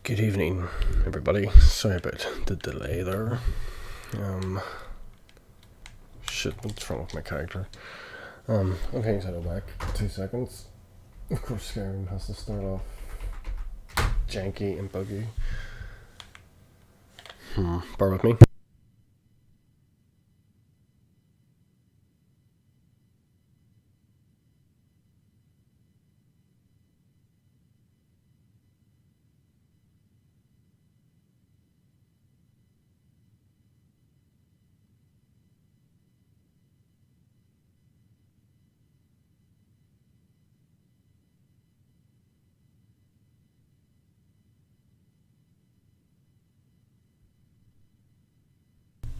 Good evening, everybody. Sorry about the delay there. Shit, what's wrong with my character? Okay, settle back. 2 seconds. Of course, Skyrim has to start off janky and buggy. Bear with me.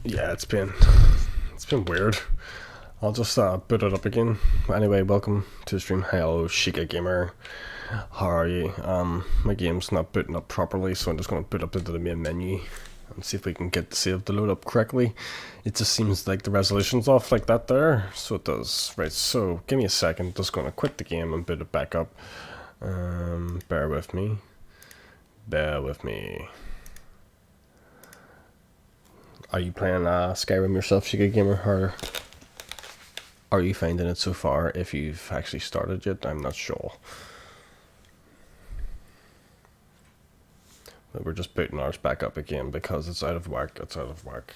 Yeah, it's been weird. I'll just boot it up again. Anyway, welcome to the stream. Hello, Shika Gamer. How are you? My game's not booting up properly, so I'm just going to boot up into the main menu and see if we can get the save to load up correctly. It just seems like the resolution's off like that there, so it does. Right, so give me a second. Just going to quit the game and boot it back up. Bear with me. Bear with me. Are you playing Skyrim yourself, Shika Gamer, or are you finding it so far? If you've actually started yet, I'm not sure. But we're just booting ours back up again because it's out of whack. It's out of whack.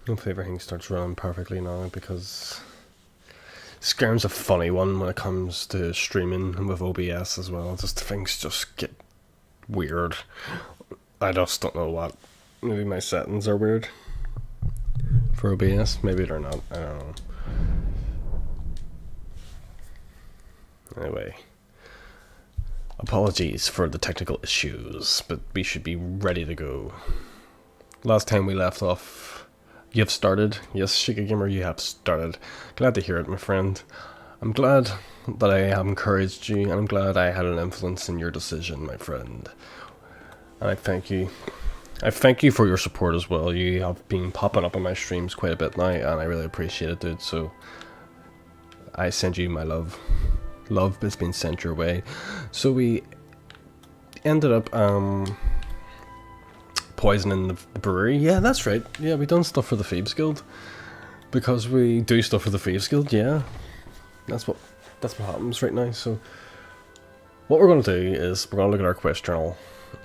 Hopefully everything starts running perfectly now, because Skyrim's a funny one when it comes to streaming and with OBS as well. Just things just get weird. I just don't know what. Maybe my settings are weird for OBS. Maybe they're not. I don't know. Anyway, apologies for the technical issues, but we should be ready to go. Last time we left off, you have started. Yes, Shika Gamer, you have started. Glad to hear it, my friend. I'm glad that I have encouraged you, and I'm glad I had an influence in your decision, my friend. And I thank you. I thank you for your support as well. You have been popping up on my streams quite a bit now, and I really appreciate it, dude. So I send you my love. Love has been sent your way. So we ended up poisoning the brewery. Yeah, that's right. Yeah, we done stuff for the Thieves Guild, because we do stuff for the Thieves Guild. Yeah, that's what happens right now. So what we're going to do is we're going to look at our quest journal,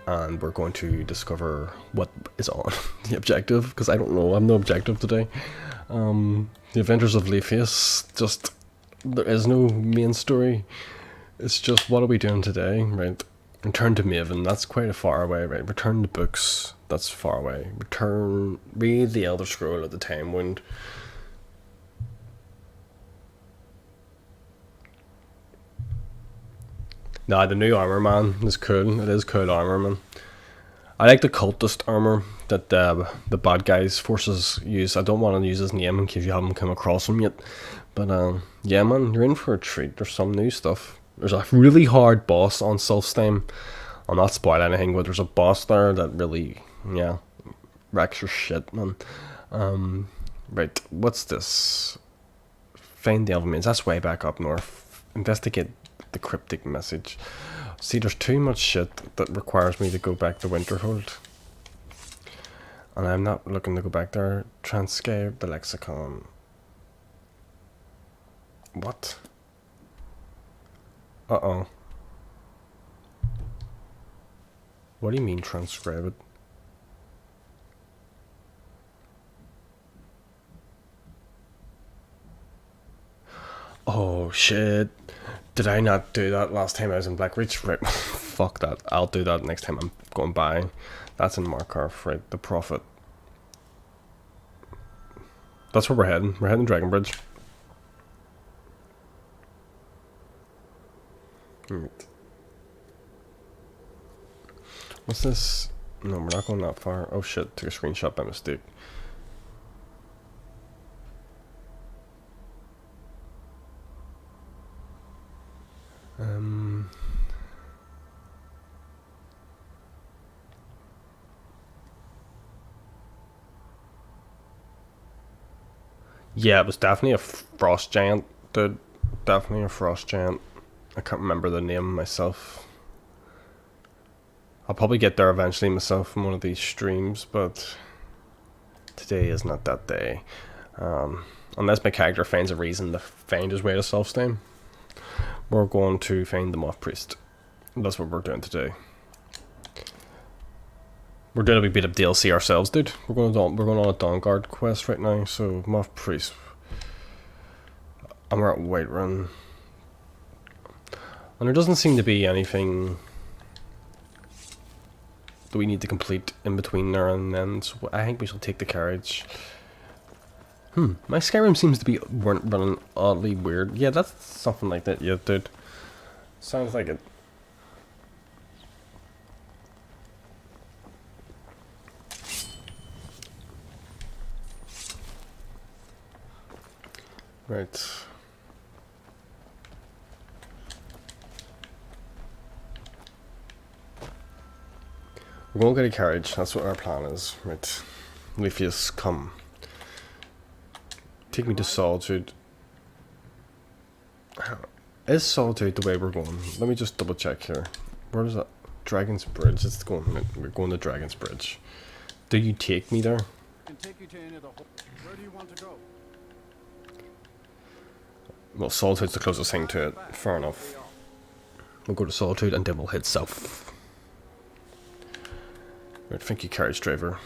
and we're going to discover what is on the objective, because I don't know. I'm no objective today. The Adventures of Leafius. Just there is no main story. It's just, what are we doing today, right? Return to Maven, that's quite a far away, right? Return to books, that's far away. Read the Elder Scroll of the Time Wound. Nah, the new armor, man, is cool. It is cool armor, man. I like the cultist armor that the bad guys forces use. I don't want to use his name in case you haven't come across him yet. But yeah, man, you're in for a treat. There's some new stuff. There's a really hard boss on Solstheim. I'll not spoil anything, but there's a boss there that really, yeah, wrecks your shit, man. Right, what's this? Find the Elven. That's way back up north. Investigate the cryptic message. See, there's too much shit that requires me to go back to Winterhold. And I'm not looking to go back there. Transcribe the lexicon. What? Uh-oh. What do you mean transcribe it? Oh shit. Did I not do that last time I was in Blackreach? Right. Fuck that. I'll do that next time I'm going by. That's in Markarth, right? The Prophet. That's where we're heading. We're heading Dragonbridge. Right. What's this? No, we're not going that far. Oh shit, took a screenshot by mistake. Yeah, it was definitely a frost giant, dude. Definitely a frost giant. I can't remember the name myself. I'll probably get there eventually myself in one of these streams, but today is not that day. Unless my character finds a reason to find his way to Selfstein, we're going to find the Moth Priest. That's what we're doing today. We're doing a wee bit of DLC ourselves, dude. We're going on a Dawnguard quest right now, so Moth Priest. And we're at Whiterun. And there doesn't seem to be anything that we need to complete in between there and then, so I think we shall take the carriage. My Skyrim seems to be running oddly weird. Yeah, that's something like that, yeah, dude. Sounds like it. Right. We're going to get a carriage, that's what our plan is. Right. Leafius, come. Take me to Solitude. Is Solitude the way we're going? Let me just double check here. Where is that? Dragon's Bridge. It's going. We're going to Dragon's Bridge. Do you take me there? Can take you to any of the Where do you want to go? Well, Solitude's the closest thing to it. Fair enough. We'll go to Solitude and then we'll head south. Right, thank you, carriage driver.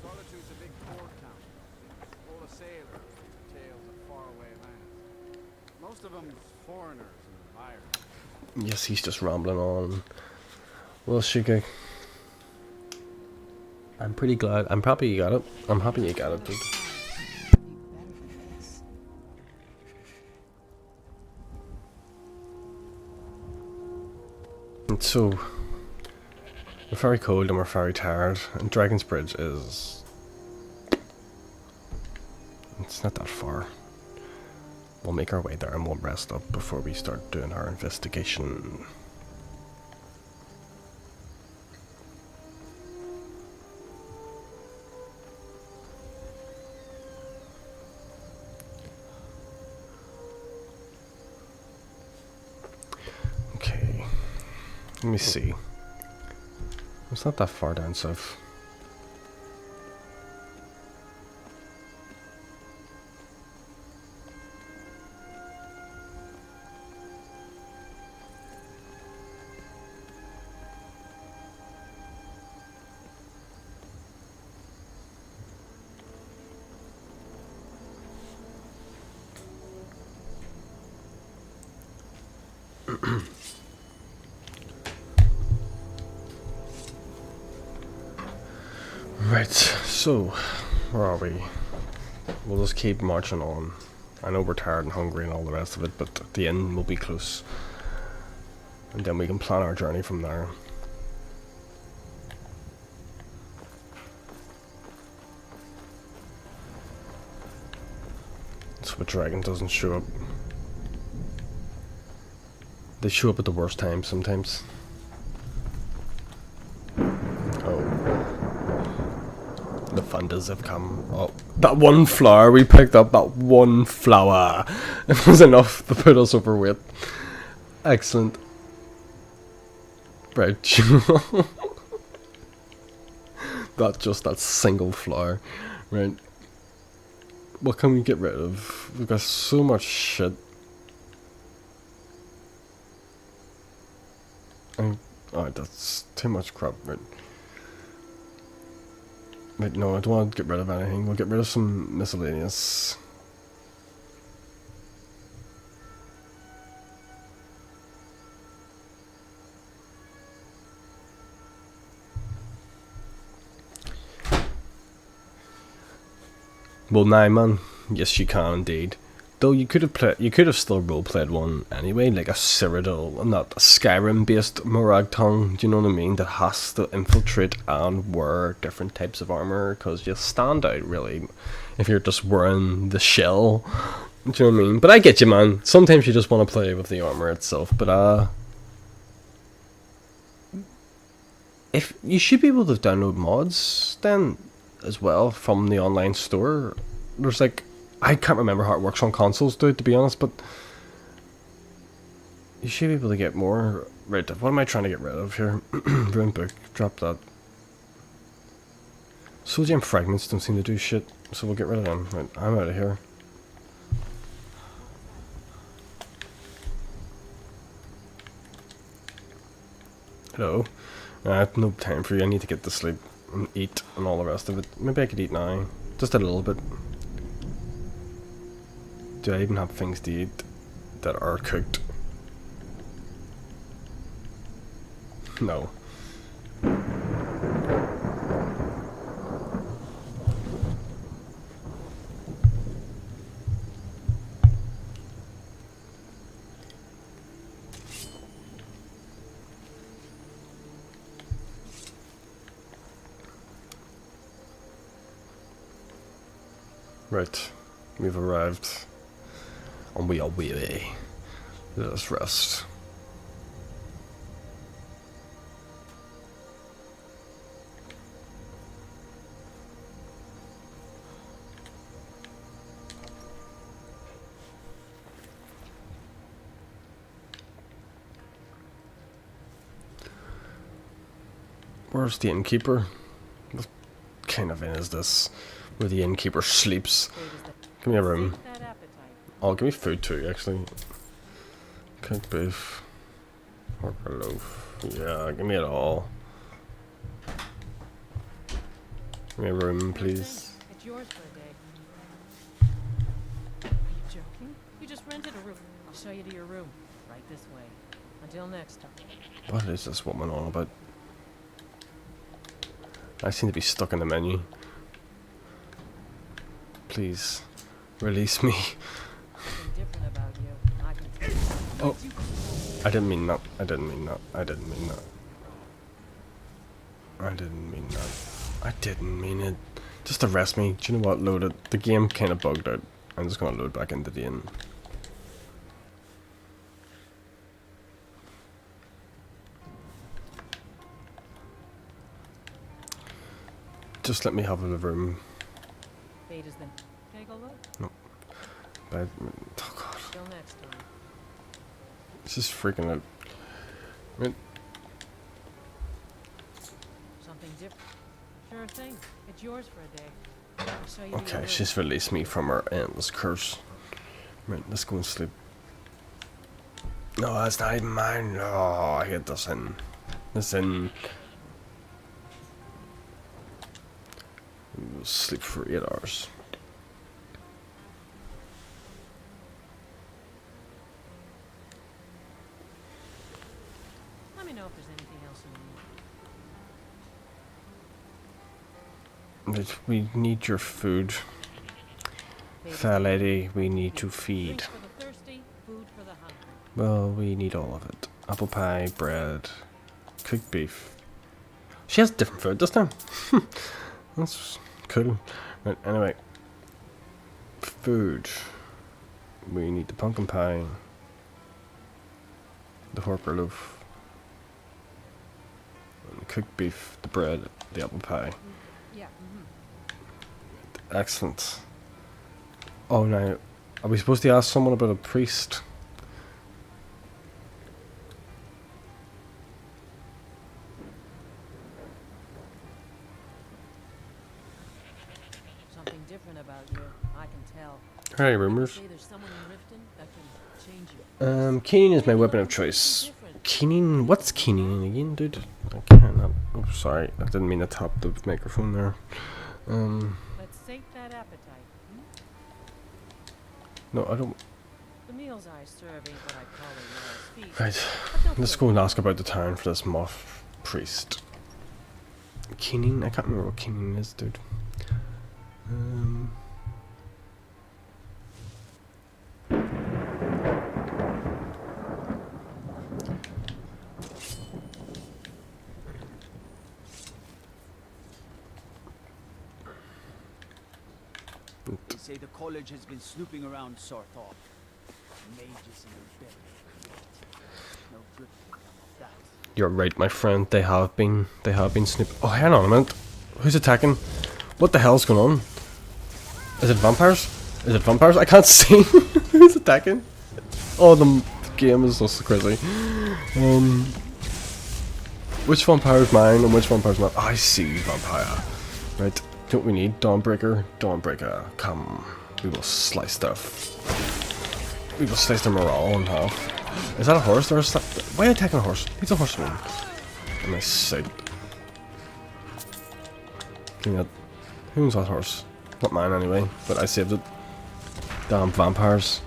Solitude's a big port town. Full of sailors, tales of faraway lands. Most of them foreigners and buyers. Yes, he's just rambling on. Well, Shige. I'm pretty glad. I'm happy you got it. I'm happy you got it, dude. And so, we're very cold and we're very tired, and Dragon's Bridge is... it's not that far. We'll make our way there and we'll rest up before we start doing our investigation. Okay, let me see. It's not that far down south. Right, so, where are we? We'll just keep marching on. I know we're tired and hungry and all the rest of it, but the end will be close. And then we can plan our journey from there. So a dragon doesn't show up. They show up at the worst time sometimes. The funders have come. Oh, that one flower we picked up, that one flower. It was enough to put us over weight. Excellent. Right. that single flower. Right. What can we get rid of? We've got so much shit. Alright, that's too much crap, right? Wait, no, I don't want to get rid of anything. We'll get rid of some miscellaneous. Well, now, man. Yes, you can indeed. Though you could have still role-played one anyway, like a Cyrodiil, not a Skyrim-based Morag tongue, do you know what I mean, that has to infiltrate and wear different types of armour, because you stand out, really, if you're just wearing the shell, do you know what I mean? But I get you, man, sometimes you just want to play with the armour itself, but, if you should be able to download mods, then, as well from the online store. There's like, I can't remember how it works on consoles, dude, to be honest, but you should be able to get more. Right, what am I trying to get rid of here? Rune book, drop that. Soul gem fragments don't seem to do shit, so we'll get rid of them. Right, I'm out of here. Hello. I have no time for you. I need to get to sleep and eat and all the rest of it. Maybe I could eat now. Just a little bit. Do I even have things to eat that are cooked? No. Right, we've arrived, and we are weary. Let us rest. Where's the innkeeper? What kind of inn is this? Where the innkeeper sleeps. Give me a room. Oh, give me food too, actually. Cooked beef. Pork loaf. Yeah, give me it all. Give me a room, please. It's yours for a day. Are you joking? You just rented a room. I'll show you to your room. Right this way. Until next time. What is this woman on about? I seem to be stuck in the menu. Please, release me. Different about you. I can tell. Oh, I didn't mean that. I didn't mean that. I didn't mean that. I didn't mean that. I didn't mean it. Just arrest me. Do you know what? Load it. The game kind of bugged out. I'm just gonna load back into the inn. Just let me have a room. Fate is then. Take a look. No. Bed. Oh god. Till next time. This is freaking out. I mean, Something different. Sure thing. It's yours for a day. I'll show you to your okay, room. she's released me from her endless curse. Right, let's go and sleep. No, that's not even mine. Oh, I hate this inn. This inn. We'll sleep for 8 hours. Let me know if there's anything else you need. Right, we need your food. Fair lady, we need to feed. Drinks for the thirsty, food for the hungry. Well, we need all of it. Apple pie, bread, cooked beef. She has different food this time. That's cool. Right, anyway. Food. We need the pumpkin pie. The horker loaf. And the cooked beef, the bread, the apple pie. Yeah. Excellent. Oh, now, are we supposed to ask someone about a priest? Something different about you. I can tell. Hey, rumors. Say there's someone in Riften that can change you. Keening is my weapon of choice. Keening? What's keening again, dude? I cannot. Oh, sorry. I didn't mean to tap the microphone there. Let's sate that appetite. No, I don't. The meals I serve ain't what I call a royal feast. Right. but they'll Let's fill go and you ask up. about the town for this Moth Priest. Keening? I can't remember what Keening is, dude. They say the college has been snooping around Sarthal. Mages in their belly. No good can come of that. You're right, my friend. They have been snooping. Oh, hang on a minute. Who's attacking? What the hell's going on? Is it vampires? Is it vampires? I can't see. Who's attacking? Oh, the game is just crazy. Which vampire is mine and which vampire is not? I see vampire. Right. Do what we need? Dawnbreaker. Dawnbreaker. Come. We will slice stuff. We will slice the morale in half. Is that a horse? Or is that... Why are you attacking a horse? He's a horseman. And I sight. Give me that. Who's that horse? Not mine anyway, but I saved it. Damn vampires.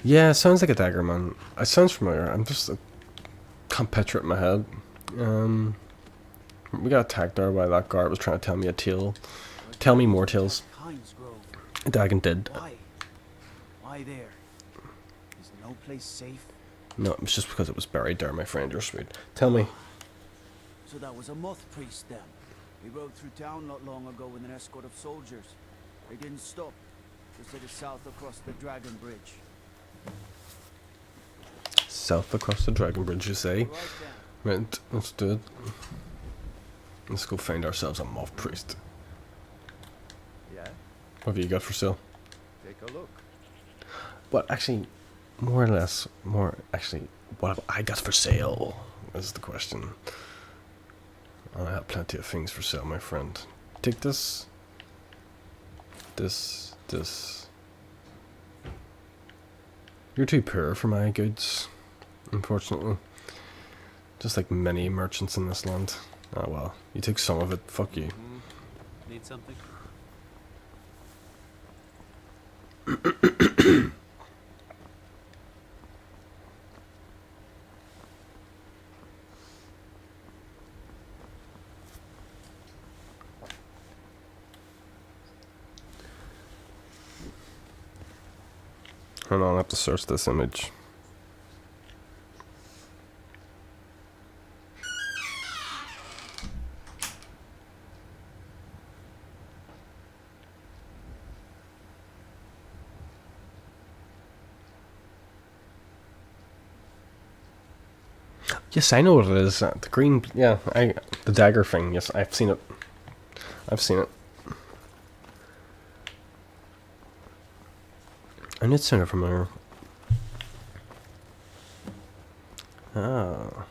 Yeah, it sounds like a dagger, man. It sounds familiar. I'm just... can't picture it in my head. We got attacked there by that guard was trying to tell me a tale. Tell me more tales. Dagon did. Why there? Is no place safe? No, it was just because it was buried there, my friend. You're sweet. Tell me. So that was a Moth Priest then. He rode through town not long ago with an escort of soldiers. They didn't stop. Just headed south across the Dragon Bridge. South across the Dragon Bridge, you say? Right then. Right, let's do it. Let's go find ourselves a Moth Priest. Yeah, What have you got for sale? take a look. But actually, more or less, actually, what have I got for sale? Is the question. I have plenty of things for sale, my friend. Take this. This. You're too poor for my goods, unfortunately. Just like many merchants in this land. Oh well, you take some of it, fuck you. Need something? Hold on, I have to search this image. Yes, I know what it is. The green, yeah, the dagger thing. Yes, I've seen it. I've seen it. And it sounded familiar. Ah.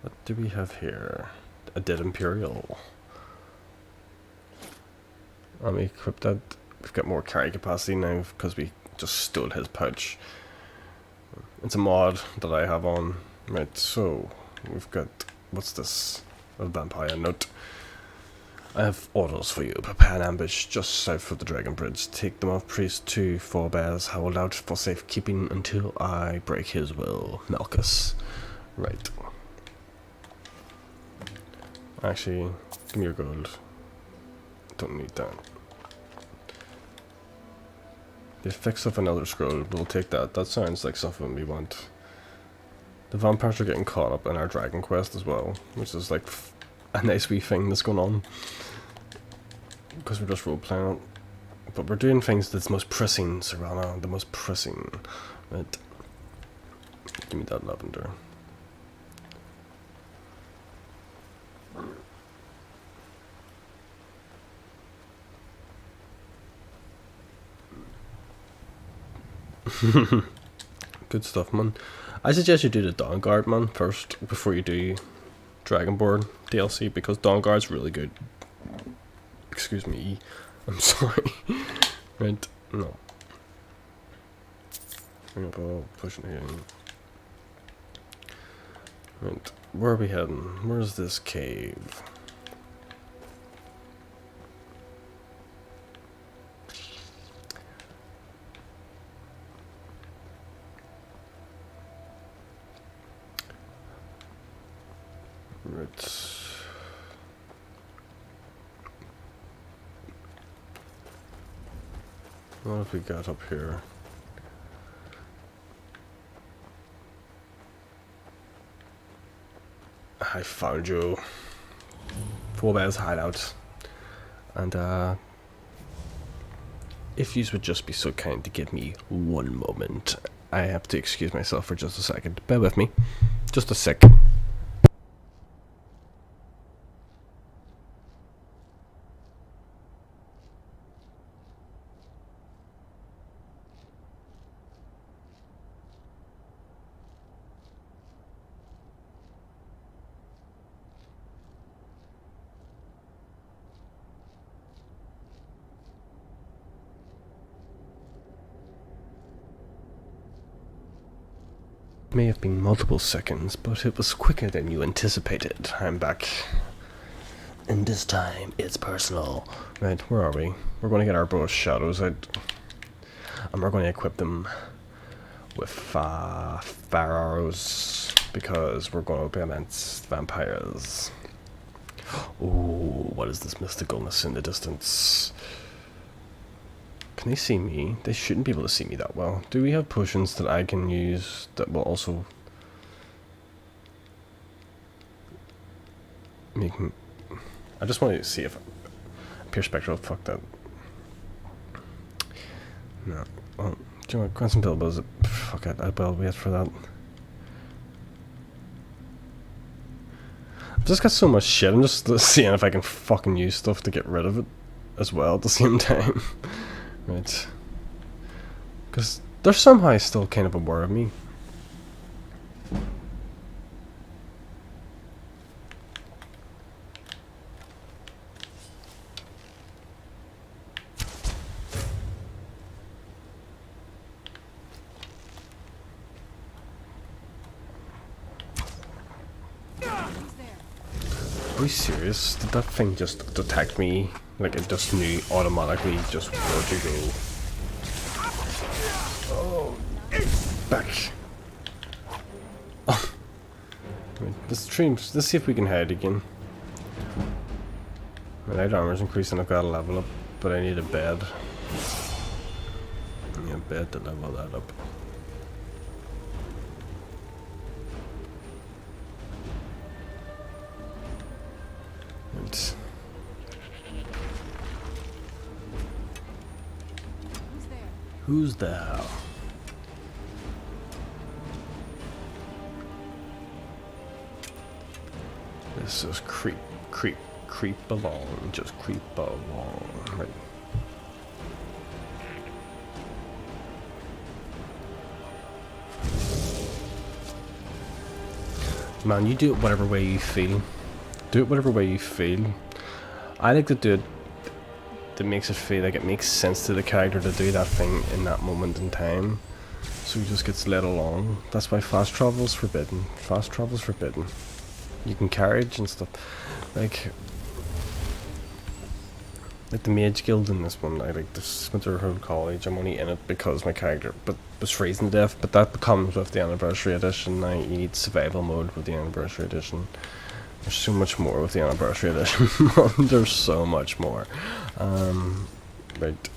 What do we have here? A dead Imperial. Let me equip that. We've got more carry capacity now because we just stole his pouch. It's a mod that I have on. Right, so we've got, what's this? A vampire note. I have orders for you. Prepare an ambush just south of the Dragon Bridge. Take the Moth Priest to Four Bears. Hold out for safekeeping until I break his will. Malchus. Right. Actually, give me your gold. Don't need that. The fix of another scroll. We'll take that. That sounds like something we want. The vampires are getting caught up in our Dragon Quest as well, which is like a nice wee thing that's going on. Because we're just role-playing it. But we're doing things that's most pressing, Serrana. The most pressing. Right. Give me that lavender. Good stuff, man. I suggest you do the Dawnguard, man, first, before you do Dragonborn DLC, because Dawnguard's really good. Excuse me. I'm sorry. Right, no. Bring up all pushing here. Right, where are we heading? Where's this cave? Right. What have we got up here? I found you. Four Bears hideout. And if you would just be so kind to give me one moment, I have to excuse myself for just a second. Bear with me. Just a sec. May have been multiple seconds, but it was quicker than you anticipated. I'm back. And this time, it's personal. Right, where are we? We're going to get our bow of shadows out. And we're going to equip them with fire arrows, because we're going to be against vampires. Ooh, what is this mysticalness in the distance? Can they see me? They shouldn't be able to see me that well. Do we have potions that I can use that will also make me... I just want to see if... Pure Spectral, fuck that. No. Well, do you want Quantum Bilbo's? Fuck it, I'll wait for that. I've just got so much shit, I'm just seeing if I can fucking use stuff to get rid of it as well at the same time. Right. Because they're somehow still kind of aware of me. Are you serious? Did that thing just detect me? Like it just knew automatically just where to go. Oh, back. Oh. Right, let's see if we can hide again. My light armor's increasing, I've got a level up, but I need a bed. I need a bed to level that up. Right. Who's there? This is creep along, just creep along. Right. Man, you do it whatever way you feel. Do it whatever way you feel. I like to do it that makes it feel like it makes sense to the character to do that thing in that moment in time. So he just gets led along. That's why fast travel's forbidden. Fast travel's forbidden. You can carriage and stuff. Like the Mage Guild in this one, I like this Winterhold College. I'm only in it because my character was freezing to death, but that comes with the Anniversary Edition. Now you need survival mode with the Anniversary Edition. There's so much more with the Anniversary Edition. There's so much more. Right.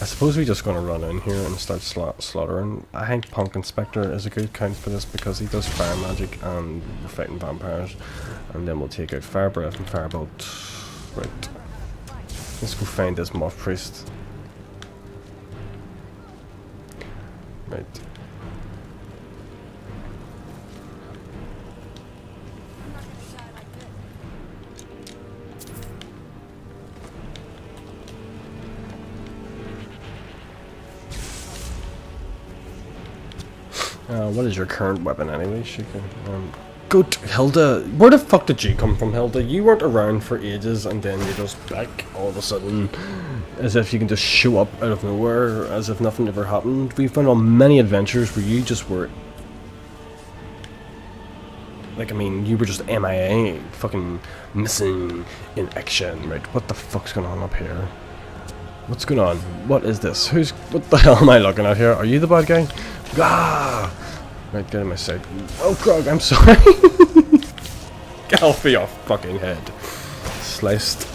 I suppose we're just going to run in here and start slaughtering. I think Punk Inspector is a good count for this because he does fire magic and we're fighting vampires. And then we'll take out Fire Breath and Firebolt. Right. Let's go find this Moth Priest. Right. What is your current weapon anyway? She can, Goat Hilda, where the fuck did you come from, Hilda? You weren't around for ages and then you're just back all of a sudden, as if you can just show up out of nowhere, as if nothing ever happened. We've been on many adventures where you just were, like, I mean, you were just MIA, fucking missing in action, right? What the fuck's going on up here? What's going on? What is this? What the hell am I looking at here? Are you the bad guy? Ah! Right, get in my sight. Oh, Grog, I'm sorry. Get off of your fucking head. Sliced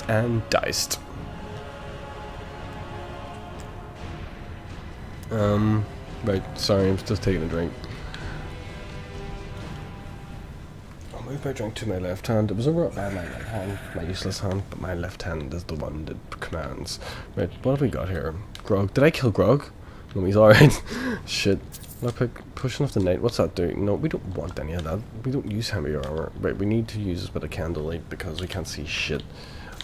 and diced. Right, sorry, I'm just taking a drink. I'll move my drink to my left hand. It was over by my right hand, my useless hand, but my left hand is the one that commands. Right, what have we got here? Grog. Did I kill Grog? No, he's alright. Shit. Lockpick, pushing off the night. What's that do? No, we don't want any of that. We don't use heavy armor. Right, we need to use a bit of candlelight because we can't see shit.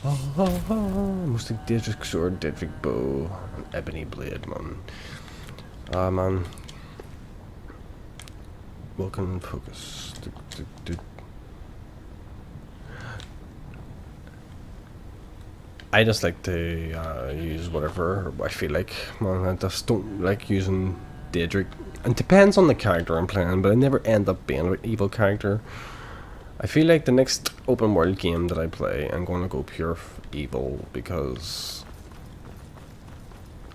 Mostly Daedric sword, Daedric bow, and ebony blade, man. Man. Welcome focus. I just like to use whatever I feel like. Man, I just don't like using Daedric. It depends on the character I'm playing, but I never end up being an evil character. I feel like the next open world game that I play, I'm going to go pure evil because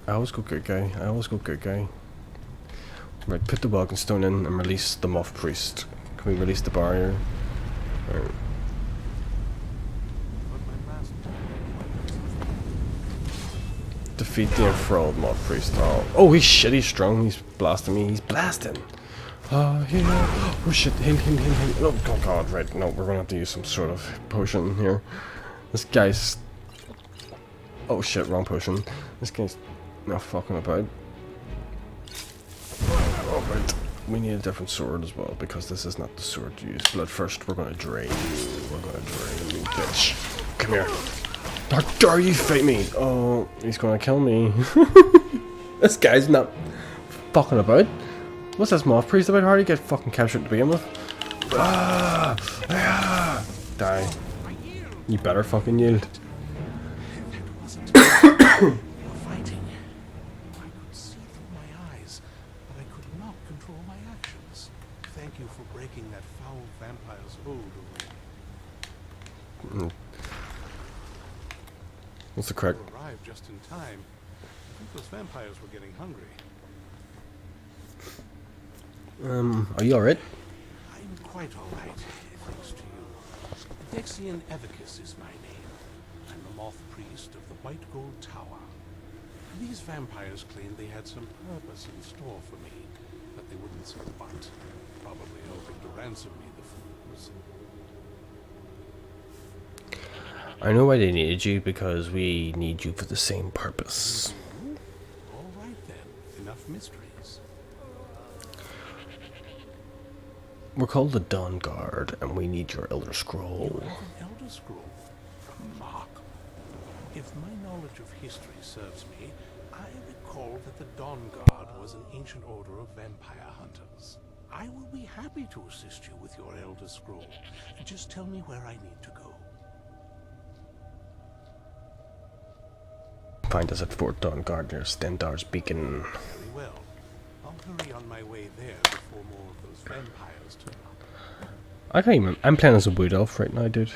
I always go good guy. I always go good guy. Right, put the welcome stone in and release the Moth Priest. Can we release the barrier? Right. Defeat the enthralled Moth Priest. Oh, he's shit, he's strong. He's blasting me. He's blasting. Oh, yeah. Oh, shit. Heal. Oh, God, right. No, we're gonna have to use some sort of potion here. This guy's... Oh, shit, wrong potion. This guy's not fucking about. Oh, right. We need a different sword as well, because this is not the sword to use. Blood first, we're gonna drain you. We're gonna drain you, bitch. Come here. How dare you fight me? Oh, he's gonna kill me. This guy's not fucking about. What's this Moth Priest about? How do you get fucking captured to begin with? Die. You better fucking yield. Fighting. I could see through my eyes, but I could not control my actions. Thank you for breaking that foul vampire's hold over me. What's the crack? You arrived just in time. I think those vampires were getting hungry. Are you alright? I'm quite alright, thanks to you. Dexian Evicus is my name. I'm the Moth Priest of the White Gold Tower. These vampires claimed they had some purpose in store for me, but they wouldn't say what. Probably hoping to ransom me, the fools. I know why they needed you, because we need you for the same purpose. Alright then, enough mysteries. We're called the Dawn Guard, and we need your Elder You Scroll. have an Elder Scroll? Remarkable. If my knowledge of history serves me, I recall that the Dawn Guard was an ancient order of vampire hunters. I will be happy to assist you with your Elder Scroll. Just tell me where I need to go. Find us at Fort Dawn Guard near Stendar's Beacon. Very well. I'll hurry on my way there before more of those vampires turn up. I can't even. I'm playing as a wood elf right now, dude.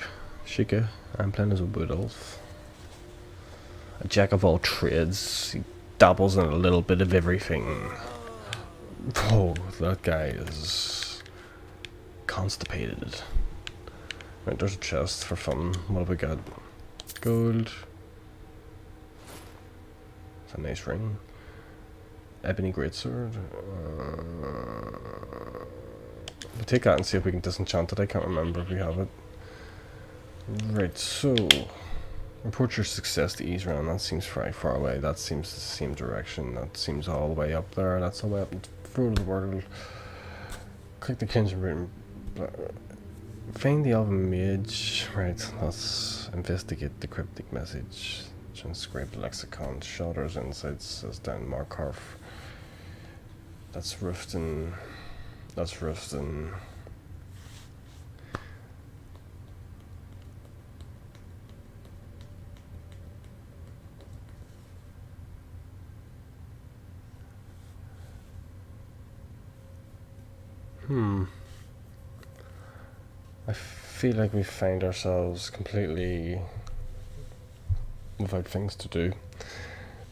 Shika. I'm playing as a wood elf. A jack of all trades. He dabbles in a little bit of everything. Oh, that guy is constipated. Right, there's a chest for fun. What have we got? Gold. It's a nice ring. Ebony Greatsword. We'll take that and see if we can disenchant it. I can't remember if we have it. Right, so report your success to ease round. That seems very far away. That seems the same direction. That seems all the way up there. That's all the way up in front of the world. Click the Kinsman room. Find the Elven Mage. Right, let's investigate the cryptic message. Transcribe the lexicon. Shelters insights says down Markarth. That's Riften. That's Riften. I feel like we find ourselves completely without things to do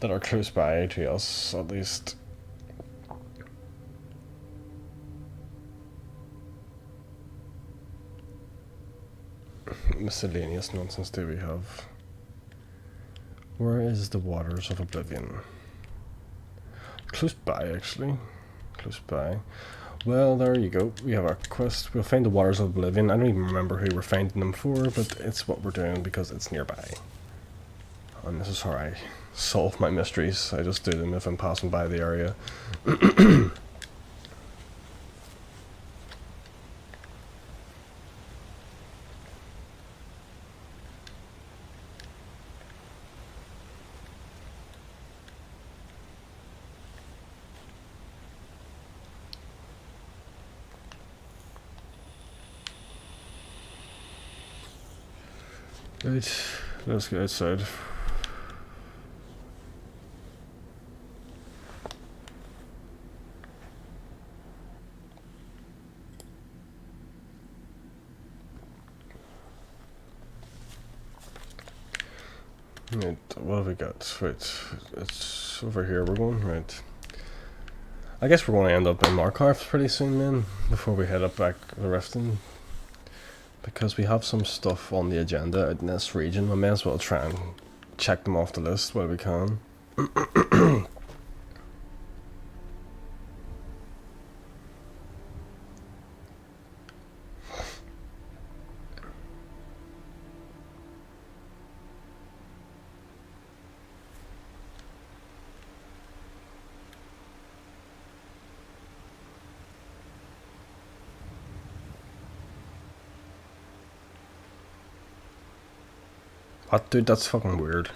that are close by to us, at least. Miscellaneous nonsense do we have? Where is the Waters of Oblivion? Close by, actually. Close by. Well, there you go. We have our quest. We'll find the Waters of Oblivion. I don't even remember who we're finding them for, but it's what we're doing because it's nearby. And this is how I solve my mysteries. I just do them if I'm passing by the area. Right, let's go outside. Right, what have we got? Right, it's over here we're going, right. I guess we're going to end up in Markarth pretty soon then, before we head up back the Riften. Because we have some stuff on the agenda in this region, we may as well try and check them off the list while we can. What, dude? That's fucking weird.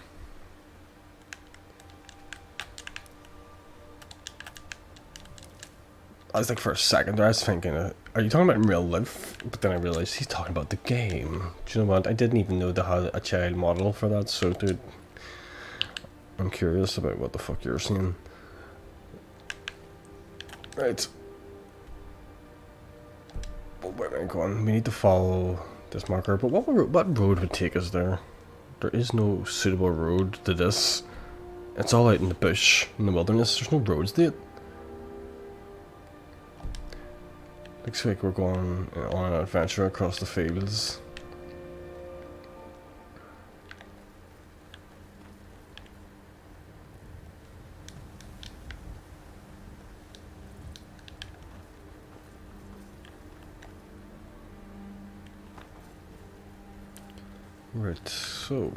I was like, for a second there, I was thinking, are you talking about in real life? But then I realized he's talking about the game. Do you know what? I didn't even know they had a child model for that, so dude, I'm curious about what the fuck you're seeing. Right. Well, where am I going? We need to follow this marker, but what road would take us there? There is no suitable road to this. It's all out in the bush, in the wilderness. There's no roads to it. Looks like we're going on an adventure across the fields. Right, so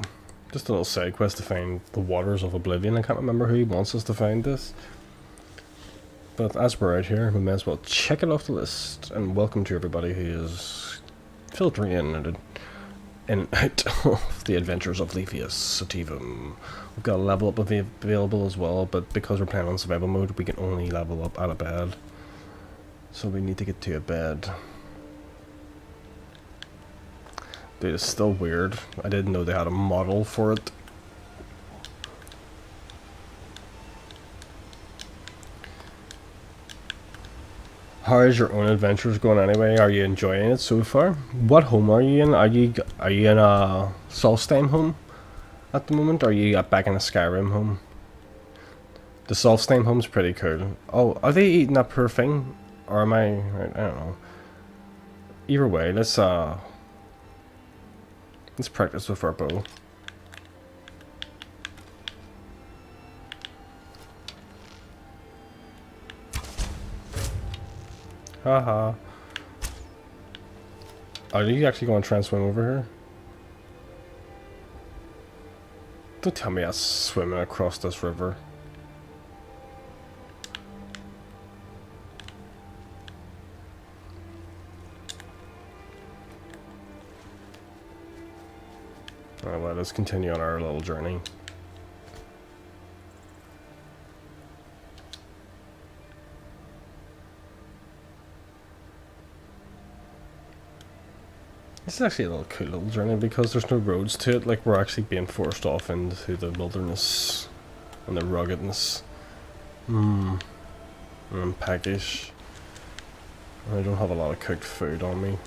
just a little side quest to find the Waters of Oblivion. I can't remember who wants us to find this. But as we're out here, we may as well check it off the list. And welcome to everybody who is filtering in and out of the Adventures of Levius Sativum. We've got a level up available as well, but because we're playing on survival mode, we can only level up at a bed. So we need to get to a bed. Dude, it's still weird. I didn't know they had a model for it. How is your own adventures going anyway? Are you enjoying it so far? What home are you in? Are you in a Solstheim home at the moment? Or are you back in a Skyrim home? The Solstheim home's pretty cool. Oh, are they eating that poor thing? Or am I... I don't know. Either way, let's practice with our bow. Haha. Are you actually going to try and swim over here? Don't tell me I'm swimming across this river. Alright, well, let's continue on our little journey. This is actually a little cool little journey because there's no roads to it. Like, we're actually being forced off into the wilderness and the ruggedness. And peckish. I don't have a lot of cooked food on me.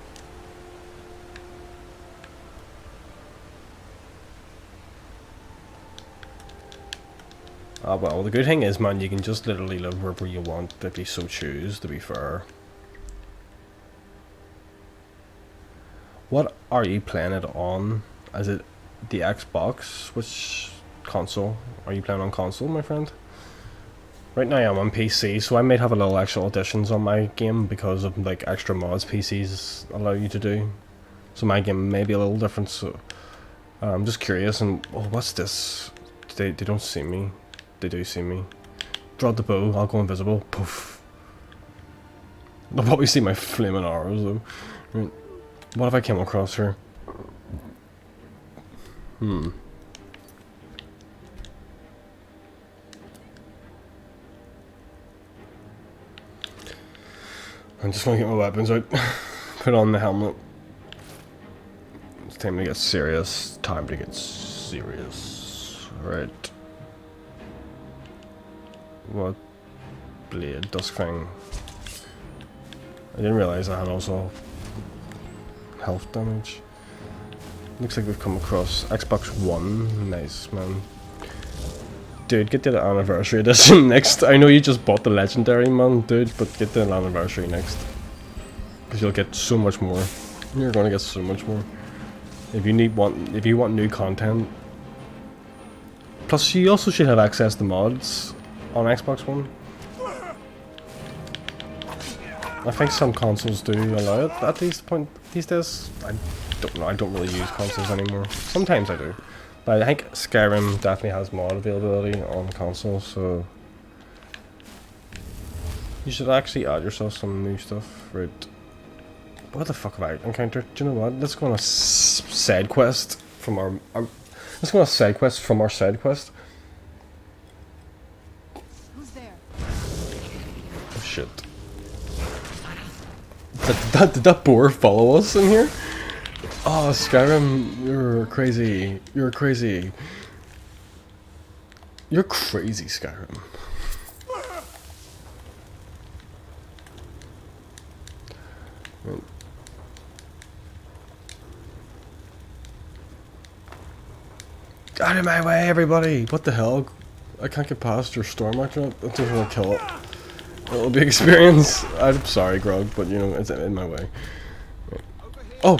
Ah, well, the good thing is, man, you can just literally live wherever you want if you so choose, to be fair. What are you playing it on? Is it the Xbox? Which console? Are you playing on console, my friend? Right now I'm on PC, so I might have a little extra additions on my game because of like extra mods PCs allow you to do. So my game may be a little different, so I'm just curious, and oh, what's this? They don't see me. They do see me. Draw the bow. I'll go invisible. Poof. They'll probably see my flaming arrows though. Right. What if I came across her? I'm just gonna get my weapons out. Put on the helmet. It's time to get serious. Time to get serious. Right. What? Blade. Duskfang. I didn't realize I had also health damage. Looks like we've come across Xbox One. Nice, man. Dude, get the Anniversary Edition next. I know you just bought the Legendary, man, dude, but get the Anniversary next. Because you'll get so much more. You're gonna get so much more. If you want new content. Plus, you also should have access to mods on Xbox One. I think some consoles do allow it at this point these days. I don't know, I don't really use consoles anymore. Sometimes I do. But I think Skyrim definitely has mod availability on consoles, so you should actually add yourself some new stuff. Right. What the fuck have I encountered? Do you know what? Let's go on a side quest from our let's go on a side quest from our side quest. Who's there? Oh shit. Did that boar follow us in here? Oh, Skyrim, you're crazy. You're crazy. You're crazy, Skyrim. Right. Out of my way, everybody! What the hell? I can't get past your storm after that. That doesn't want to kill it. It'll be experience. I'm sorry, Grog, but you know, it's in my way. Right. Oh!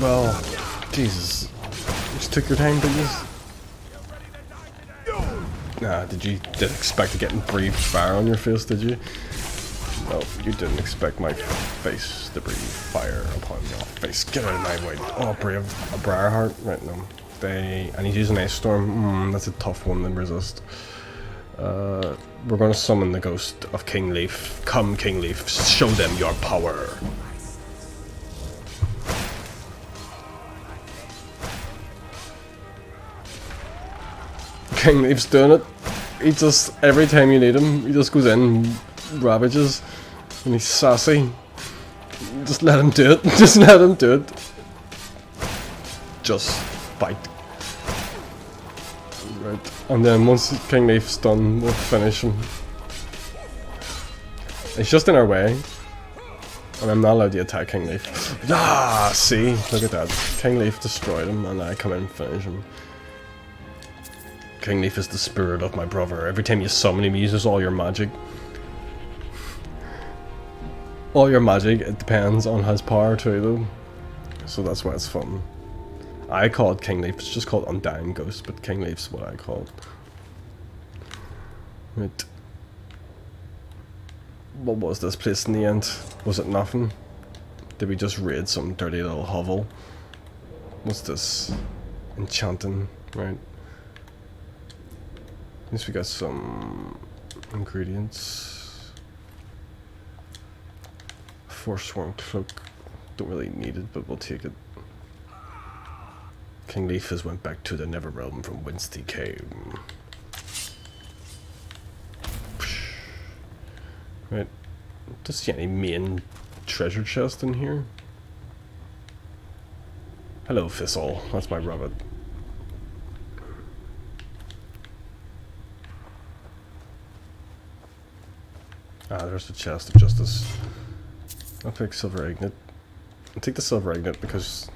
Well, Jesus. You just took your time, didn't you? Nah, didn't expect to get breathed fire on your face, did you? No, you didn't expect my face to breathe fire upon your face. Get out of my way. Oh, brave. A Briarheart? Right, no. And he's using Ice Storm. That's a tough one to resist. We're gonna summon the ghost of King Leaf. Come, King Leaf, show them your power. King Leaf's doing it. He just, every time you need him, he just goes in, ravages, and he's sassy. Just let him do it. Just let him do it. Just fight. Right. And then once King Leaf's done, we'll finish him. He's just in our way. And I'm not allowed to attack King Leaf. Ah, see? Look at that. King Leaf destroyed him, and I come in and finish him. King Leaf is the spirit of my brother. Every time you summon him, he uses all your magic. All your magic, it depends on his power too, though. So that's why it's fun. I call it King Leaf. It's just called Undying Ghost, but King Leaf's what I call it. Right. What was this place in the end? Was it nothing? Did we just raid some dirty little hovel? What's this? Enchanting, right? At least we got some ingredients. Forsworn cloak. Don't really need it, but we'll take it. King Leaf has went back to the Netherrealm from whence he came. Right. Does see any main treasure chest in here? Hello, Thistle. That's my rabbit. Ah, there's the chest of justice. I'll pick silver agate. I'll take the silver agate because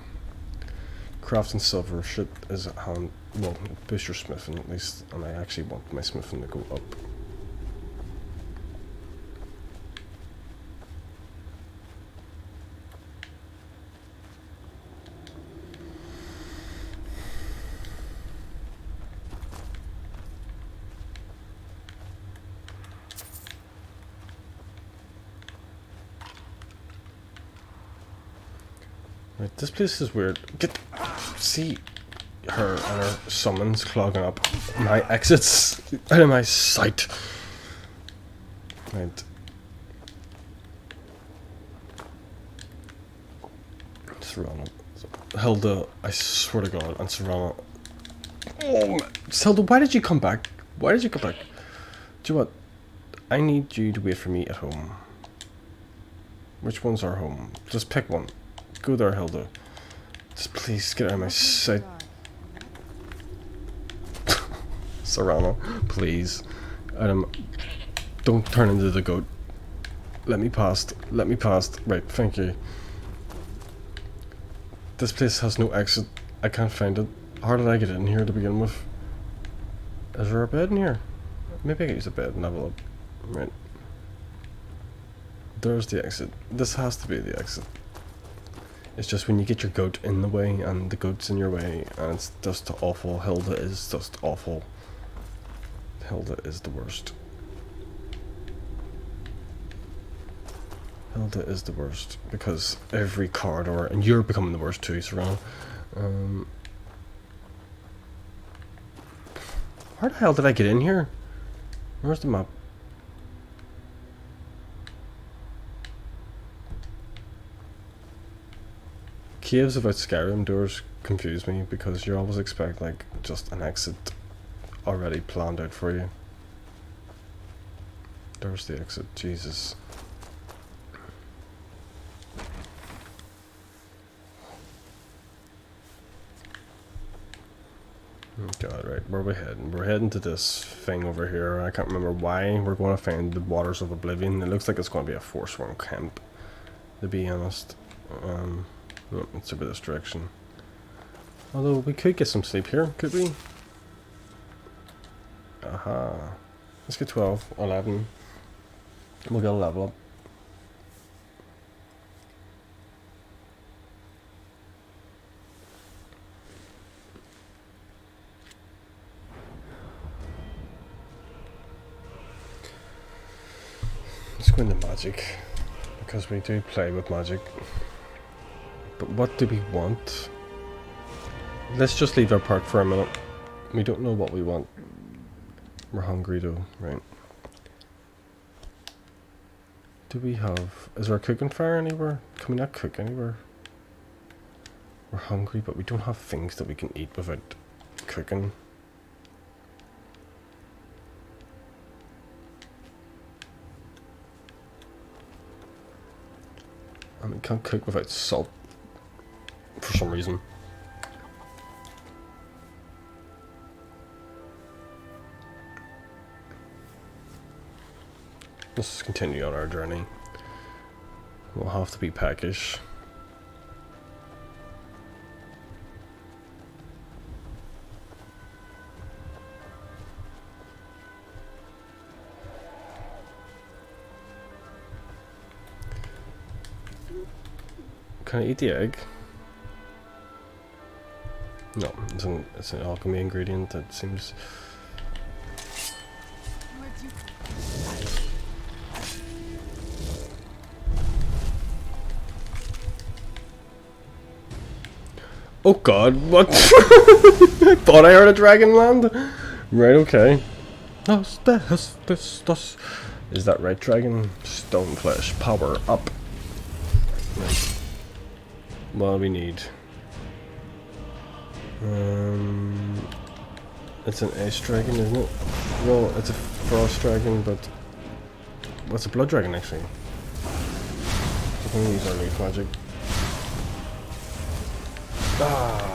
crafting silver shit is at hand. Well, boost your smithing at least, and I actually want my smithing to go up. Right, this place is weird. See, her and her summons clogging up my exits out of my sight. Right. Serrano. Hilda, I swear to God, and Serrano. Oh, Hilda, why did you come back? Why did you come back? Do you know what? I need you to wait for me at home. Which one's our home? Just pick one. Go there, Hilda. Just please get out of my sight. Serrano, please. Don't turn into the goat. Let me past. Let me past. Right, thank you. This place has no exit. I can't find it. How did I get in here to begin with? Is there a bed in here? Maybe I can use a bed and have a look. Right. There's the exit. This has to be the exit. It's just when you get your goat in the way and the goat's in your way and it's just awful. Hilda is just awful. Hilda is the worst. Hilda is the worst because every corridor, and you're becoming the worst too, Serrano. How the hell did I get in here? Where's the map? Caves without Skyrim doors confuse me because you always expect like just an exit already planned out for you. There's the exit, Jesus. Oh God, right, where are we heading? We're heading to this thing over here. I can't remember why. We're going to find the Waters of Oblivion. It looks like it's going to be a Forsworn camp, to be honest. No, it's over this direction. Although we could get some sleep here, could we? Aha. Let's get 12, 11. We'll get a level up. Let's go into magic, because we do play with magic. But what do we want? Let's just leave our park for a minute. We don't know what we want. We're hungry though, right? Do we have... Is there a cooking fire anywhere? Can we not cook anywhere? We're hungry, but we don't have things that we can eat without cooking. And we can't cook without salt. For some reason. Let's continue on our journey. We'll have to be peckish. Can I eat the egg? No, it's an alchemy ingredient that seems... Oh God, what? I thought I heard a dragon land. Right, okay. Is that right, dragon? Stone flesh, power up. Right. What we need? It's an ice dragon, isn't it? Well, it's a frost dragon, but what's a blood dragon actually? I think we use our leaf magic. Ah.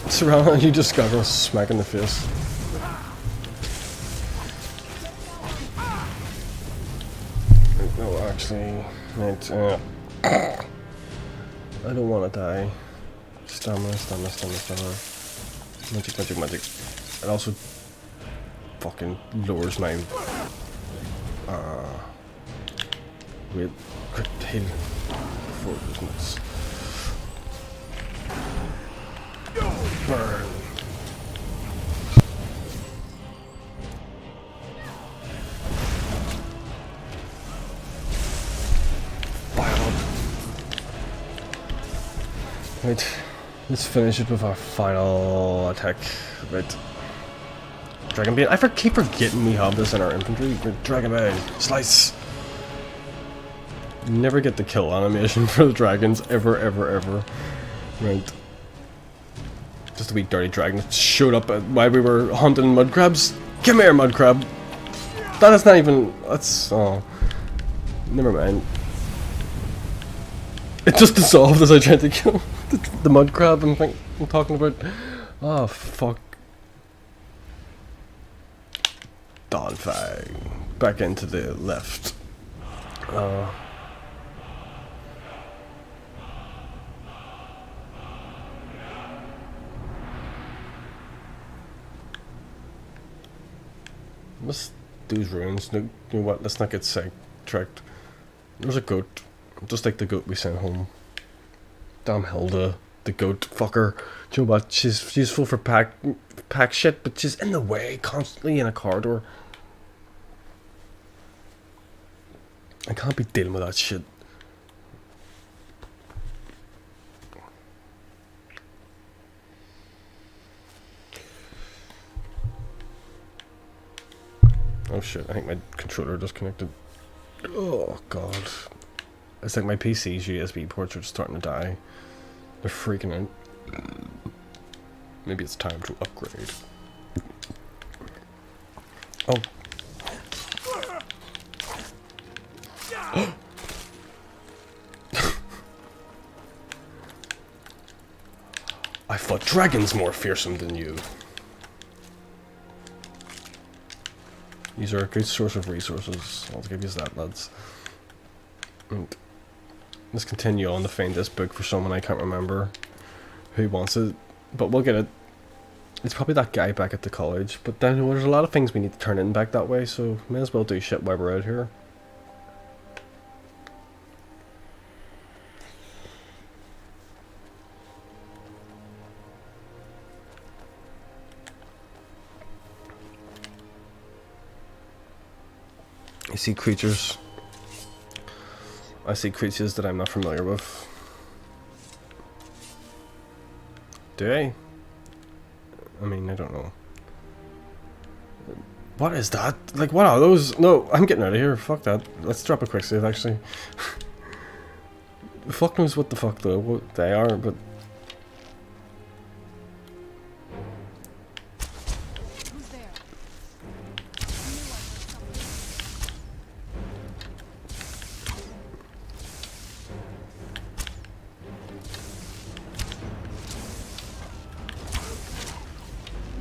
Serrano, you just got a smack in the face. No, actually, right, I don't want to die. Stamina. Magic. It also fucking lowers my wait, crit heal for this nuts. Burn. Right, let's finish it with our final attack. Right. Dragon Bait. Keep forgetting we have this in our infantry. Dragon Bait. Slice. Never get the kill animation for the dragons. Ever, ever, ever. Right. Just a wee dirty dragon that showed up while we were hunting mud crabs. Come here, mud crab. That is not even... That's... Oh. Never mind. It just dissolved as I tried to kill the mud crab I'm talking about. Oh, fuck. Dawnfang. Back into the left. Let's do these ruins. No, you know what? Let's not get sidetracked. There's a goat. Just like the goat we sent home. Damn Hilda, the goat fucker. Do you know what? She's useful for pack shit, but she's in the way constantly in a corridor. I can't be dealing with that shit. Oh shit, I think my controller disconnected. Oh god. It's like my PC's USB ports are starting to die. They're freaking out. Maybe it's time to upgrade. Oh. I thought dragons more fearsome than you. These are a good source of resources. I'll give you that, lads. And let's continue on to find this book for someone I can't remember who wants it, but we'll get it. It's probably that guy back at the college, but then there's a lot of things we need to turn in back that way, so may as well do shit while we're out here. I see creatures. I see creatures that I'm not familiar with. Do I? I mean, I don't know. What is that? Like, what are those? No, I'm getting out of here. Fuck that. Let's drop a quick save, actually. Fuck knows what the fuck though, what they are, but...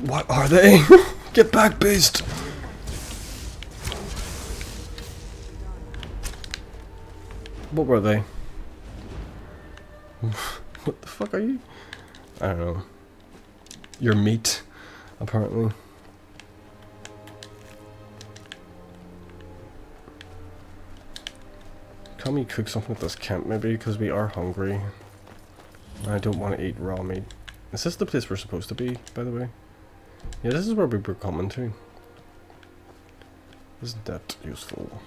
What are they? Get back, beast! What were they? What the fuck are you? I don't know. Your meat, apparently. Can we cook something at this camp, maybe? Because we are hungry. I don't want to eat raw meat. Is this the place we're supposed to be, by the way? Yeah, this is where we were coming to. Isn't that useful?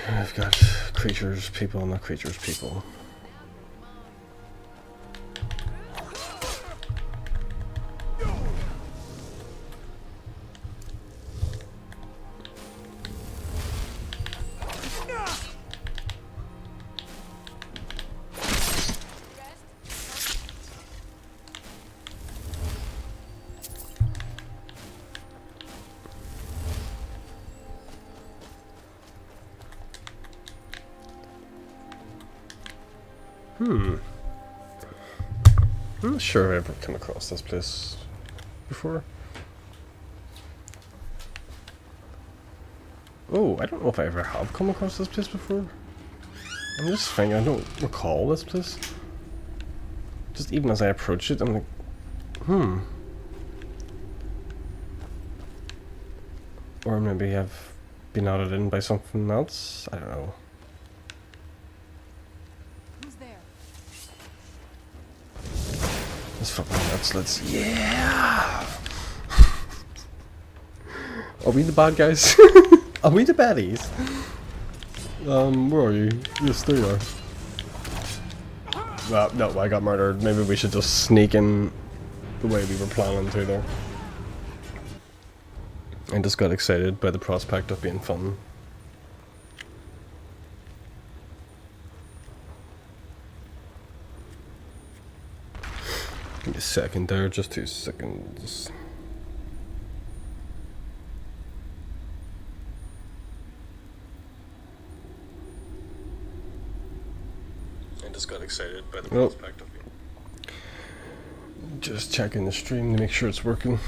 I've got creatures, people, not creatures, people. I'm not sure I've ever come across this place before. Oh, I don't know if I ever have come across this place before. I'm just thinking, I don't recall this place. Just even as I approach it, I'm like, Or maybe I've been added in by something else? I don't know. Who's there? Let's fucking let's yeah! Are we the bad guys? Are we the baddies? Where are you? Yes, there you are. No, I got murdered. Maybe we should just sneak in the way we were planning to there. I just got excited by the prospect of being fun. Give me a second there, just 2 seconds. I just got excited by the prospect of being. Just checking the stream to make sure it's working.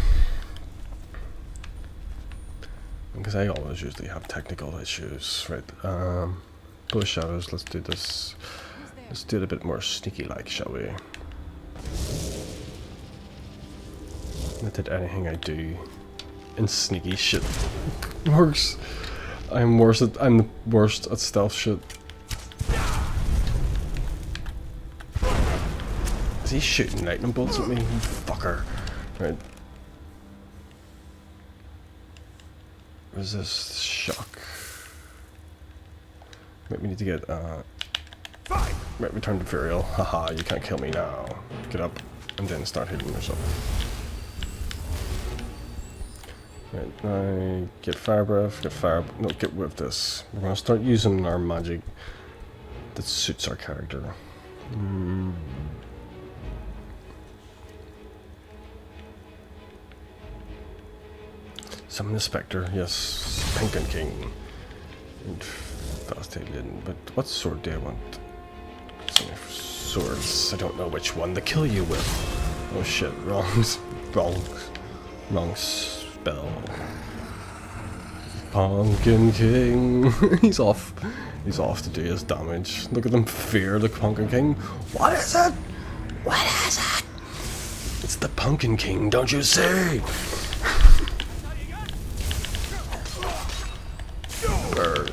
Because I always usually have technical issues, right? Bush shadows, let's do this. Let's do it a bit more sneaky like, shall we? Not that anything I do in sneaky shit works. I'm the worst at stealth shit. Is he shooting lightning bolts at me? You fucker. Right. Resist shock. Wait, we need to get right, return to Furial. Haha, you can't kill me now. Get up and then start hitting yourself. Right, now get fire breath, no, get rid of this. We're gonna start using our magic that suits our character. Summon the Spectre, yes. Pumpkin King. And fast alien, but what sword do I want? So many swords. I don't know which one to kill you with. Oh shit, wrong spell. Pumpkin King. He's off to do his damage. Look at them fear the Pumpkin King. What is it? What is it? It's the Pumpkin King, don't you see? Burn.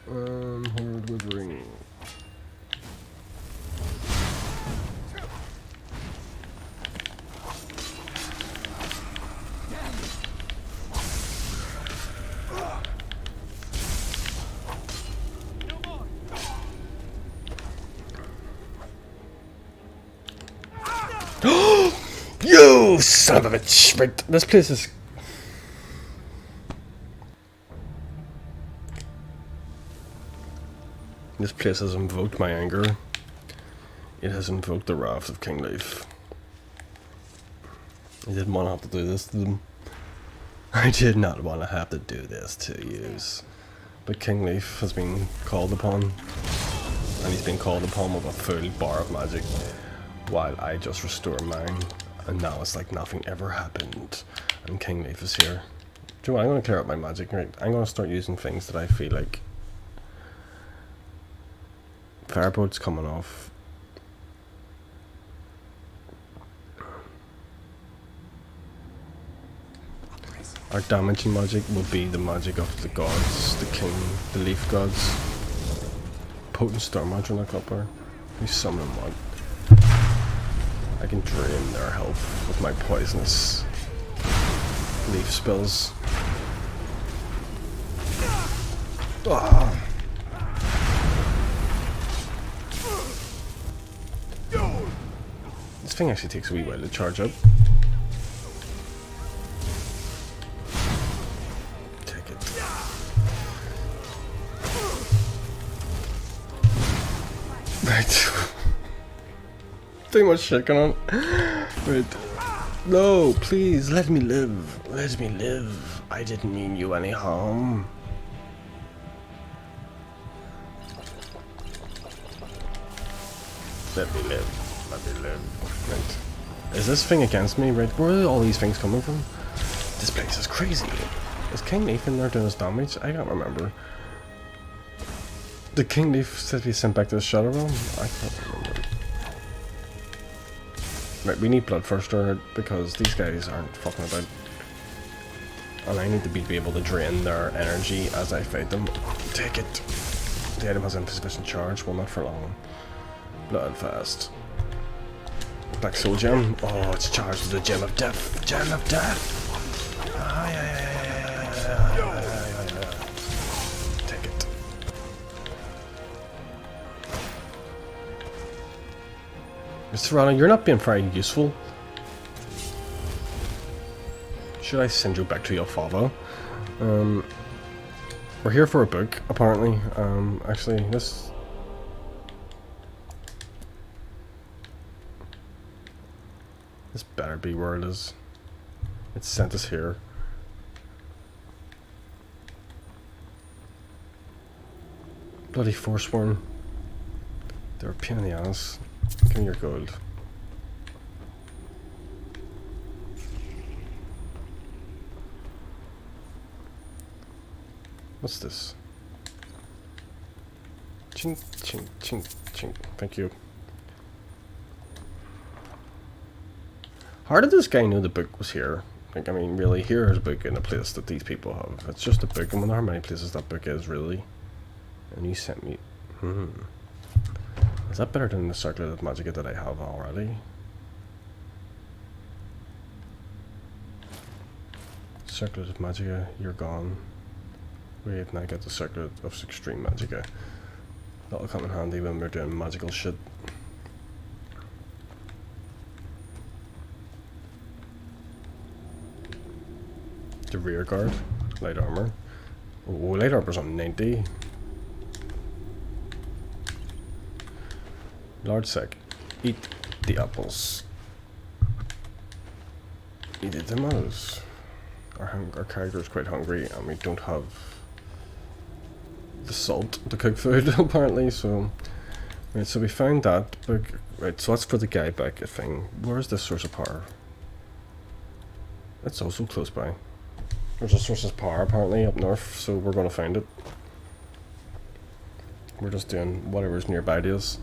Horde withering. You son of a bitch! Right, this place is. This place has invoked my anger. It has invoked the wrath of King Leif. I didn't want to have to do this to them. I did not want to have to do this to you. But King Leif has been called upon. And he's been called upon with a full bar of magic. While I just restore mine. And now it's like nothing ever happened. And King Leif is here. Do you know what? I'm going to clear up my magic. Right? I'm going to start using things that I feel like. Fireboat's coming off. Our damaging magic will be the magic of the gods, the king, the leaf gods. Potent storm magic on that copper. We summon them on. I can drain their health with my poisonous leaf spells. Ah. This thing actually takes a wee while to charge up. Take it. Right. Too much shit going on. Wait. No, please, let me live. Let me live. I didn't mean you any harm. Let me live. Let me live. Right. Is this thing against me? Right. Where are all these things coming from? This place is crazy. Is King Leif in there doing his damage? I can't remember. Did King Leif said he sent back to the Shadow Realm? I can't remember. Right, we need blood first, because these guys aren't fucking about. And I need to be able to drain their energy as I fight them. Take it. The item has insufficient charge. Well, not for long. Bloodfast. Black Soul Gem. Oh, it's charged with the Gem of Death. Gem of Death. Take it. Mr. Rana, you're not being very useful. Should I send you back to your father? We're here for a book, apparently. Actually, this better be where it is. It sent us here. Bloody Forsworn. They're a pain in the ass. Give me your gold. What's this? Chink, chink, chink, chink. Thank you. How did this guy know the book was here? Like, I mean, really, here's a book in a place that these people have. It's just a book. I wonder how many places that book is, really. And you sent me... Is that better than the Circlet of Magicka that I have already? Circlet of Magicka, you're gone. Wait, now I get the Circlet of Extreme Magicka. That'll come in handy when we're doing magical shit. The rear guard, light armor. Oh, light armor's on 90. Lord Sec, eat the apples. Eat the tomatoes. Our character is quite hungry, and we don't have the salt to cook food apparently. So, right. So we found that book. Right. So that's for the guy back thing. Where's the source of power? It's also close by. There's a source of power apparently up north, so we're going to find it. We're just doing whatever's nearby to us.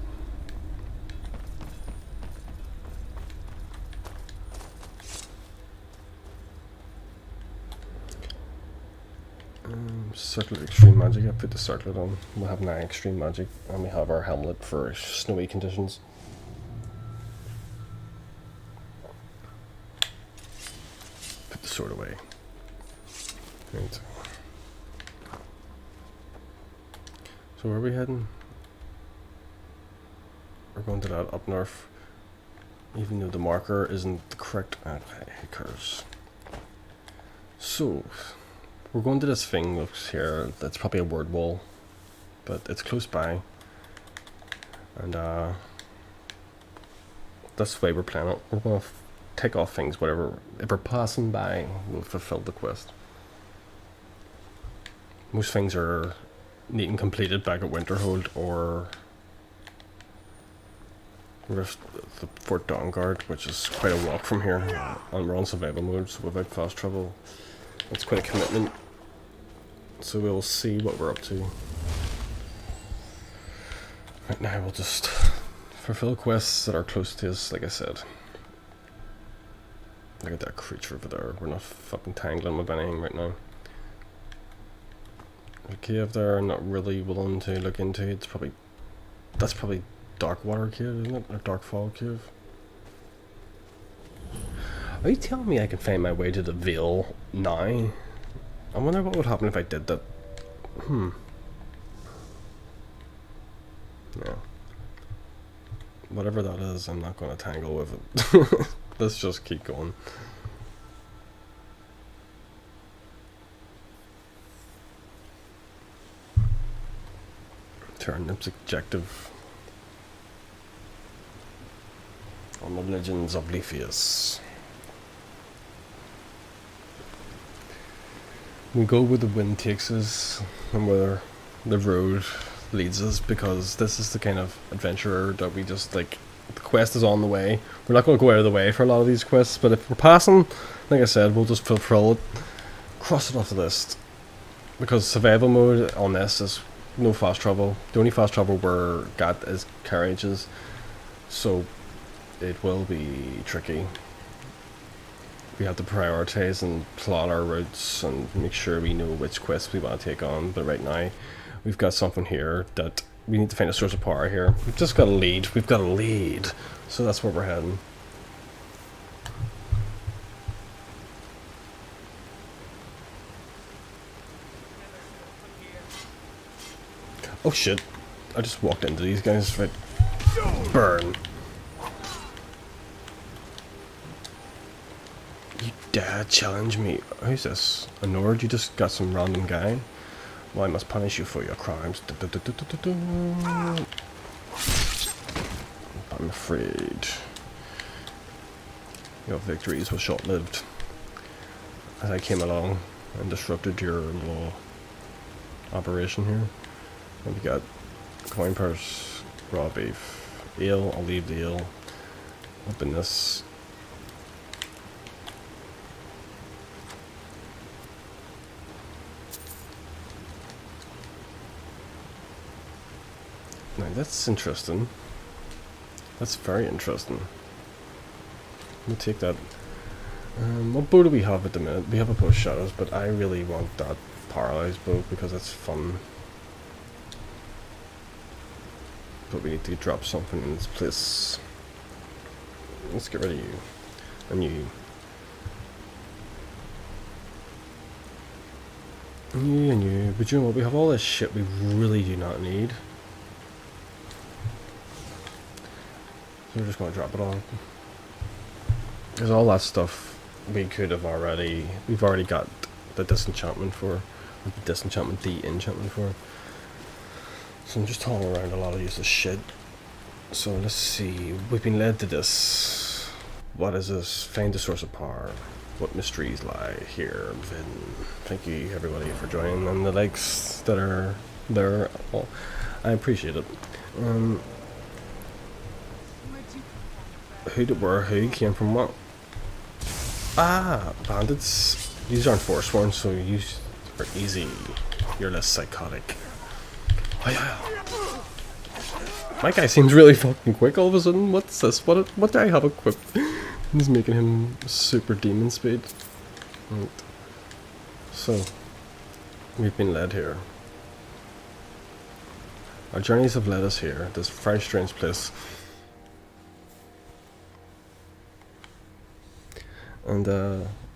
Circlet of Extreme Magic. I put the circlet on. We'll have 9 Extreme Magic, and we have our helmet for snowy conditions. Put the sword away. Right. So where are we heading? We're going to that up north, even though the marker isn't the correct. Curse. So we're going to this thing looks here. That's probably a word wall, but it's close by. And this way we're playing it. We're going to take off things, whatever. If we're passing by, we'll fulfill the quest. Most things are neat and completed back at Winterhold or Rift, the Fort Dawnguard, which is quite a walk from here. And we're on survival mode, so without fast travel, it's quite a commitment. So we'll see what we're up to. Right now we'll just fulfill quests that are close to us, like I said. Look at that creature over there. We're not fucking tangling with anything right now. The cave there, I'm not really willing to look into. It's probably... That's probably Darkwater Cave, isn't it? Or Darkfall Cave. Are you telling me I can find my way to the Veil now? I wonder what would happen if I did that. Yeah. Whatever that is, I'm not going to tangle with it. Let's just keep going. Turnip's objective on the Legends of Lepheus. We go where the wind takes us and where the road leads us, because this is the kind of adventurer that we just like. The quest is on the way. We're not going to go out of the way for a lot of these quests, but if we're passing, like I said, we'll just fulfill it, cross it off the list, because survival mode on this is no fast travel. The only fast travel we're got is carriages, so it will be tricky. we have to prioritize and plot our routes and make sure we know which quests we want to take on. But right now, we've got something here that we need to find a source of power here. We've just got a lead. We've got a lead. So that's where we're heading. Oh shit. I just walked into these guys. Right. Burn. You dare challenge me? Who's this? A Nord? You just got some random guy? Well, I must punish you for your crimes. I'm afraid your victories were short-lived, as I came along and disrupted your little operation here. And we got coin purse, raw beef, ale. I'll leave the ale. Open this. Now that's interesting. That's very interesting. Let me take that. What bow do we have at the minute? We have a bow of shadows, but I really want that paralyzed bow because it's fun. But we need to drop something in this place. Let's get rid of you. And you. And you and you. But you know what? We have all this shit we really do not need. So we're just going to drop it all. Because all that stuff we could have already... We've already got the disenchantment for. The enchantment for. So I'm just hauling around a lot of useless shit. So let's see. We've been led to this. What is this? Find the source of power. What mysteries lie here within. Thank you everybody for joining and the likes that are there. Well, I appreciate it. Who came from what? Ah, bandits. These aren't Forsworn, so you are easy. You're less psychotic. Oh, yeah. My guy seems really fucking quick all of a sudden. What's this? What do I have equipped? He's making him super demon speed. Right. So, we've been led here. Our journeys have led us here. This very strange place. And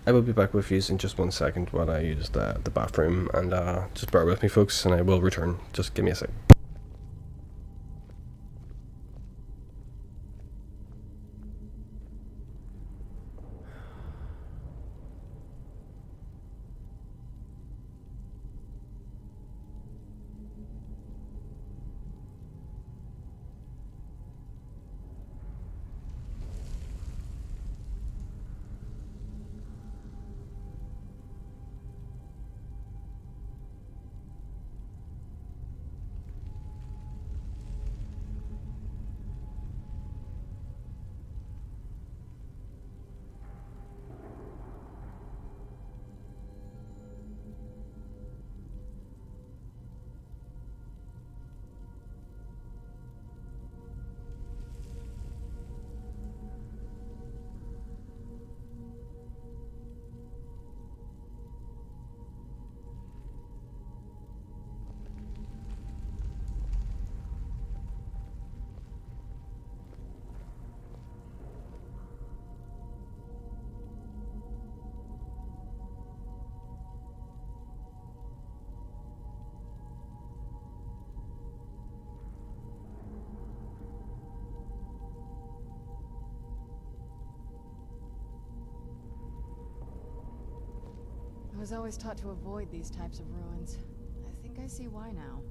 I will be back with you in just 1 second while I use the bathroom. And just bear with me, folks, and I will return. Just give me a sec. I was always taught to avoid these types of ruins. I think I see why now.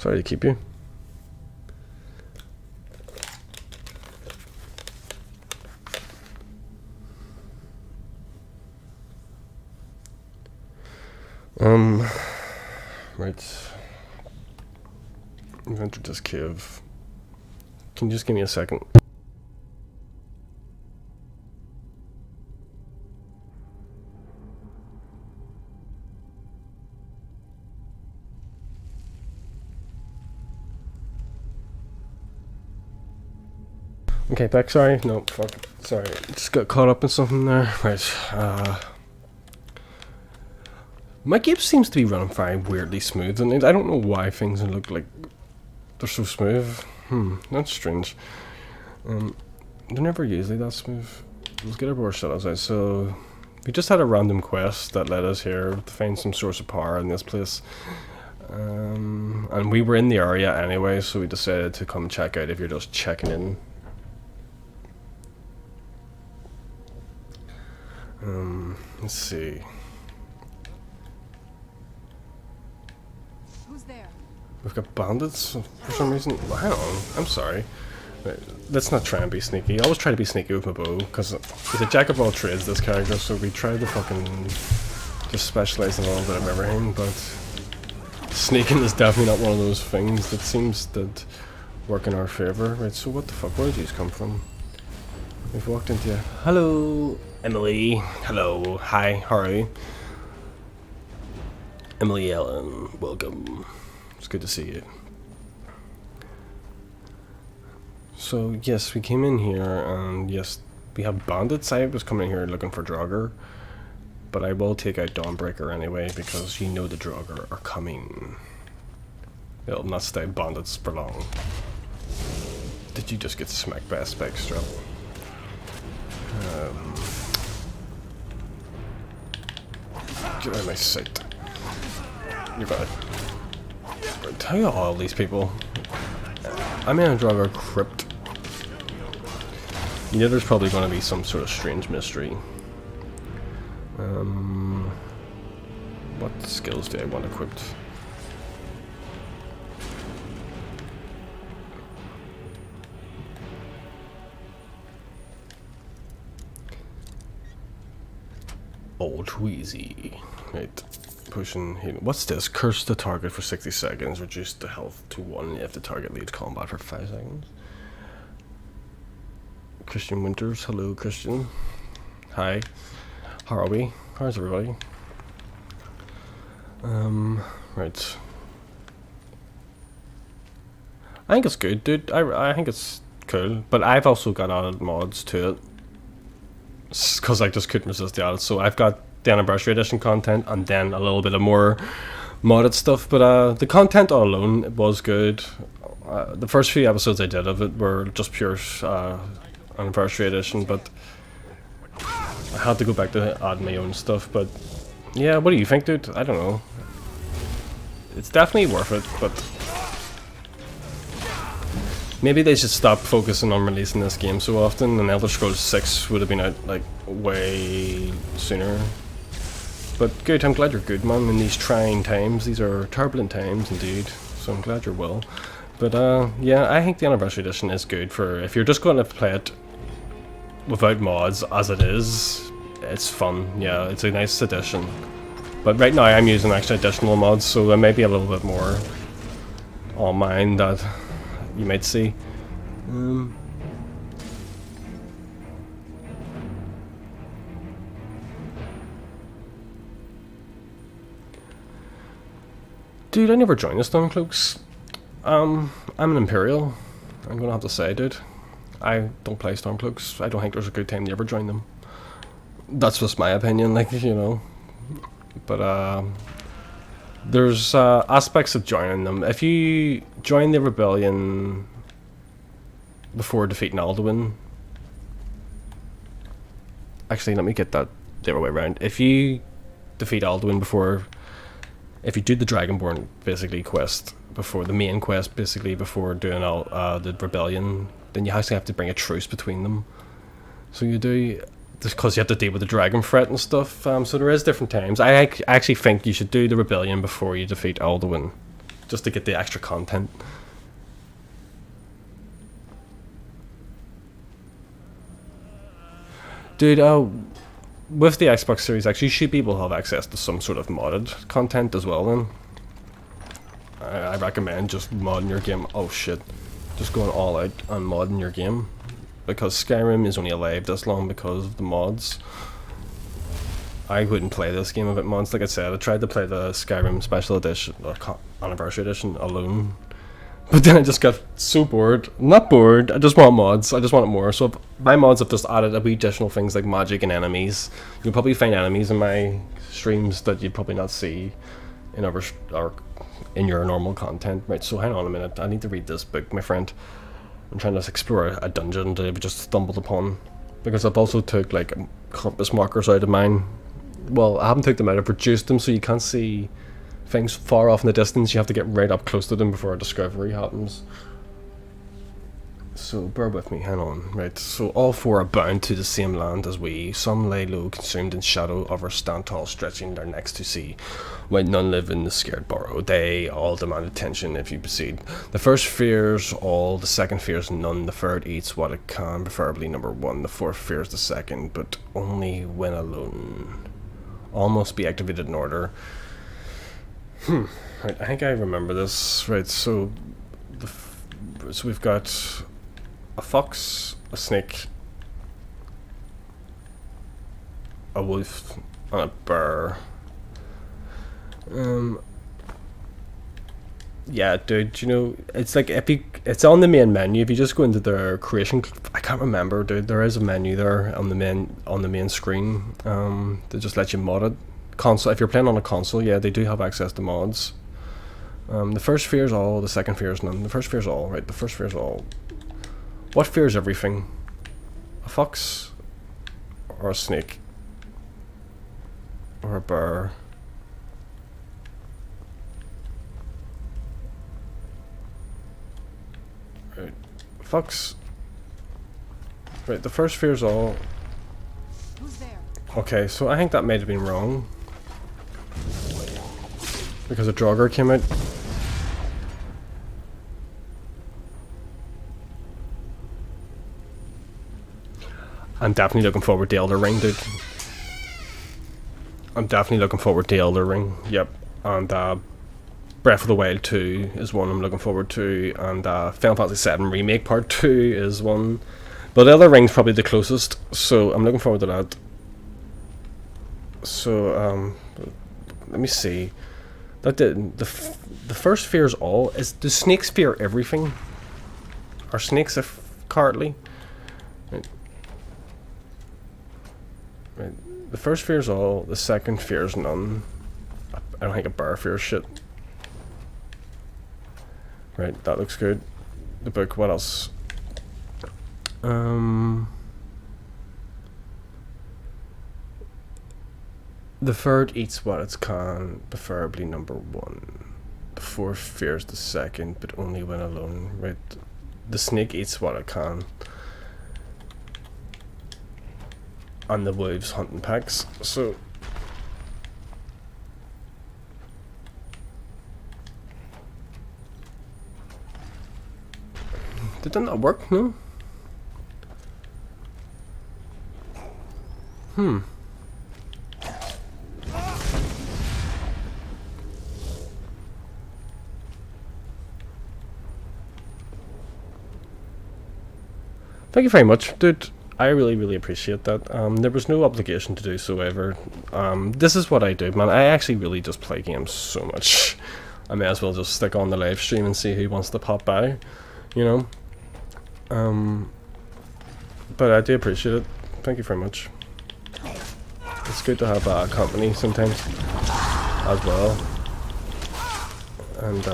Sorry to keep you. Right. I've entered this cave. Can you just give me a second? Okay, back, sorry. No, fuck. Sorry. Just got caught up in something there. Right. My game seems to be running very weirdly smooth, and I don't know why things look like they're so smooth. That's strange. They're never usually that smooth. Let's get our board shuttles out. So, we just had a random quest that led us here to find some source of power in this place. And we were in the area anyway, so we decided to come check out if you're just checking in. Let's see. Who's there? We've got bandits for some reason. Well, hang on, I'm sorry. Right, let's not try and be sneaky. I always try to be sneaky with my bow, because he's a jack of all trades, this character, so we try to fucking just specialise in a little bit of everything, but sneaking is definitely not one of those things that seems to work in our favour. Right, so what the fuck, where did these come from? We've walked into... Hello, Emily. Hello, hi, how are you? Emily Ellen, welcome. It's good to see you. So, yes, we came in here, and yes, we have bandits. I was coming here looking for Draugr, but I will take out Dawnbreaker anyway, because you know the Draugr are coming. They'll not stay bandits for long. Did you just get smacked by a spike strap? Get out of my sight. You're bad. Tell you all these people. I'm in a Draugr crypt. You know there's probably going to be some sort of strange mystery. What skills do I want equipped? Old Wheezy. Right. Pushing him. What's this? Curse the target for 60 seconds. Reduce the health to 1 if the target leads combat for 5 seconds. Christian Winters. Hello, Christian. Hi. How are we? How's everybody? Right. I think it's good, dude. I think it's cool. But I've also got added mods to it. Because I just couldn't resist the added. So I've got the Anniversary Edition content and then a little bit of more modded stuff. But the content all alone was good. The first few episodes I did of it were just pure Anniversary Edition. But I had to go back to add my own stuff. But yeah, what do you think, dude? I don't know. It's definitely worth it, but maybe they should stop focusing on releasing this game so often, and Elder Scrolls 6 would have been out like way sooner. But good, I'm glad you're good, man, in these trying times. These are turbulent times indeed, so I'm glad you're well. But yeah, I think the Anniversary Edition is good for if you're just going to play it without mods as it is. It's fun, yeah, it's a nice addition. But right now I'm using actually additional mods, so there may be a little bit more on mine that you might see. Dude, I never joined the Stormcloaks. I'm an Imperial. I'm gonna have to say, dude. I don't play Stormcloaks. I don't think there's a good time to ever join them. That's just my opinion, like, you know. But there's aspects of joining them. If you join the rebellion before defeating Alduin, actually let me get that the other way around. If you defeat Alduin before, if you do the Dragonborn basically quest before the main quest, basically before doing the rebellion, then you actually have to bring a truce between them. So you do, because you have to deal with the dragon threat and stuff. So there is different times. I actually think you should do the rebellion before you defeat Alduin. just to get the extra content. Dude, with the Xbox Series X, you should be able to have access to some sort of modded content as well then. I recommend just modding your game. Oh shit. Just going all out on modding your game. Because Skyrim is only alive this long because of the mods. I wouldn't play this game without mods. Like I said, I tried to play the Skyrim Special Edition, or Anniversary Edition, alone. But then I just got so bored. Not bored, I just want mods. I just want it more. So my mods have just added a wee additional things like magic and enemies. You'll probably find enemies in my streams that you'd probably not see in other or in your normal content. Right, so hang on a minute. I need to read this book, my friend. I'm trying to explore a dungeon that I've just stumbled upon. Because I've also took like compass markers out of mine. Well, I haven't took them out, I've reduced them so you can't see things far off in the distance. You have to get right up close to them before a discovery happens. So bear with me, hang on. Right, so all four are bound to the same land as we. Some lay low, consumed in shadow, others stand tall, stretching their necks to see. While none live in the scared burrow, they all demand attention if you proceed. The first fears all, the second fears none, the third eats what it can, preferably number one, the fourth fears the second, but only when alone. All must be activated in order. Right, I think I remember this. Right, so so we've got a fox, a snake, a wolf, and a bear. Yeah, dude, you know, it's like it's on the main menu. If you just go into their creation, I can't remember, dude. There is a menu there on the main screen. That just lets you mod it. Console, if you're playing on a console, yeah, they do have access to mods. The first fears all, the second fears none. The first fears all, right? The first fears all. What fears everything? A fox, or a snake, or a bear? Right, fox. Right, the first fears all. Who's there? Okay, so I think that might have been wrong. Because a Draugr came out. I'm definitely looking forward to Elder Ring, dude. I'm definitely looking forward to Elder Ring. Yep. And Breath of the Wild 2 is one I'm looking forward to. And Final Fantasy VII Remake Part 2 is one. But Elder Ring's probably the closest. So I'm looking forward to that. So, let me see. That the first fears all. Do snakes fear everything? Are snakes cowardly? Right. Right. The first fears all. The second fears none. I don't think a bear fears shit. Right, that looks good. The book. What else? The third eats what it can, preferably number one. The fourth fears the second, but only when alone. Right, the snake eats what it can, and the wolves hunt in packs. So, did that not work? No. Thank you very much, dude. I really appreciate that. There was no obligation to do so ever. This is what I do, man. I actually really just play games so much. I may as well just stick on the live stream and see who wants to pop by, you know. But I do appreciate it. Thank you very much. It's good to have company sometimes as well. And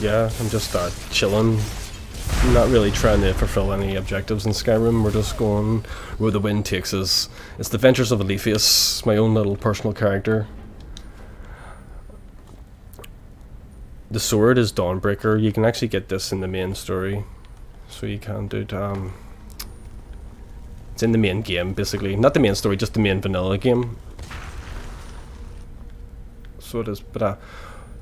yeah, I'm just chilling. I'm not really trying to fulfill any objectives in Skyrim. We're just going where the wind takes us. It's the Adventures of Aletheus, my own little personal character. The sword is Dawnbreaker. You can actually get this in the main story. So you can do it. It's in the main game, basically. Not the main story, just the main vanilla game. So it is, but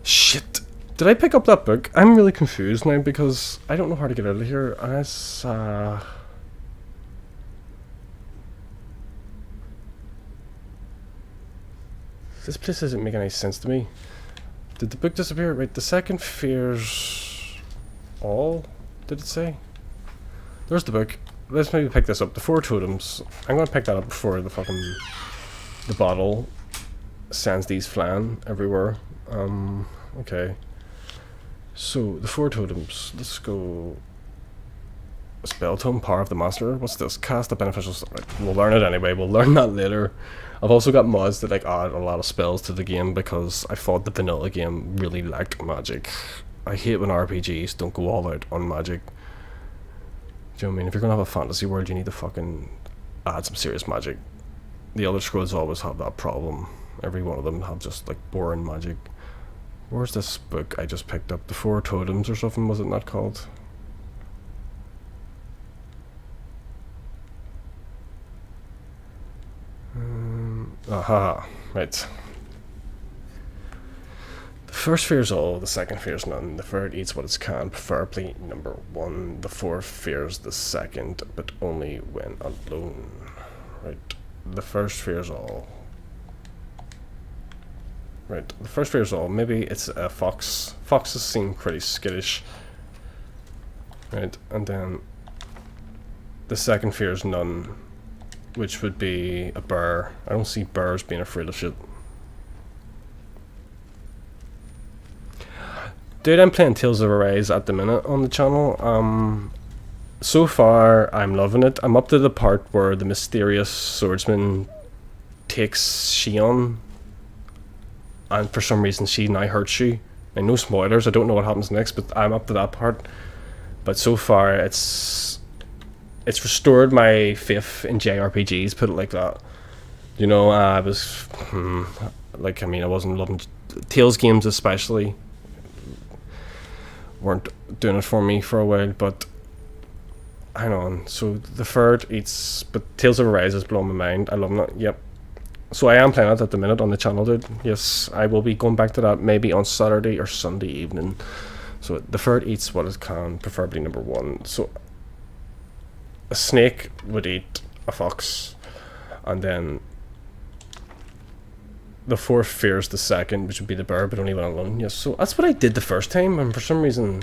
shit. Did I pick up that book? I'm really confused now because I don't know how to get out of here. And it's, this place doesn't make any sense to me. Did the book disappear? Right, the second fears all, did it say? There's the book. Let's maybe pick this up. The Four Totems. I'm gonna pick that up before the fucking, the bottle sends these flying everywhere. Okay. So, the Four Totems. Let's go. Spell Tome, Power of the Master. What's this? Cast a beneficial... Right, we'll learn it anyway. We'll learn that later. I've also got mods that like add a lot of spells to the game because I thought the vanilla game really lacked magic. I hate when RPGs don't go all out on magic. Do you know what I mean? If you're gonna have a fantasy world, you need to fucking add some serious magic. The Elder Scrolls always have that problem. Every one of them have just like boring magic. Where's this book I just picked up? The Four Totems or something, was it not called? Aha, right. The first fears all, the second fears none. The third eats what it can, preferably number one. The fourth fears the second, but only when alone. Right. The first fears all. Right. The first fears all. Maybe it's a fox. Foxes seem pretty skittish. Right. And then the second fears none, which would be a bear. I don't see bears being afraid of shit. Dude, I'm playing Tales of Arise at the minute on the channel. So far, I'm loving it. I'm up to the part where the mysterious swordsman takes Shion, and for some reason she now hurts you. And no spoilers, I don't know what happens next, but I'm up to that part. But so far, it's restored my faith in JRPGs, put it like that. You know, I was, like, I mean, I wasn't loving Tales games especially. Weren't doing it for me for a while, but hang on. So the third eats, but Tales of Arise is blowing my mind. I love it. Yep. So I am playing it at the minute on the channel, dude. Yes, I will be going back to that maybe on Saturday or Sunday evening. So the third eats what it can, preferably number one. So a snake would eat a fox, and then the fourth fears the second, which would be the bear, but only when alone. Yes, so that's what I did the first time, and for some reason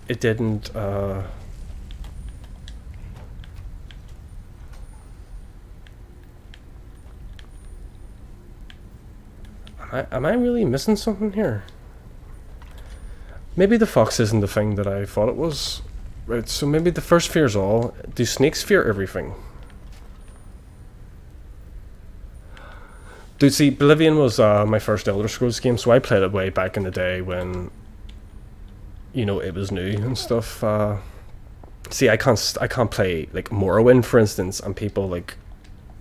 it didn't am I really missing something here? Maybe the fox isn't the thing that I thought it was. Right, so maybe the first fears all. Do snakes fear everything? Dude, see, Oblivion was my first Elder Scrolls game, so I played it way back in the day when, you know, it was new and stuff. See, I can't play like Morrowind, for instance, and people like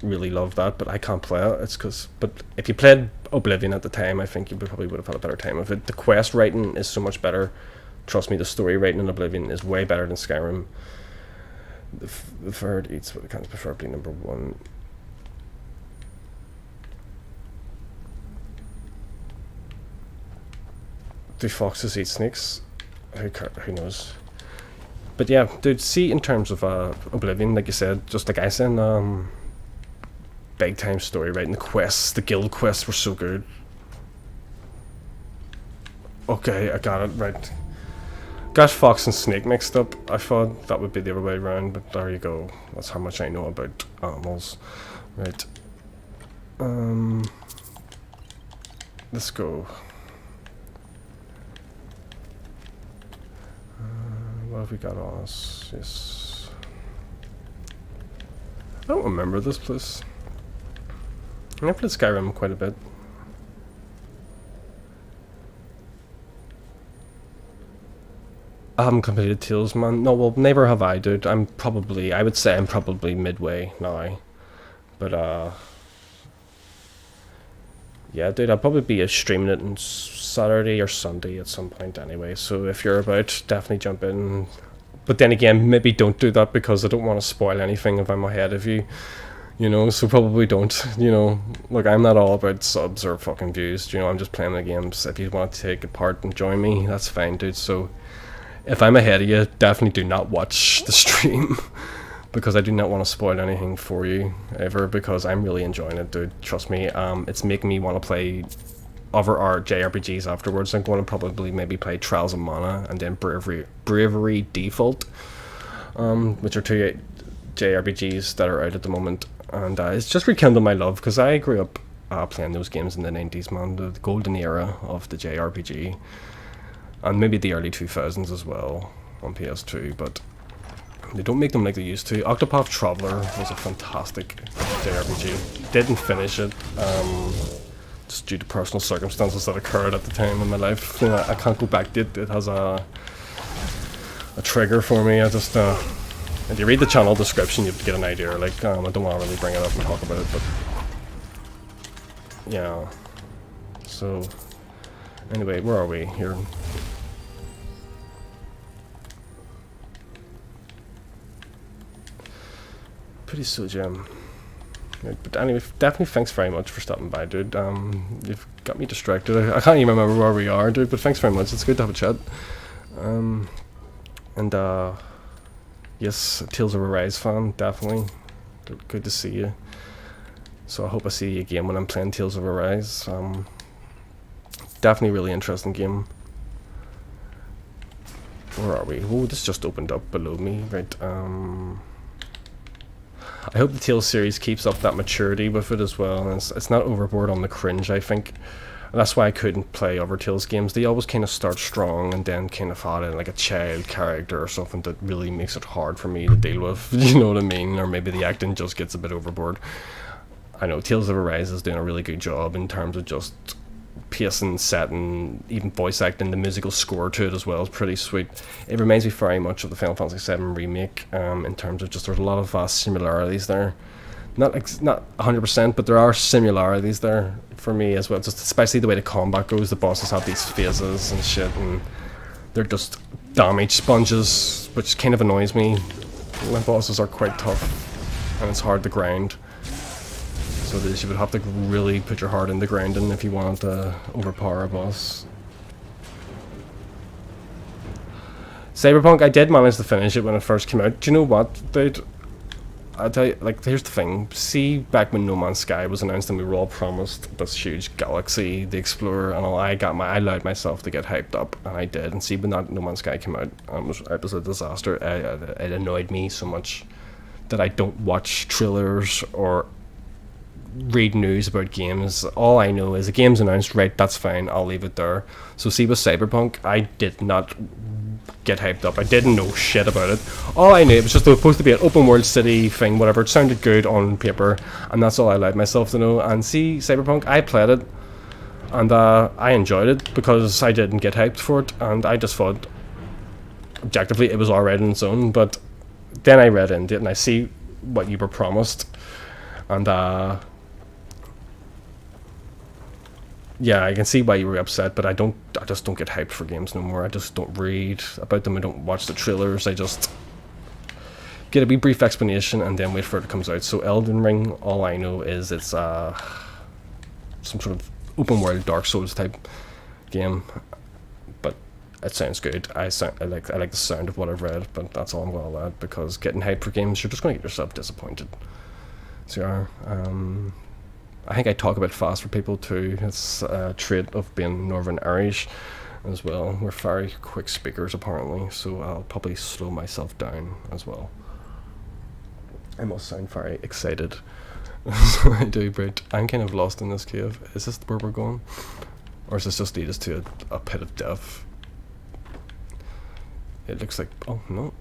really love that, but I can't play it. It's because, but if you played Oblivion at the time, I think you probably would have had a better time of it. The quest writing is so much better. Trust me, the story writing in Oblivion is way better than Skyrim. The third eats what it can, preferably number one. Do foxes eat snakes? Who knows? But yeah, dude, see, in terms of Oblivion, like you said, just like I said, big time story writing. The quests, the guild quests were so good. Okay, I got it, right. Got fox and snake mixed up. I thought that would be the other way around, but there you go. That's how much I know about animals. Right. Let's go. What have we got on us? Yes. I don't remember this place. I played Skyrim quite a bit. I haven't completed Tales, man. No, well, never have I, dude. I would say I'm probably midway now. But, yeah, dude, I'll probably be streaming it on Saturday or Sunday at some point anyway. So if you're about, definitely jump in. But then again, maybe don't do that because I don't want to spoil anything if I'm ahead of you. You know, so probably don't, you know, look, I'm not all about subs or fucking views, you know, I'm just playing the games. If you want to take a part and join me, that's fine, dude. So if I'm ahead of you, definitely do not watch the stream, because I do not want to spoil anything for you ever, because I'm really enjoying it, dude. Trust me. It's making me want to play other JRPGs afterwards. I'm going to probably maybe play Trials of Mana and then Bravery Default, which are two JRPGs that are out at the moment. And it's just rekindled my love, because I grew up playing those games in the 90s, man, the golden era of the JRPG, and maybe the early 2000s as well on PS2, but they don't make them like they used to. Octopath Traveler was a fantastic JRPG. Didn't finish it, just due to personal circumstances that occurred at the time in my life. You know, I can't go back to it. It has a trigger for me. I just if you read the channel description, you have to get an idea. Like, I don't want to really bring it up and talk about it, but yeah. So anyway, where are we here? Pretty so gem. Right, but anyway, definitely thanks very much for stopping by, dude. You've got me distracted. I can't even remember where we are, dude, but thanks very much. It's good to have a chat. Yes, Tales of Arise fan, definitely. Good to see you. So I hope I see you again when I'm playing Tales of Arise. Definitely really interesting game. Where are we? Oh, this just opened up below me, right? I hope the Tales series keeps up that maturity with it as well, and it's not overboard on the cringe, I think. That's why I couldn't play other Tales games. They always kind of start strong and then kind of add in like a child character or something that really makes it hard for me to deal with, you know what I mean? Or maybe the acting just gets a bit overboard. I know Tales of Arise is doing a really good job in terms of just pacing, setting, even voice acting. The musical score to it as well is pretty sweet. It reminds me very much of the Final Fantasy VII remake, in terms of just there's a lot of similarities there. Not 100%, but there are similarities there for me as well. Just especially the way the combat goes. The bosses have these phases and shit, and they're just damage sponges, which kind of annoys me. My bosses are quite tough, and it's hard to grind. So that you would have to really put your heart into grinding if you wanted to overpower a boss. Cyberpunk, I did manage to finish it when it first came out. Do you know what, dude? I tell you, like, here's the thing. See, back when No Man's Sky was announced and we were all promised this huge galaxy, the Explorer, and all, I allowed myself to get hyped up, and I did. And see, when that No Man's Sky came out, it was a disaster. It annoyed me so much that I don't watch trailers or read news about games. All I know is a game's announced, right, that's fine, I'll leave it there. So see, with Cyberpunk, I did not get hyped up. I didn't know shit about it. All I knew, it was just supposed to be an open world city thing, whatever. It sounded good on paper, and that's all I allowed myself to know. And see, Cyberpunk, I played it, and I enjoyed it because I didn't get hyped for it, and I just thought objectively it was alright on its own. But then I read into it and I see what you were promised, and yeah, I can see why you were upset, but I just don't get hyped for games no more. I just don't read about them. I don't watch the trailers. I just get a wee brief explanation and then wait for it to come out. So Elden Ring, all I know is it's some sort of open world Dark Souls type game, but it sounds good. I like the sound of what I've read, but that's all I'm going to add, because getting hyped for games, you're just going to get yourself disappointed. So yeah, I think I talk a bit fast for people too. It's a trait of being Northern Irish as well. We're very quick speakers apparently, so I'll probably slow myself down as well. I must sound very excited. So I do, but I'm kind of lost in this cave. Is this where we're going? Or does this just lead us to a pit of death? It looks like... oh no.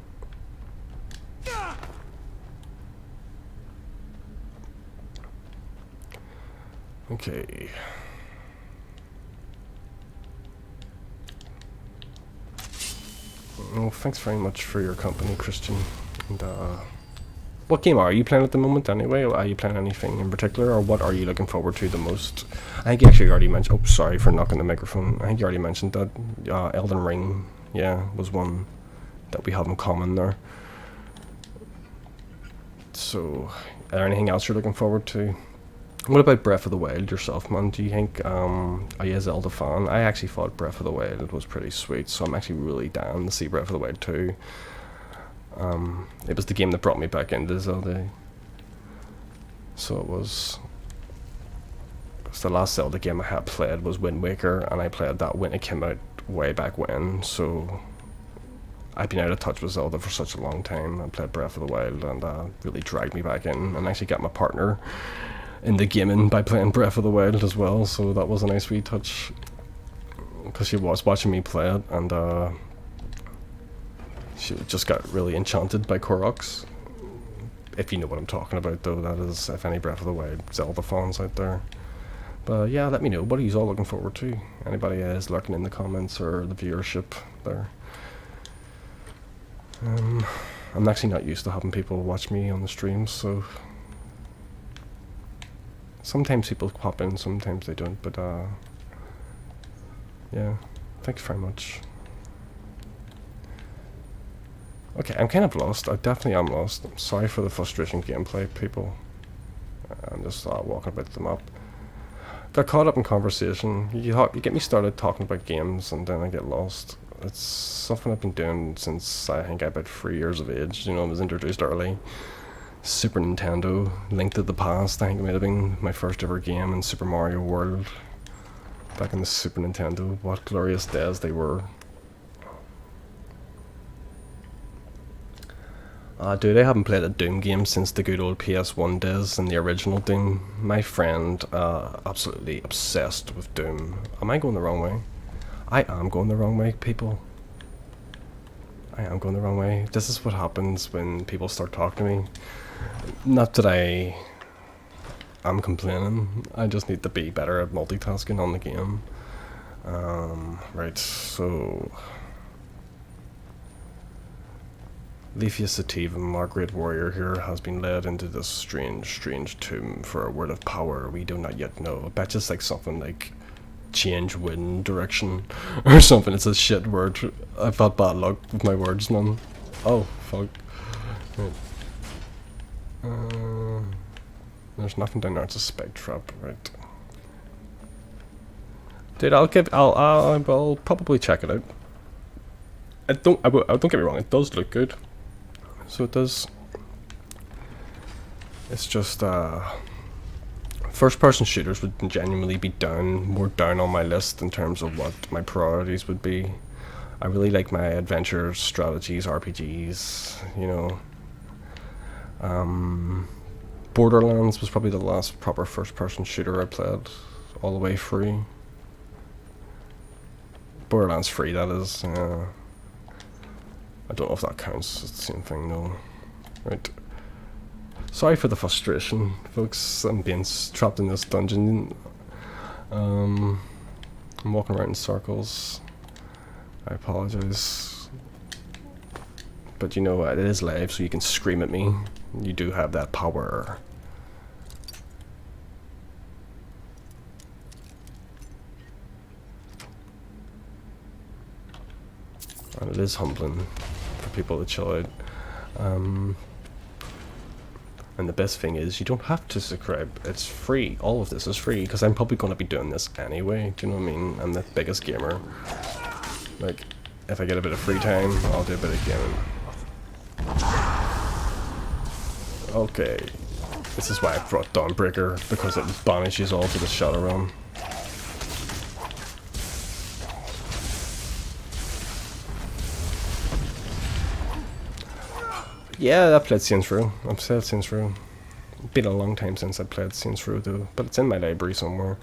Okay. Well, thanks very much for your company, Christian. And what game are you playing at the moment anyway? Are you playing anything in particular, or what are you looking forward to the most? I think you actually already mentioned... oh, sorry for knocking the microphone. I think you already mentioned that Elden Ring, yeah, was one that we have in common there. So, there anything else you're looking forward to? What about Breath of the Wild yourself, man? Do you think, are you a Zelda fan? I actually thought Breath of the Wild was pretty sweet, so I'm actually really down to see Breath of the Wild 2. It was the game that brought me back into Zelda. So it was the last Zelda game I had played was Wind Waker, and I played that when it came out way back when, so I've been out of touch with Zelda for such a long time. I played Breath of the Wild, and really dragged me back in, and actually got my partner in the gaming by playing Breath of the Wild as well, so that was a nice wee touch, because she was watching me play it, and she just got really enchanted by Koroks. If you know what I'm talking about, though, that is, if any Breath of the Wild Zelda fans out there. But yeah, let me know, what are you all looking forward to? Anybody is lurking in the comments or the viewership there. I'm actually not used to having people watch me on the streams, so sometimes people pop in, sometimes they don't, but yeah, thanks very much. Okay, I'm kind of lost. I definitely am lost. I'm sorry for the frustration gameplay, people. I'm just walking about the map. Got caught up in conversation. You get me started talking about games, and then I get lost. It's something I've been doing since I think I'm about 3 years of age. You know, I was introduced early. Super Nintendo, Link to the Past, I think it might have been my first ever game, in Super Mario World. Back in the Super Nintendo. What glorious days they were. Dude, I haven't played a Doom game since the good old PS1 days and the original Doom. My friend, absolutely obsessed with Doom. Am I going the wrong way? I am going the wrong way, people. I am going the wrong way. This is what happens when people start talking to me. Not that I am complaining. I just need to be better at multitasking on the game. Right, so Leafia Sativa, Margaret Warrior here, has been led into this strange tomb for a word of power we do not yet know. I bet it's like something like change wind direction or something. It's a shit word. I've had bad luck with my words, man. Oh, fuck. Right. There's nothing down there. It's a spike trap, right? Dude, I will probably check it out. Don't get me wrong. It does look good. So it does. It's just first-person shooters would genuinely be more down on my list in terms of what my priorities would be. I really like my adventure strategies, RPGs, you know. Borderlands was probably the last proper first-person shooter I played all the way through. Borderlands 3, that is. I don't know if that counts. It's the same thing, though. Right. Sorry for the frustration, folks. I'm being trapped in this dungeon. I'm walking around in circles. I apologize. But you know what? It is live, so you can scream at me. You do have that power. And it is humbling for people to chill out. And the best thing is, you don't have to subscribe. It's free. All of this is free, because I'm probably going to be doing this anyway. Do you know what I mean? I'm the biggest gamer. Like, if I get a bit of free time, I'll do a bit of gaming. Okay. This is why I brought Dawnbreaker, because it banishes all to the Shadow Realm. Yeah, I've played Saints Row. I've played Saints Row. It's been a long time since I played Saints Row though, but it's in my library somewhere.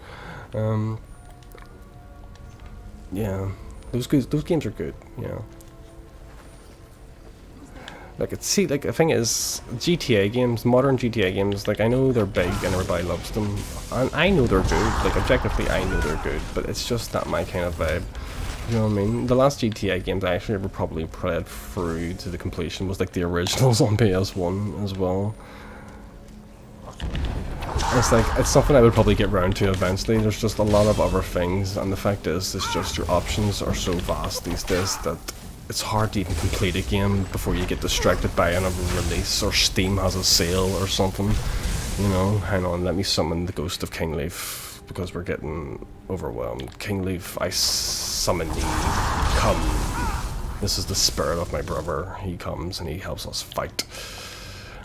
Yeah, those games are good. Yeah. Like the thing is, GTA games, modern GTA games, like I know they're big and everybody loves them, and I know they're good. Like objectively, I know they're good, but it's just not my kind of vibe. You know what I mean? The last GTA games I actually ever probably played through to the completion was like the originals on PS1 as well. It's something I would probably get round to eventually. There's just a lot of other things, and the fact is, it's just your options are so vast these days that it's hard to even complete a game before you get distracted by another release, or Steam has a sale or something. You know, hang on, let me summon the ghost of King Leaf, because we're getting overwhelmed. King Leaf, I summon thee, come. This is the spirit of my brother. He comes and he helps us fight.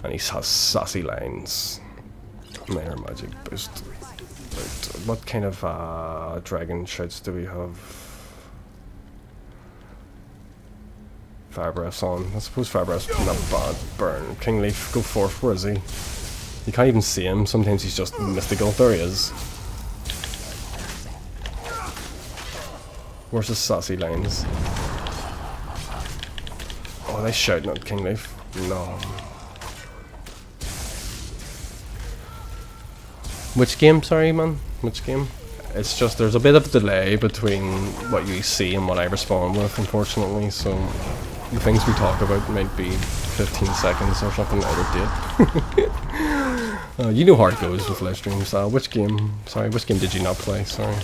And he has sassy lines. Minor magic boost. Right, what kind of dragon shouts do we have? Fire Breath's on. I suppose Fire Breath's not bad. Burn. King Leaf, go forth. Where is he? You can't even see him. Sometimes he's just mystical. There he is. Where's his sassy lines? Oh, they shouting at King Leaf. No. Which game, sorry man? Which game? It's just there's a bit of a delay between what you see and what I respond with, unfortunately, so the things we talk about might be 15 seconds or something out of date. You know how it goes with live streams. Which game? Sorry, which game did you not play? Sorry.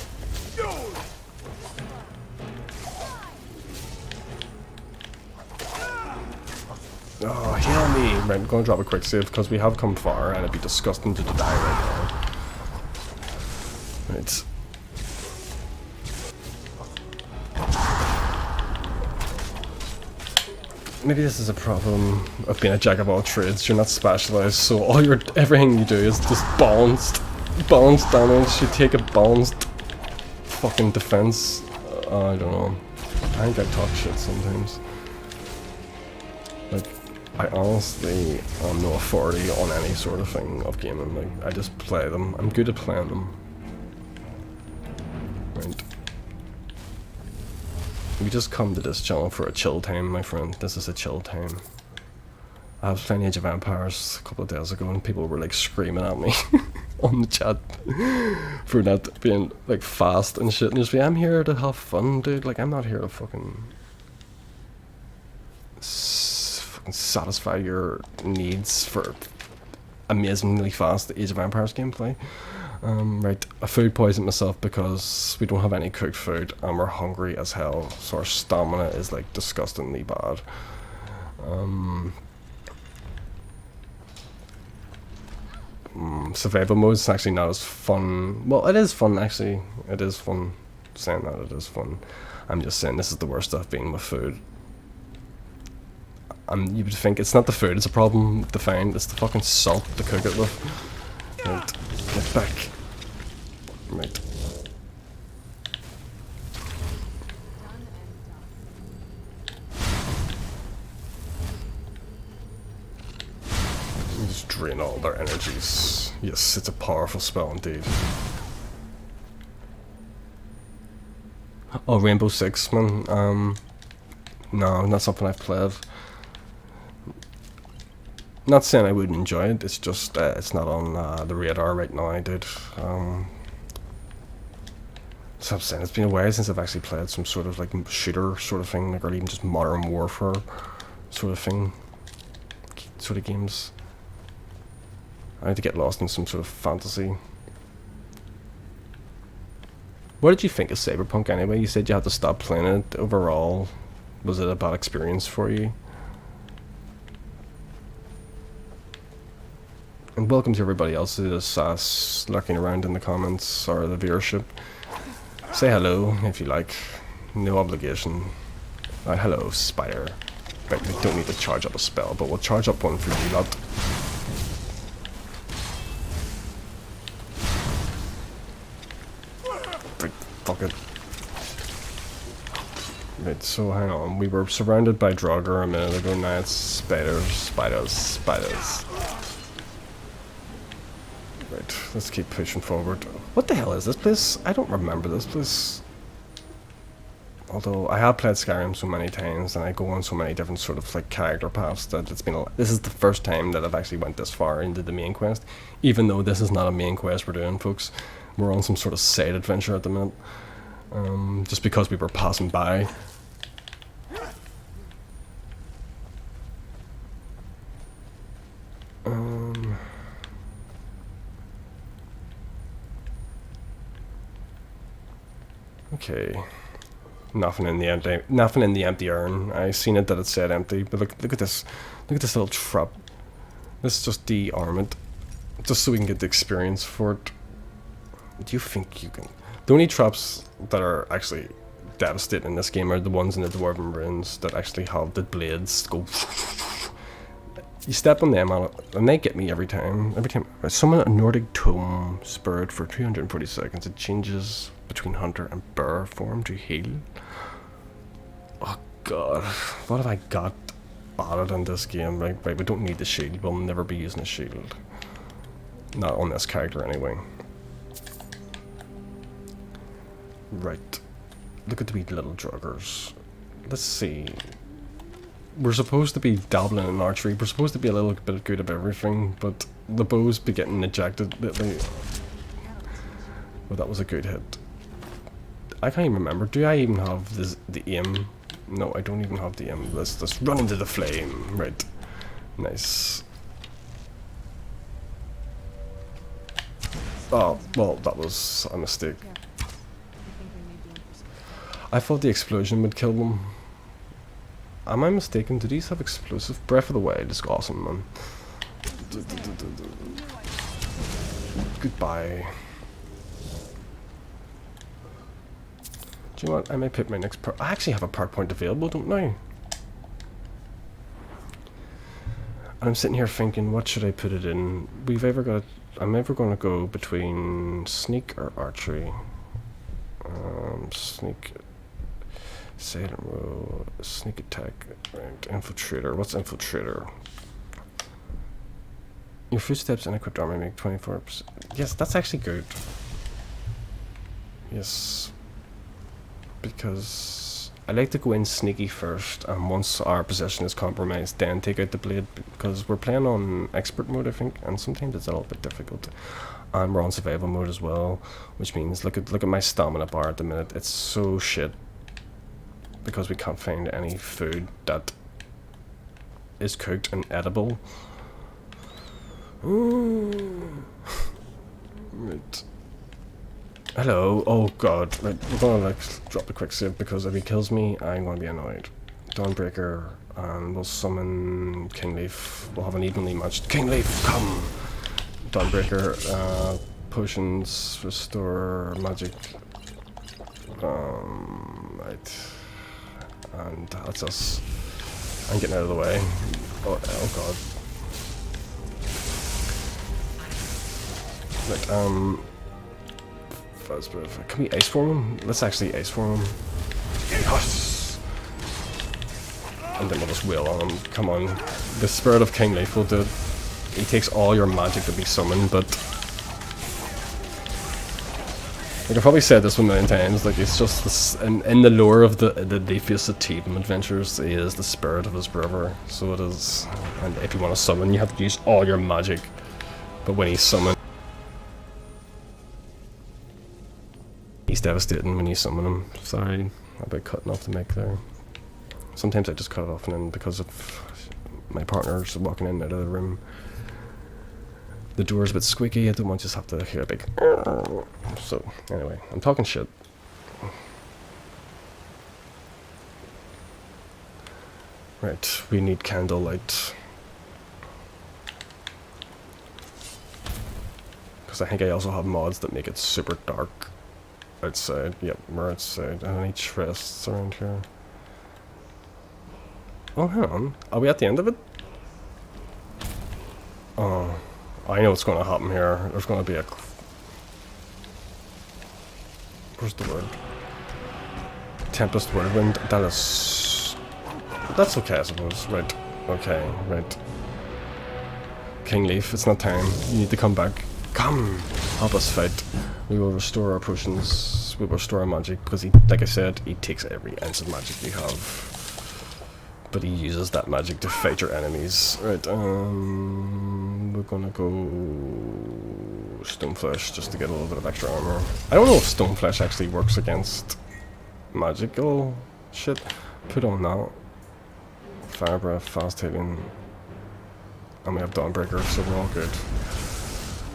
Oh, heal me! Right, I'm gonna drop a quick save because we have come far and it'd be disgusting to die right now. Right. Maybe this is a problem of being a jack of all trades. You're not specialized, so everything you do is just balanced damage. You take a balanced fucking defense. I don't know. I think I talk shit sometimes. Like, I honestly am no authority on any sort of thing of gaming. Like, I just play them. I'm good at playing them. Right. We just come to this channel for a chill time, my friend. This is a chill time. I was playing Age of Empires a couple of days ago and people were like screaming at me on the chat for not being like fast and shit. And just be, I'm here to have fun, dude. Like, I'm not here to fucking satisfy your needs for amazingly fast Age of Empires gameplay. Right, I food poisoned myself because we don't have any cooked food and we're hungry as hell, so our stamina is like disgustingly bad. Survival mode is actually not as fun. Well, it is fun actually. It is fun. Saying that, it is fun. I'm just saying this is the worst I've been with food. You would think it's not the food, it's a problem to find. It's the fucking salt to cook it with. Right, get back. Right. Just drain all their energies. Yes, it's a powerful spell indeed. Oh, Rainbow Six, man. No, not something I've played. Not saying I wouldn't enjoy it, it's just it's not on the radar right now, dude. So I'm saying it's been a while since I've actually played some sort of like shooter sort of thing, like, or even just Modern Warfare sort of thing, sort of games. I had to get lost in some sort of fantasy. What did you think of Cyberpunk anyway? You said you had to stop playing it. Overall, was it a bad experience for you? And welcome to everybody else who is lurking around in the comments or the viewership. Say hello if you like. No obligation. Hello, Spider. Right, we don't need to charge up a spell, but we'll charge up one for you lot. Right, fuck it. Right, so hang on. We were surrounded by Draugr a minute ago, now it's spiders. Right, let's keep pushing forward. What the hell is this place? I don't remember this place. Although I have played Skyrim so many times and I go on so many different sort of like character paths that it's been this is the first time that I've actually went this far into the main quest. Even though this is not a main quest we're doing, folks. We're on some sort of side adventure at the minute. Just because we were passing by. Okay. Nothing in the empty urn. I seen it that it said empty, but look at this. Look at this little trap. This is just de-arm it. Just so we can get the experience for it. Do you think you can... The only traps that are actually devastating in this game are the ones in the Dwarven Ruins that actually have the blades go... You step on them and they get me every time. Every time I summon a Nordic Tome Spirit for 240 seconds, it changes between Hunter and Bear form to heal. Oh god, what have I got added in this game? Right, we don't need the shield. We'll never be using a shield. Not on this character anyway. Right. Look at the wee little joggers. Let's see. We're supposed to be dabbling in archery. We're supposed to be a little bit good at everything, but the bows be getting ejected lately. Well, that was a good hit. I can't even remember. Do I even have the aim? No, I don't even have the aim. Let's run into the flame. Right. Nice. Oh, well, that was a mistake. I thought the explosion would kill them. Am I mistaken? Do these have explosive? Breath of the Wild is awesome, man. Goodbye. Do you know what? I may pick my next part. I actually have a part point available, don't I? And I'm sitting here thinking, what should I put it in? I'm ever going to go between sneak or archery. Sneak. Sailor Row, sneak attack, right, infiltrator. What's infiltrator? Your footsteps and equipped armor make 24%. Yes, that's actually good. Yes. Because I like to go in sneaky first, and once our position is compromised, then take out the blade, because we're playing on expert mode, I think, and sometimes it's a little bit difficult. And we're on survival mode as well, which means look at my stamina bar at the minute. It's so shit. Because we can't find any food that is cooked and edible. Right. Hello. Oh god. Right. We're gonna like drop a quick save because if he kills me, I'm gonna be annoyed. Dawnbreaker, and we'll summon Kingleaf. We'll have an evenly matched Kingleaf. Come. Dawnbreaker. Potions restore magic. Right. And that's us. I'm getting out of the way. Oh god. Right, fast breath. Can we ice form him? Let's actually ice form him. Yes! And then we'll just wheel on him. Come on. The Spirit of King Leif will do it. He takes all your magic to be summoned, but like I've probably said this 1,000,000 times, like it's just this, in the lore of the Leafius Ativum adventures, he is the spirit of his brother, so it is, and if you want to summon, you have to use all your magic, but when he's summoned, he's devastating when you summon him. Sorry about cutting off the mic there. Sometimes I just cut it off and then because of my partners walking in and out of the room, the door's a bit squeaky, I don't want to just have to hear a big... So, anyway, I'm talking shit. Right, we need candlelight. Because I think I also have mods that make it super dark outside. Yep, we're outside. And I need chests around here. Oh, hang on. Are we at the end of it? Oh... I know what's going to happen here. There's going to be a... Where's the word? Tempest Whirlwind. That is... That's okay, I suppose. Right. Okay, right. King Leaf, it's not time. You need to come back. Come! Help us fight. We will restore our potions. We will restore our magic. Because, he, like I said, he takes every ounce of magic we have. But he uses that magic to fight your enemies. Right, we're gonna go Stoneflesh just to get a little bit of extra armor. I don't know if Stoneflesh actually works against magical shit. Put on that. Fire Breath, Fast Healing. And we have Dawnbreaker, so we're all good.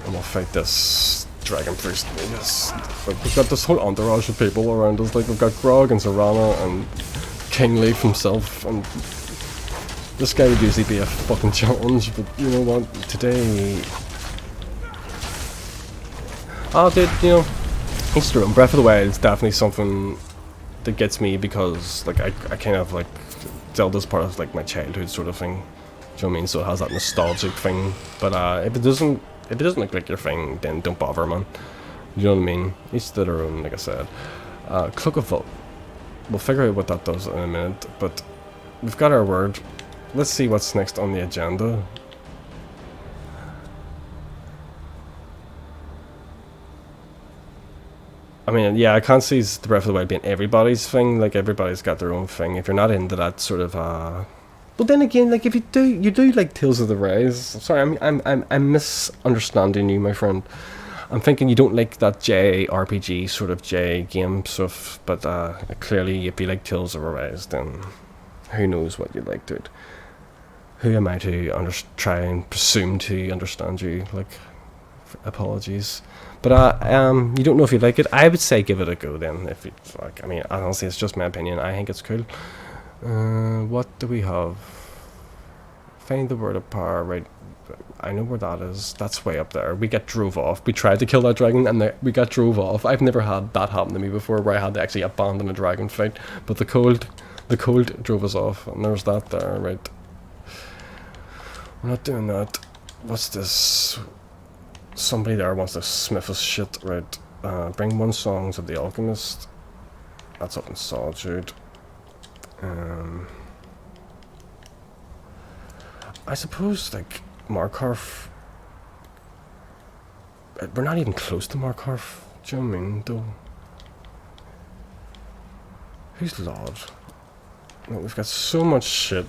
And we'll fight this Dragon Priest. Yes. Like, we've got this whole entourage of people around us. Like, we've got Grog and Serana and King Leaf himself. And this guy would usually be a fucking challenge, but you know what? Today... Oh, dude, you know, it's true. Breath of the Wild is definitely something that gets me because, like, I kind of, like, Zelda's part of, like, my childhood sort of thing. Do you know what I mean? So it has that nostalgic thing. But if it doesn't look like your thing, then don't bother, man. You know what I mean? Each to their own, like I said. Cloak of Vault. We'll figure out what that does in a minute, but we've got our word. Let's see what's next on the agenda. I mean, yeah, I can't see the Breath of the Wild being everybody's thing. Like, everybody's got their own thing. If you're not into that sort of, But then again, like, if you do like Tales of the Rise. Sorry, I'm misunderstanding you, my friend. I'm thinking you don't like that JRPG sort of J game stuff. But clearly, if you like Tales of the Rise, then who knows what you like, dude. Who am I to try and presume to understand you? Like, apologies. But you don't know if you like it. I would say give it a go then. If you like, I mean, honestly, it's just my opinion. I think it's cool. What do we have? Find the word of power. Right, I know where that is. That's way up there. We get drove off. We tried to kill that dragon, and we got drove off. I've never had that happen to me before, where I had to actually abandon a dragon fight. But the cold drove us off, and there's that there. Right. We're not doing that. What's this? Somebody there wants to smith us shit, right? Bring one song to the alchemist. That's up in Solitude. I suppose, like, Markarth. We're not even close to Markarth. Do you know what I mean, though? Who's Lord? No, we've got so much shit.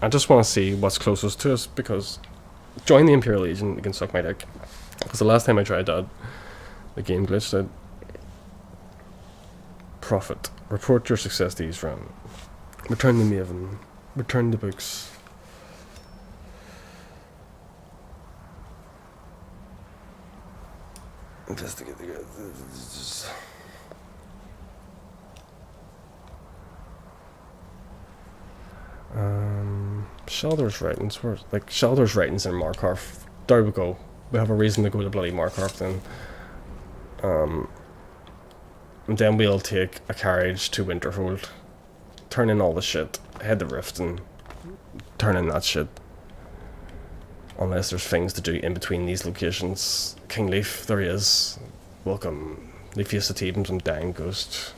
I just want to see what's closest to us, because join the Imperial Legion, you can suck my dick. Because the last time I tried that, the game glitched out. Prophet. Report your success to East Ram. Return the Maven. Return the books. Investigate the... Shelder's writings. Like, Shelder's writings in Markarth. There we go. We have a reason to go to bloody Markarth then. And then we'll take a carriage to Winterhold. Turn in all the shit. Head the Rift and turn in that shit. Unless there's things to do in between these locations. King Leaf, there he is. Welcome. Leafius Sativum, some dying ghost.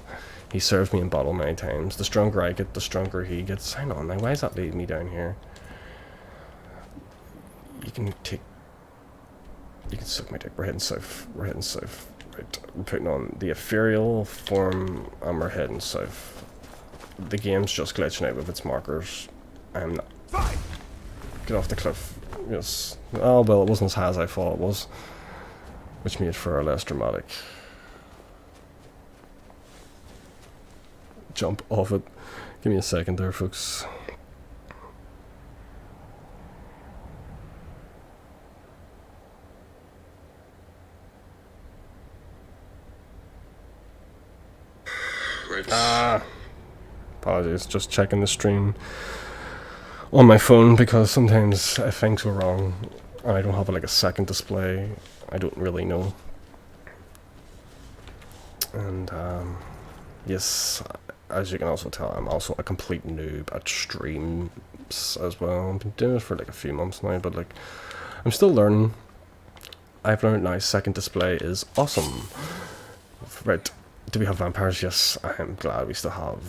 He served me in battle many times. The stronger I get, the stronger he gets. Hang on, now why is that leading me down here? You can suck my dick. We're heading south. Right. We're putting on the ethereal form and we're heading south. The game's just glitching out with its markers. I'm not. Get off the cliff. Yes. Oh, well, it wasn't as high as I thought it was. Which made it far less dramatic. Jump off it. Give me a second there, folks. Apologies, just checking the stream on my phone because sometimes if things go wrong and I don't have like a second display, I don't really know. And yes, as you can also tell, I'm also a complete noob at streams as well. I've been doing it for like a few months now, but like I'm still learning. I've learned now second display is awesome. Right. Do we have vampires? Yes, I'm glad we still have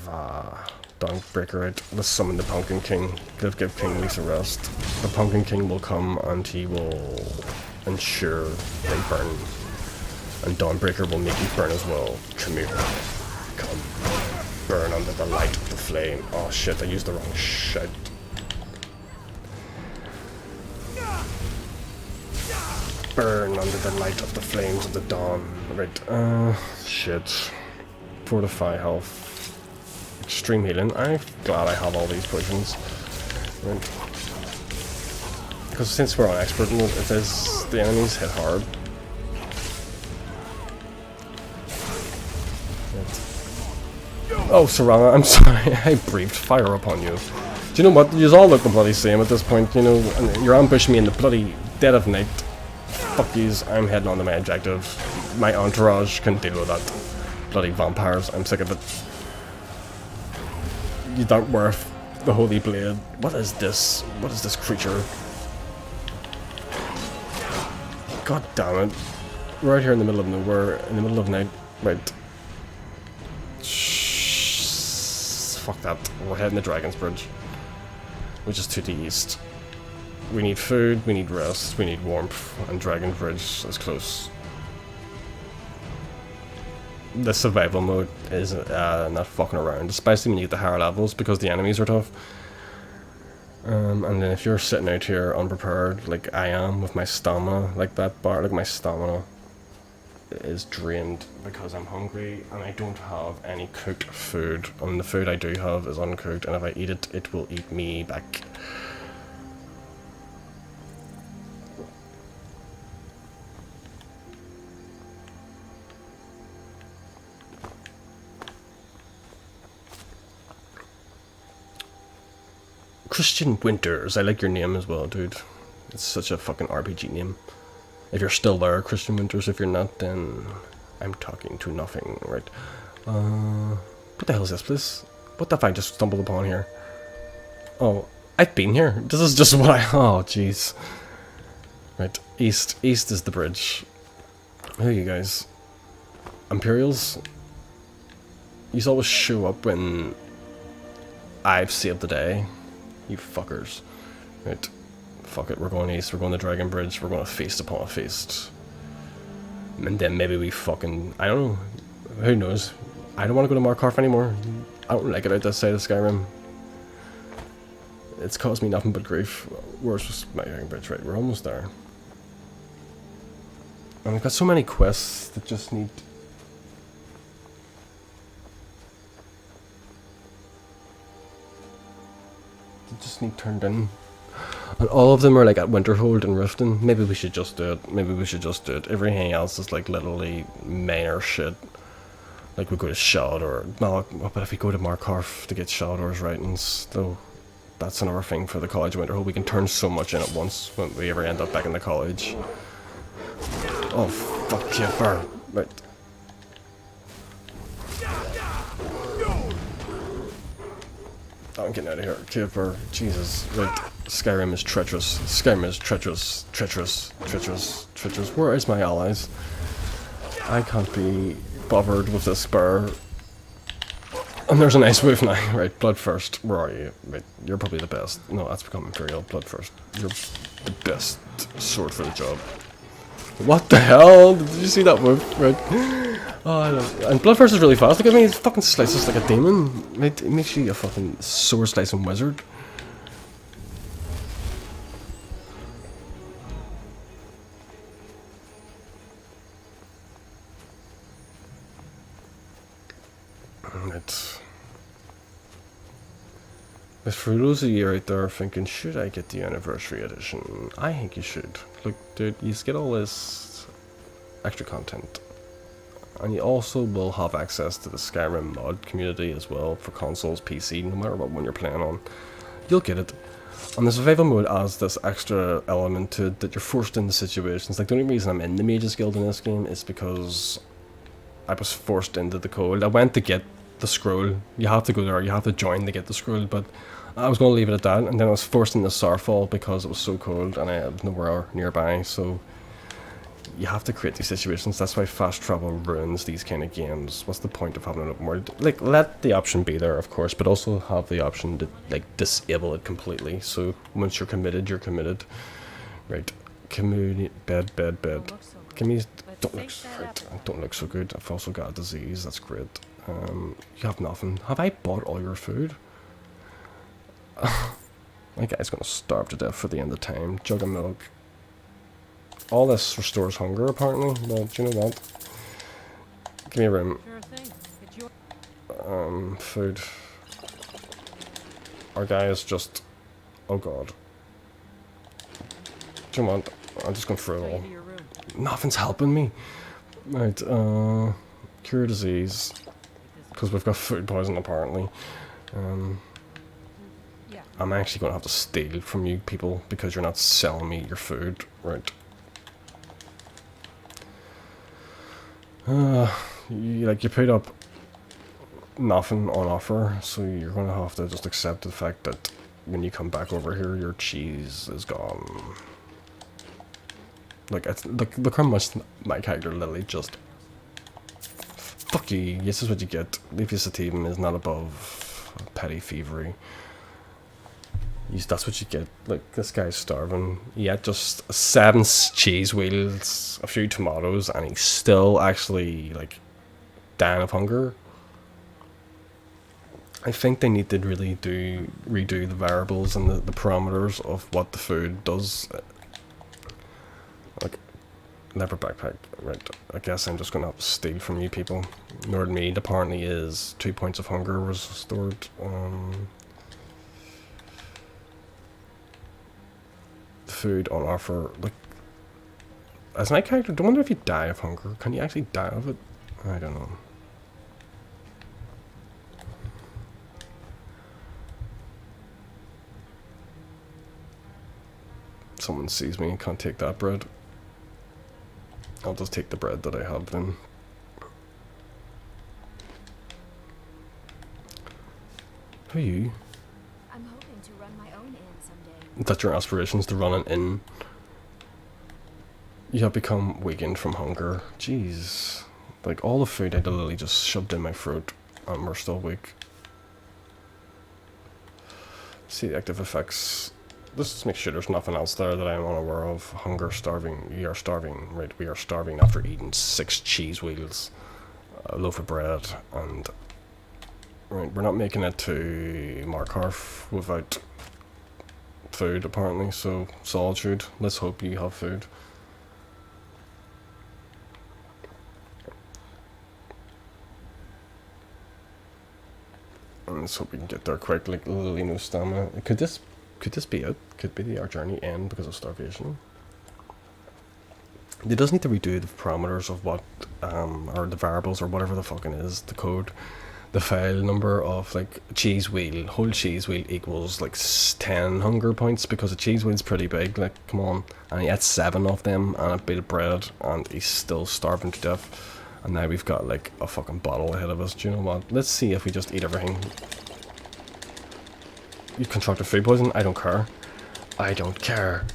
Dawnbreaker out. Let's summon the Pumpkin King. Give King Leaf a rest. The Pumpkin King will come and he will ensure they burn. And Dawnbreaker will make you burn as well. Come here. Come. Burn under the light of the flame. Oh shit, I used the wrong shit. Burn under the light of the flames of the dawn. Right, shit. Fortify health. Extreme healing. I'm glad I have all these potions. Right. Because since we're on expert mode, it says the enemies hit hard. Oh, Serana, I'm sorry. I breathed fire upon you. Do you know what? You all look the bloody same at this point, you know, and you're ambushing me in the bloody dead of night. Fuck yous, I'm heading on to my objective. My entourage can deal with that. Bloody vampires, I'm sick of it. You don't worth the holy blade. What is this? What is this creature? God damn it. We're out here in the middle of nowhere, in the middle of night. Right. Shh. Fuck that. We're heading to Dragon's Bridge, which is to the east. We need food, we need rest, we need warmth, and Dragon's Bridge is close. The survival mode is not fucking around, especially when you get the higher levels, because the enemies are tough. And then if you're sitting out here unprepared, like I am, with my stamina, like that bar, like my stamina is drained because I'm hungry and I don't have any cooked food, and the food I do have is uncooked, and if I eat it, it will eat me back. Christian Winters, I like your name as well, dude. It's such a fucking RPG name. If you're still there, Christian Winters. If you're not, then I'm talking to nothing, right? What the hell is this place? What the f I just stumbled upon here? Oh, I've been here. This is just what I... Oh, jeez. Right, east. East is the bridge. Who are you guys? Imperials? You always show up when I've saved the day. You fuckers. Right. Fuck it, we're going east, we're going to Dragon Bridge, we're going to feast upon a feast. And then maybe we fucking... I don't know. Who knows? I don't want to go to Markarth anymore. I don't like it out this side of Skyrim. It's caused me nothing but grief. Where's just my Dragon Bridge? Right, we're almost there. And we've got so many quests that just need... turned in, and all of them are like at Winterhold and Riften. Maybe we should just do it. Maybe we should just do it. Everything else is like literally minor shit. Like we go to Shador. No, but if we go to Markarth to get Shador's writings, though, that's another thing for the College of Winterhold. We can turn so much in at once when we ever end up back in the college. Oh fuck you, burn. Right. I'm getting out of here. Kipper, Jesus. Right. Skyrim is treacherous. Skyrim is treacherous. Treacherous. Treacherous. Treacherous. Where is my allies? I can't be bothered with this spur. And there's a nice move now. Right, blood first. Where are you? Right, you're probably the best. No, that's become Imperial. Blood first. You're the best sword for the job. What the hell? Did you see that move? Right. Oh, I don't... And Bloodthirst is really fast. Look at me, he fucking slices like a demon. It makes you a fucking sword slicing wizard. Right. But for those of you out there thinking, should I get the Anniversary Edition? I think you should. Look, dude, you get all this extra content. And you also will have access to the Skyrim mod community as well for consoles, PC, no matter what one you're playing on. You'll get it. And the survival mode adds this extra element to it that you're forced into situations. Like the only reason I'm in the Mages Guild in this game is because I was forced into the cold. I went to get the scroll. You have to go there, you have to join to get the scroll, but I was going to leave it at that, and then I was forced into Starfall because it was so cold and I had nowhere nearby, so you have to create these situations. That's why fast travel ruins these kind of games. What's the point of having an open world? Like, let the option be there, of course, but also have the option to, like, disable it completely. So once you're committed, you're committed. Right. Community, bed. Give me, don't look so good. I've also got a disease, that's great. You have nothing. Have I bought all your food? My guy's gonna starve to death for the end of time. Jug of milk. All this restores hunger, apparently. Well, do you know what? Give me a room. Sure thing. It's your... Food. Our guy is just... Oh god. Do you know what? I'm just gonna throw it all. Nothing's helping me. Right, cure disease. because we've got food poison apparently. Yeah. I'm actually going to have to steal from you people because you're not selling me your food, right? You put up nothing on offer, so you're going to have to just accept the fact that when you come back over here, your cheese is gone. Like, it's, look how much my character literally just... Fuck you, this is what you get. Leafy Sativum is not above petty thievery. That's what you get. Like, this guy's starving. He had just 7 cheese wheels, a few tomatoes, and he's still actually, like, dying of hunger. I think they need to really redo the variables and the parameters of what the food does. Like, leather backpack, right? I guess I'm just gonna have to steal from you people. Nord meat apparently is 2 points of hunger restored. Food on offer. Like, as my character, I wonder if you die of hunger. Can you actually die of it? I don't know. Someone sees me and can't take that bread. I'll just take the bread that I have then. Who are you? I'm hoping to run my own inn someday. That's your aspirations, to run an inn. You have become weakened from hunger. Jeez. Like, all the food I literally just shoved in my throat, and we're still weak. See the active effects. Let's just make sure there's nothing else there that I'm unaware of. Hunger, starving. We are starving. Right, we are starving after eating 6 cheese wheels, a loaf of bread, and... Right, we're not making it to Markarth without food, apparently, so Solitude, let's hope you have food. And let's hope we can get there quick, like literally no stamina. Could this be it? Could be our journey end because of starvation? They does need to redo the parameters of what, or the variables or whatever the fucking is, the code. The file number of, like, cheese wheel, whole cheese wheel equals like 10 hunger points because a cheese wheel's pretty big, like, come on. And he had 7 of them and a bit of bread and he's still starving to death. And now we've got like a fucking bottle ahead of us. Do you know what? Let's see if we just eat everything. You contracted food poison? I don't care. I don't care.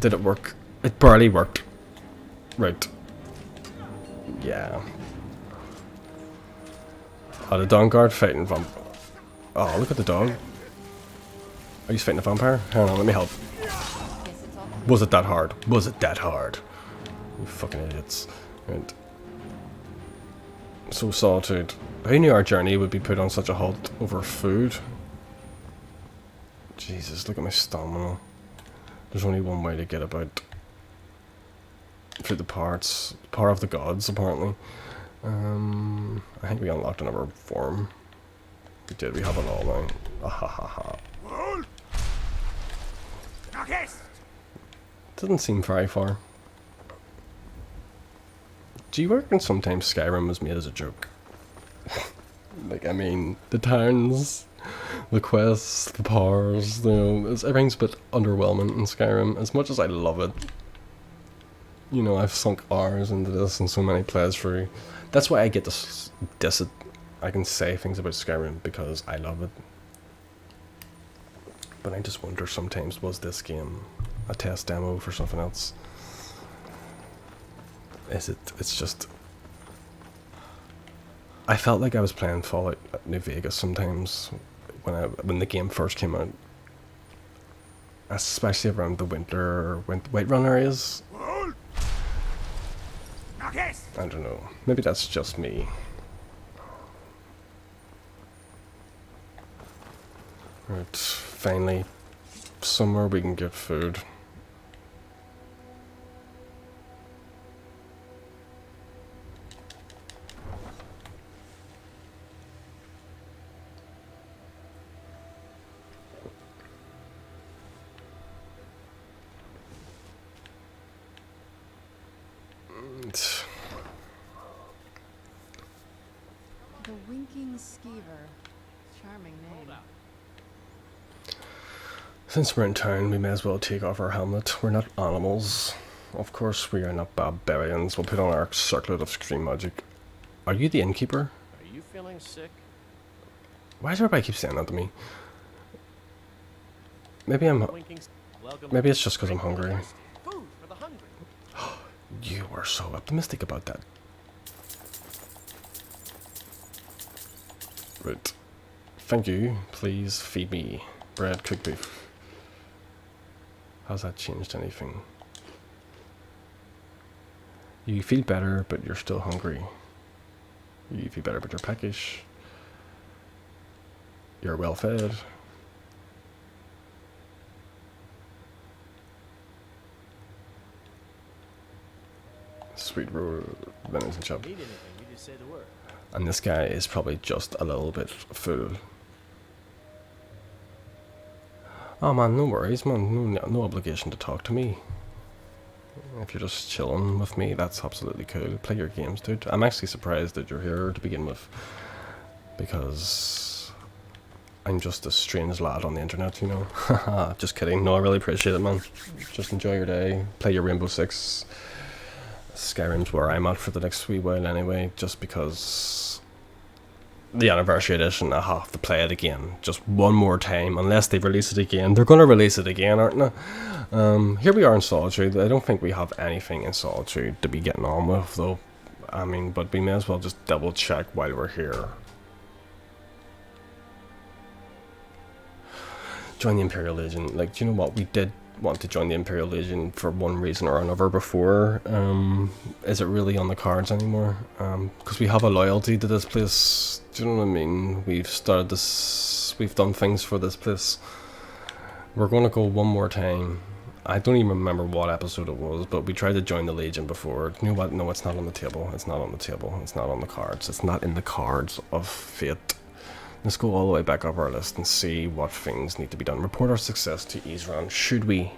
Did it work? It barely worked. Right. Yeah. Oh, the Dawn Guard fighting Oh, look at the dog. Are you fighting a vampire? Hang on, let me help. Was it that hard? Was it that hard? You fucking idiots. Right. So, Solitude. Who knew our journey would be put on such a halt over food? Jesus, look at my stamina. There's only one way to get about. Through the parts. Power of the gods, apparently. I think we unlocked another form. We did, we have it all now. Ahahaha. Doesn't seem very far. Do you reckon sometimes Skyrim was made as a joke? Like, I mean, the towns, the quests, the powers, you know, everything's a bit underwhelming in Skyrim. As much as I love it, you know, I've sunk hours into this and so many plays through. That's why I get to diss it. I can say things about Skyrim because I love it. But I just wonder sometimes, was this game a test demo for something else? Is it? It's just... I felt like I was playing Fallout New Vegas sometimes when the game first came out. Especially around the Whiterun areas. I don't know. Maybe that's just me. Right, finally, somewhere we can get food. The Winking Skeever. Charming name. Since we're in town, we may as well take off our helmet. We're not animals. Of course, we are not barbarians. We'll put on our circlet of scream magic. Are you the innkeeper? Are you feeling sick? Why does everybody keep saying that to me? Maybe Maybe it's just because I'm hungry. Food for the hungry. You are so optimistic about that. Right. Thank you. Please feed me bread, cooked beef. How's that changed anything? You feel better, but you're still hungry. You feel better, but you're peckish. You're well fed. Sweet roll, venison chop. Need anything, you just say the word. And this guy is probably just a little bit full. Oh man, no worries, man. No obligation to talk to me. If you're just chilling with me, that's absolutely cool. Play your games, dude. I'm actually surprised that you're here to begin with, because I'm just a strange lad on the internet, you know. Haha, just kidding. No, I really appreciate it, man. Just enjoy your day. Play your Rainbow Six. Skyrim's where I'm at for the next wee while anyway, just because the Anniversary Edition, I have to play it again, just one more time, unless they release it again. They're going to release it again, aren't they? Here we are in Solitude. I don't think we have anything in Solitude to be getting on with, though. I mean, but we may as well just double check while we're here. Join the Imperial Legion. Like, do you know what? We did want to join the Imperial Legion for one reason or another before. Is it really on the cards anymore? Because we have a loyalty to this place. Do you know what I mean? We've started this, we've done things for this place. We're going to go one more time. I don't even remember what episode it was, but we tried to join the Legion before. You know what? No, it's not on the table. It's not on the table. It's not on the cards. It's not in the cards of fate. Let's go all the way back up our list and see what things need to be done. Report our success to Isran. Should we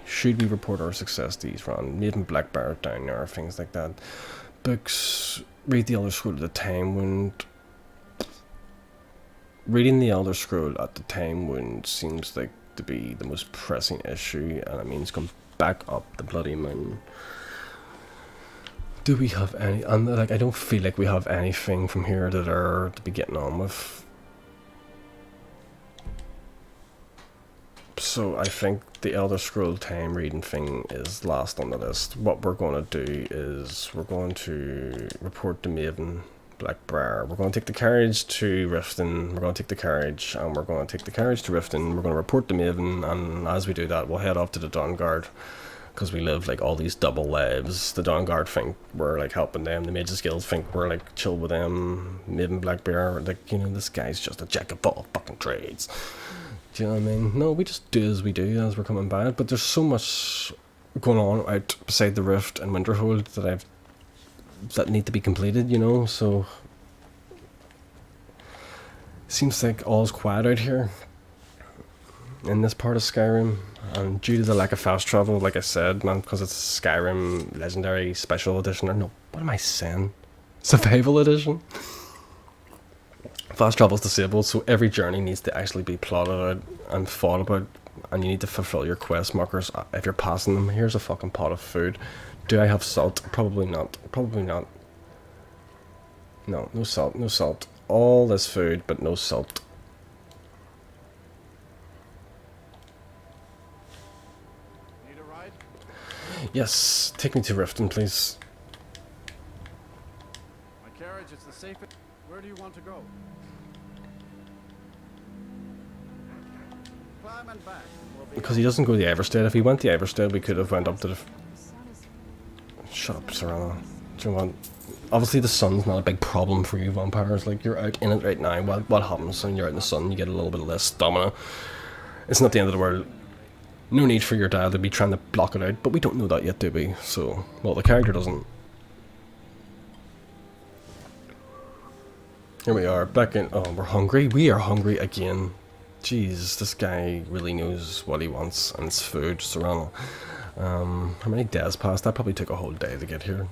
report our success to Isran? Maiden Black Barret down there, things like that. Books. Read the Elder Scroll at the Time Wound. Reading the Elder Scroll at the Time Wound seems like to be the most pressing issue, and it means come back up the bloody mountain. Do we have any? And like, I don't feel like we have anything from here that are to be getting on with. So I think the Elder Scroll time reading thing is last on the list. What we're going to do is we're going to report to Maiden Blackbriar. We're going to take the carriage to Riften. We're going to take the carriage, and we're going to take the carriage to Riften. We're going to report to Maiden, and as we do that, we'll head off to the Dawnguard, because we live like all these double lives. The Dawnguard think we're like helping them. The Mages Guild think we're like chill with them. Maiden Blackbear, like, you know, this guy's just a jack of all fucking trades. Do you know what I mean? No, we just do as we do as we're coming by. But there's so much going on out beside the Rift and Winterhold that need to be completed, you know. So seems like all's quiet out here in this part of Skyrim, and due to the lack of fast travel, like I said, man, because it's Skyrim Legendary Special Edition, or no, what am I saying? Survival Edition? Fast travel is disabled, so every journey needs to actually be plotted out and thought about, and you need to fulfill your quest markers if you're passing them. Here's a fucking pot of food. Do I have salt? Probably not. Probably not. No, no salt, no salt. All this food, but no salt. Need a ride? Yes, take me to Riften, please. My carriage is the safest. Where do you want to go? Climb and back. We'll be Because he doesn't go to the Everstead. If he went to the Everstead, we could have went up to the... Shut up, Serana. Do you know what? Obviously the sun's not a big problem for you vampires. Like, you're out in it right now. What happens when you're out in the sun? You get a little bit less stamina. It's not the end of the world. No need for your dad to be trying to block it out, but we don't know that yet, do we? So, well, the character doesn't. Here we are, back in... Oh, we're hungry. We are hungry again. Jeez, this guy really knows what he wants, and it's food, Serrano. How many days passed? That probably took a whole day to get here.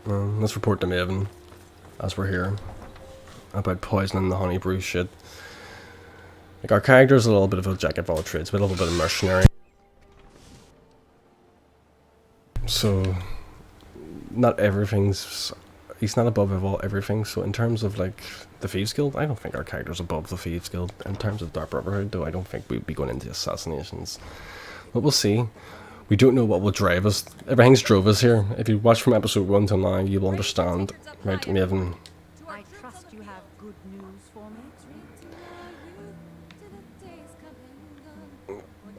Let's report to Maven, as we're here. about poisoning the honey brew shit. Like, our character's a little bit of a jack of all trades, but a little bit of mercenary. So, not everything's... He's not above everything, so in terms of, like, the Thieves Guild, I don't think our character's above the Thieves Guild. In terms of Dark Brotherhood, though, I don't think we'd be going into assassinations. But we'll see. We don't know what will drive us. Everything's drove us here. If you watch from episode 1 till now, you will understand. Right, Maven? I trust you have good news for me.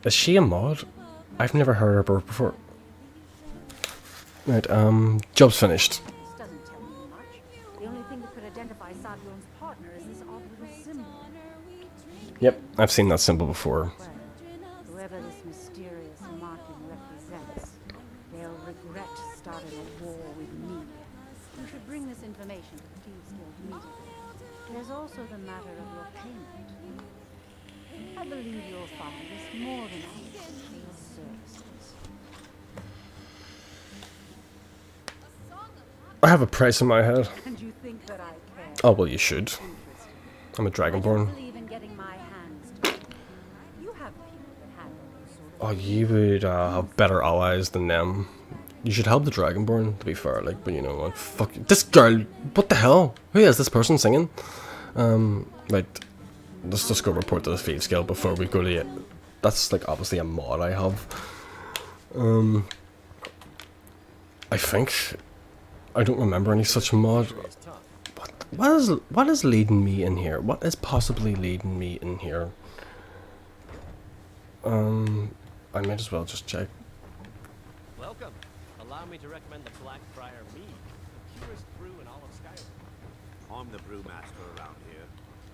Is she a mod? I've never heard her before. Right, job's finished. This doesn't tell me much. The only thing that could identify Sabyon's partner is this odd little symbol. Yep, I've seen that symbol before. Well, whoever this mysterious marking represents, they'll regret starting a war with me. You should bring this information to the Thieves Guild meeting. There's also the matter of your payment. I believe you'll find this more than adequate for your services. I have a price in my head. And you think that I care? Oh, well, you should. I'm a Dragonborn. I believe in getting my hands dirty. You have people that handle those sort of Oh, you would have better allies than them. You should help the Dragonborn, to be fair, like, but you know what, fuck, this girl, what the hell? Who is this person singing? Right, let's just go report to the Thieves Guild before we go to it. That's, like, obviously a mod I have. I think, I don't remember any such mod. What is leading me in here? What is possibly leading me in here? I might as well just check. Welcome. Allow me to recommend the Blackfriar Mead, the purest brew in all of Skyrim. I'm the brewmaster around here.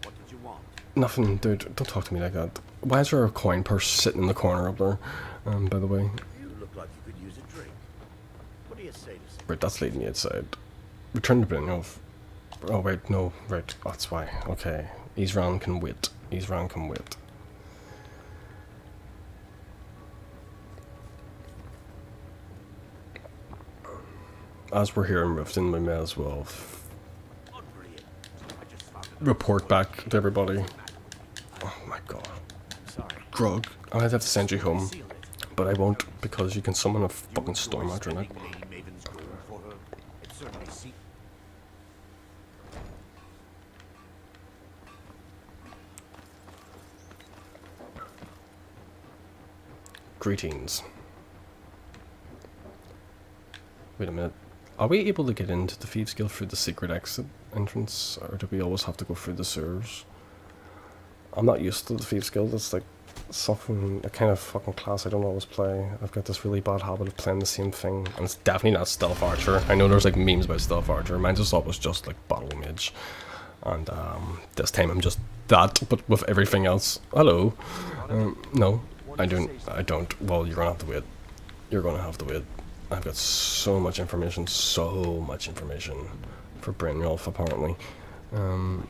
What did you want? Nothing, dude. Don't talk to me like that. Why is there a coin purse sitting in the corner up there? By the way. You look like you could use a drink. What do you say to some? Right, that's leading me outside. Return to Brynjolf. Oh, wait, no. Right, oh, that's why. Okay. Isran can wait. Isran can wait. As we're here in Riften, we may as well Oh, brilliant. I just found it. report back to everybody. Oh my god. Sorry. Grog. I'd have to send you home. Seal it. But I won't, because you can summon a fucking storm after night. Lady Maven's gold for her. It certainly seems. Greetings. Wait a minute. Are we able to get into the Thieves Guild through the secret exit entrance, or do we always have to go through the sewers? I'm not used to the Thieves Guild. It's like something, a kind of fucking class I don't always play. I've got this really bad habit of playing the same thing, and it's definitely not Stealth Archer. I know there's like memes about Stealth Archer. Mine just thought was just like Battle Mage, and this time I'm just that, but with everything else. Hello. No, I don't. I don't. Well, you're gonna have to wait. You're gonna have to wait. I've got so much information for Brynjolf, apparently. Word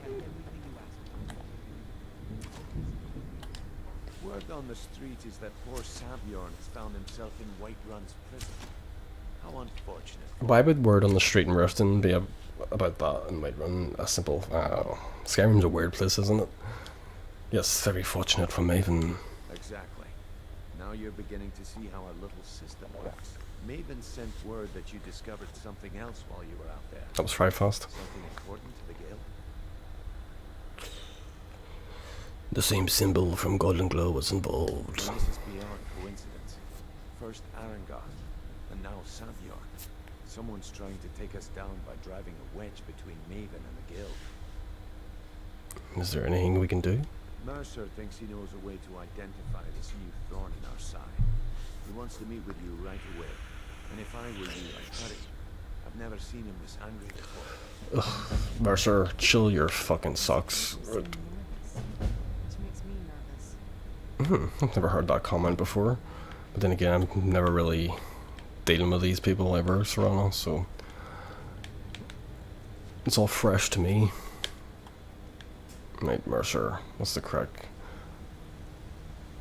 on the street is that poor Sabjorn has found himself in Whiterun's prison. How unfortunate. Why would word on the street in Riften be about that and Whiterun? A simple, Skyrim's a weird place, isn't it? Yes, very fortunate for Maven. Exactly. Now you're beginning to see how our little system works. Maven sent word that you discovered something else while you were out there. That was very fast. Something important to the Guild? The same symbol from Golden Glow was involved. This is beyond coincidence. First Arangoth, and now Sabjorn. Someone's trying to take us down by driving a wedge between Maven and the Guild. Is there anything we can do? Mercer thinks he knows a way to identify this new thorn in our side. He wants to meet with you right away. And if I were you, I'd hurry. I've never seen him this angry before. Ugh, Mercer, chill your fucking socks. Which makes me nervous. I've never heard that comment before. But then again, I'm never really dealing with these people ever, Serrano, so it's all fresh to me. Right, Mercer, what's the crack?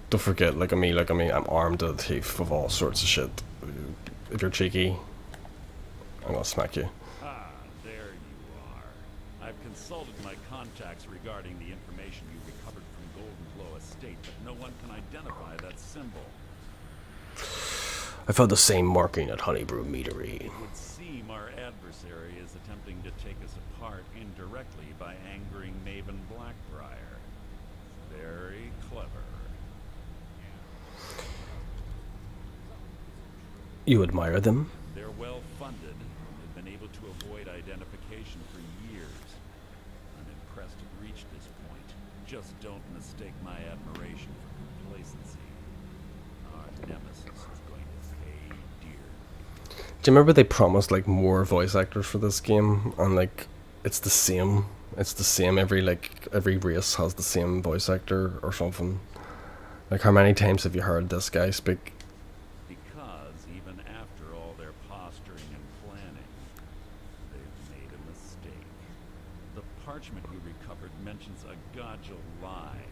Don't forget, like me, I'm armed to the teeth of all sorts of shit. If you're cheeky, I'm gonna smack you. Ah, there you are. I've consulted my contacts regarding the information you recovered from Golden Glow Estate, but no one can identify that symbol. I found the same marking at Honeybrew Meadery. It would seem our adversary is attempting to take us apart indirectly by angering Maven Blackbriar. Very clever. You admire them? They're well funded and have been able to avoid identification for years. I'm impressed it reached this point. Just don't mistake my admiration for complacency. Our nemesis is going to pay dear. Do you remember they promised like more voice actors for this game, and like it's the same. It's the same. Every race has the same voice actor or something. Like, how many times have you heard this guy speak? Because even after all their posturing and planning, they've made a mistake. The parchment we recovered mentions a Godjal lie.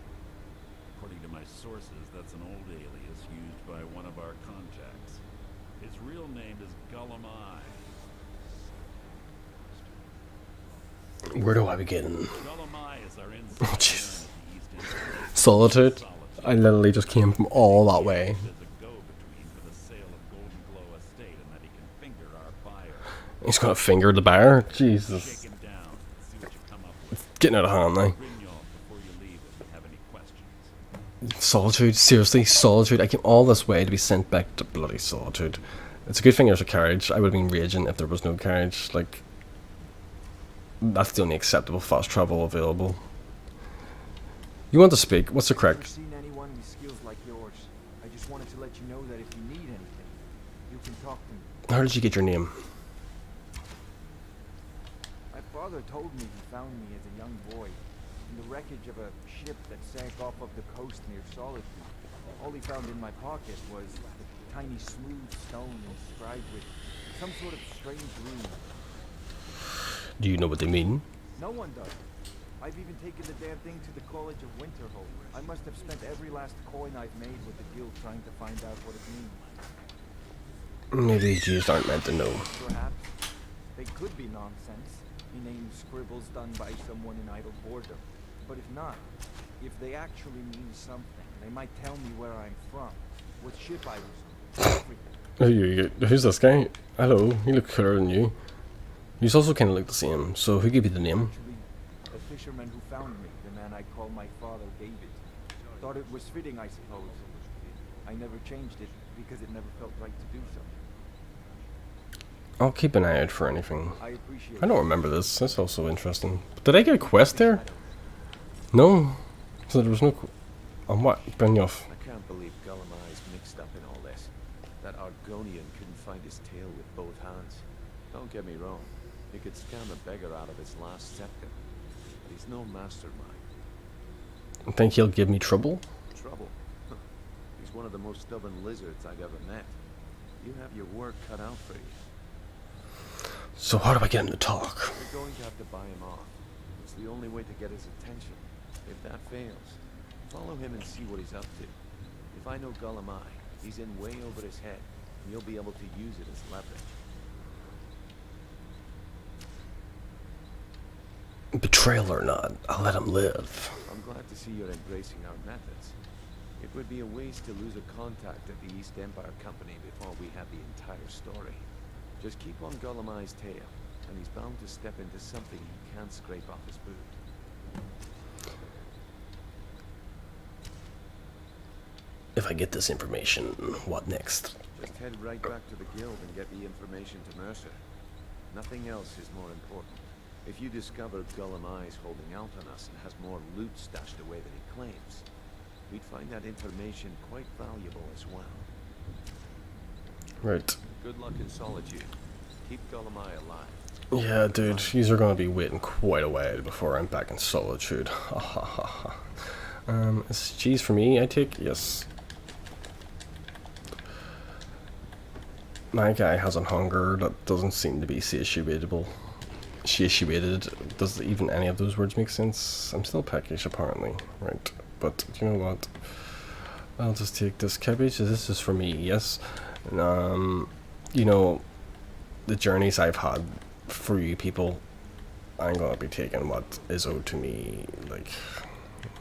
According to my sources, that's an old alias used by one of our contacts. His real name is Gullumai. Where do I begin? Gullumai is our Oh, Jesus. Solitude. I literally just came from all that way. He's gonna finger the buyer? Jesus. Getting out of hand now. Solitude? Seriously? Solitude? I came all this way to be sent back to bloody Solitude. It's a good thing there's a carriage. I would have been raging if there was no carriage. Like, that's the only acceptable fast travel available. You want to speak? What's the crack? I've seen anyone with skills like yours. I just wanted to let you know that if you need anything, you can talk to me. How did you get your name? My father told me he found me as a young boy in the wreckage of a ship that sank off of the coast near Solitude. All he found in my pocket was a tiny smooth stone inscribed with some sort of strange rune. Do you know what they mean? No one does. I've even taken the damn thing to the College of Winterhold. I must have spent every last coin I've made with the guild trying to find out what it means. Maybe you just aren't meant to know. Perhaps. They could be nonsense. Inane scribbles done by someone in idle boredom. But if not, if they actually mean something, they might tell me where I'm from, what ship I was on, everything. Who's this guy? Hello, you look cooler than you. You also kind of look the same, so who gave you the name? The fisherman who found me, the man I call my father, gave it. Thought it was fitting, I suppose. I never changed it because it never felt right to do so. I'll keep an eye out for anything. I don't remember this. That's also interesting. Did I get a quest there? No. So there was no. On what? Benioff. I can't believe Gullumai is mixed up in all this. That Argonian couldn't find his tail with both hands. Don't get me wrong. He could scam a beggar out of his last scepter. But he's no mastermind. Think he'll give me trouble? Trouble? He's one of the most stubborn lizards I've ever met. You have your work cut out for you. So how do I get him to talk? You're going to have to buy him off. It's the only way to get his attention. If that fails, follow him and see what he's up to. If I know Gullumai, he's in way over his head, and you'll be able to use it as leverage. Betrayal or not, I'll let him live. I'm glad to see you're embracing our methods. It would be a waste to lose a contact at the East Empire Company before we have the entire story. Just keep on Gullumai's tail, and he's bound to step into something he can't scrape off his boot. If I get this information, what next? Just head right back to the guild and get the information to Mercer. Nothing else is more important. If you discover Gullumai's holding out on us and has more loot stashed away than he claims, we'd find that information quite valuable as well. Right. Good luck in Solitude. Keep Gullumai alive. Yeah, dude, these are gonna be waiting quite a while before I'm back in Solitude. Is cheese for me, I take? Yes. My guy has a hunger that doesn't seem to be satiated. Does even any of those words make sense? I'm still peckish, apparently. Right. But, you know what? I'll just take this cabbage. This is for me, yes. You know, the journeys I've had for you people, I'm gonna be taking what is owed to me. Like,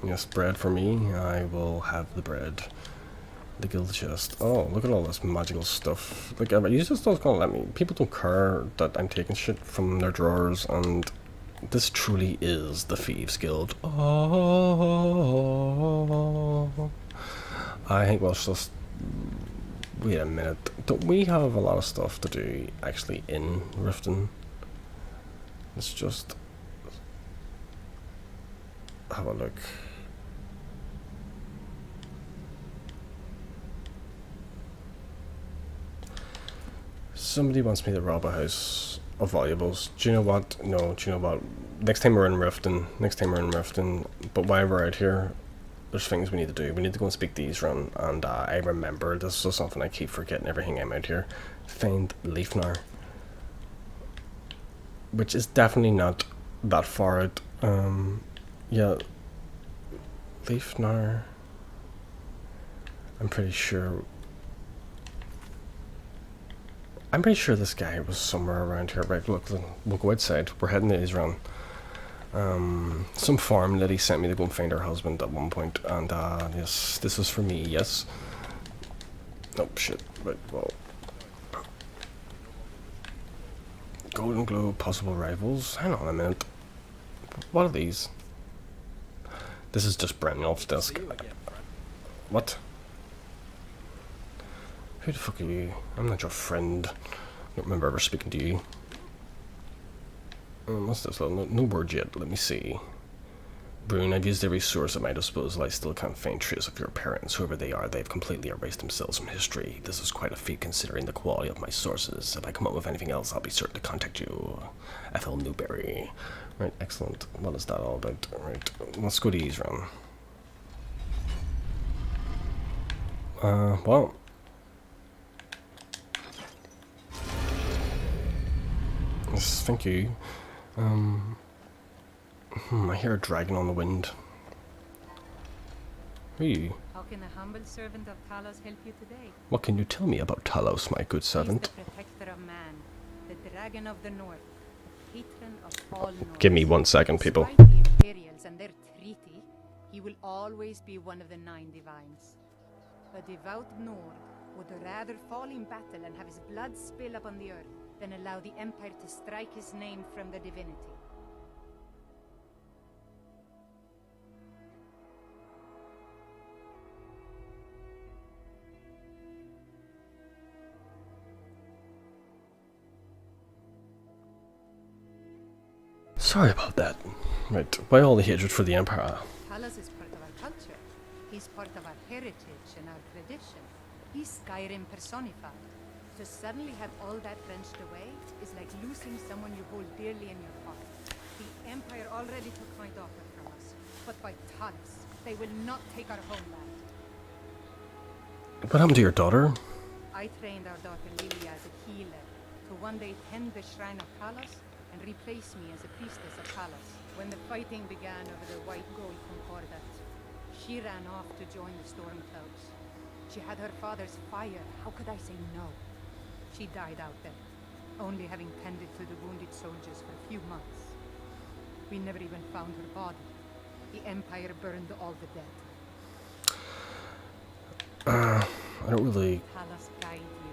yes, bread for me. I will have the bread. The guild chest. Oh, look at all this magical stuff. Like, you just don't gonna let me. People don't care that I'm taking shit from their drawers, and this truly is the Thieves Guild. Oh, I think let's just wait a minute. Don't we have a lot of stuff to do actually in Riften? Let's just have a look. Somebody wants me to rob a house of valuables. Do you know what? No, do you know what? Next time we're in Riften, but while we're out here, there's things we need to do. We need to go and speak to Isran, and I remember, this is something I keep forgetting everything I'm out here. Find Leifnar. Which is definitely not that far out. Yeah. Leifnar. I'm pretty sure this guy was somewhere around here. Right, look, we'll go outside. We're heading to Isran. Some farm lady sent me to go and find her husband at one point, and yes, this is for me, yes. Oh shit, right, well. Golden Globe, possible rivals. Hang on a minute. What are these? This is just Brennolf's desk. What? Who the fuck are you? I'm not your friend. I don't remember ever speaking to you. What's this? No word yet. Let me see. Brune, I've used every source at my disposal. I still can't find trace of your parents. Whoever they are, they've completely erased themselves from history. This is quite a feat considering the quality of my sources. If I come up with anything else, I'll be certain to contact you. Ethel Newberry. Right, excellent. What is that all about? Right, let's go to Isran. Well. Yes, thank you. I hear a dragon on the wind. Who are you? How can a humble servant of Talos help you today? What can you tell me about Talos, my good servant? He's the protector of man, the dragon of the north, the patron of all North. Give me 1 second, people. Despite the Imperials and their treaty, he will always be one of the 9 divines. A devout Nord would rather fall in battle and have his blood spill upon the earth than allow the Empire to strike his name from the divinity. Sorry about that. Right, why all the hatred for the Empire? Talos is part of our culture. He's part of our heritage and our tradition. He's Skyrim personified. To suddenly have all that wrenched away is like losing someone you hold dearly in your heart. The Empire already took my daughter from us, but by Talos, they will not take our homeland. What happened to your daughter? I trained our daughter Lilia as a healer to one day tend the shrine of Talos and replace me as a priestess of Talos. When the fighting began over the white gold concordat, she ran off to join the Stormclouds. She had her father's fire. How could I say no? She died out there, only having tended to the wounded soldiers for a few months. We never even found her body. The Empire burned all the dead. I don't really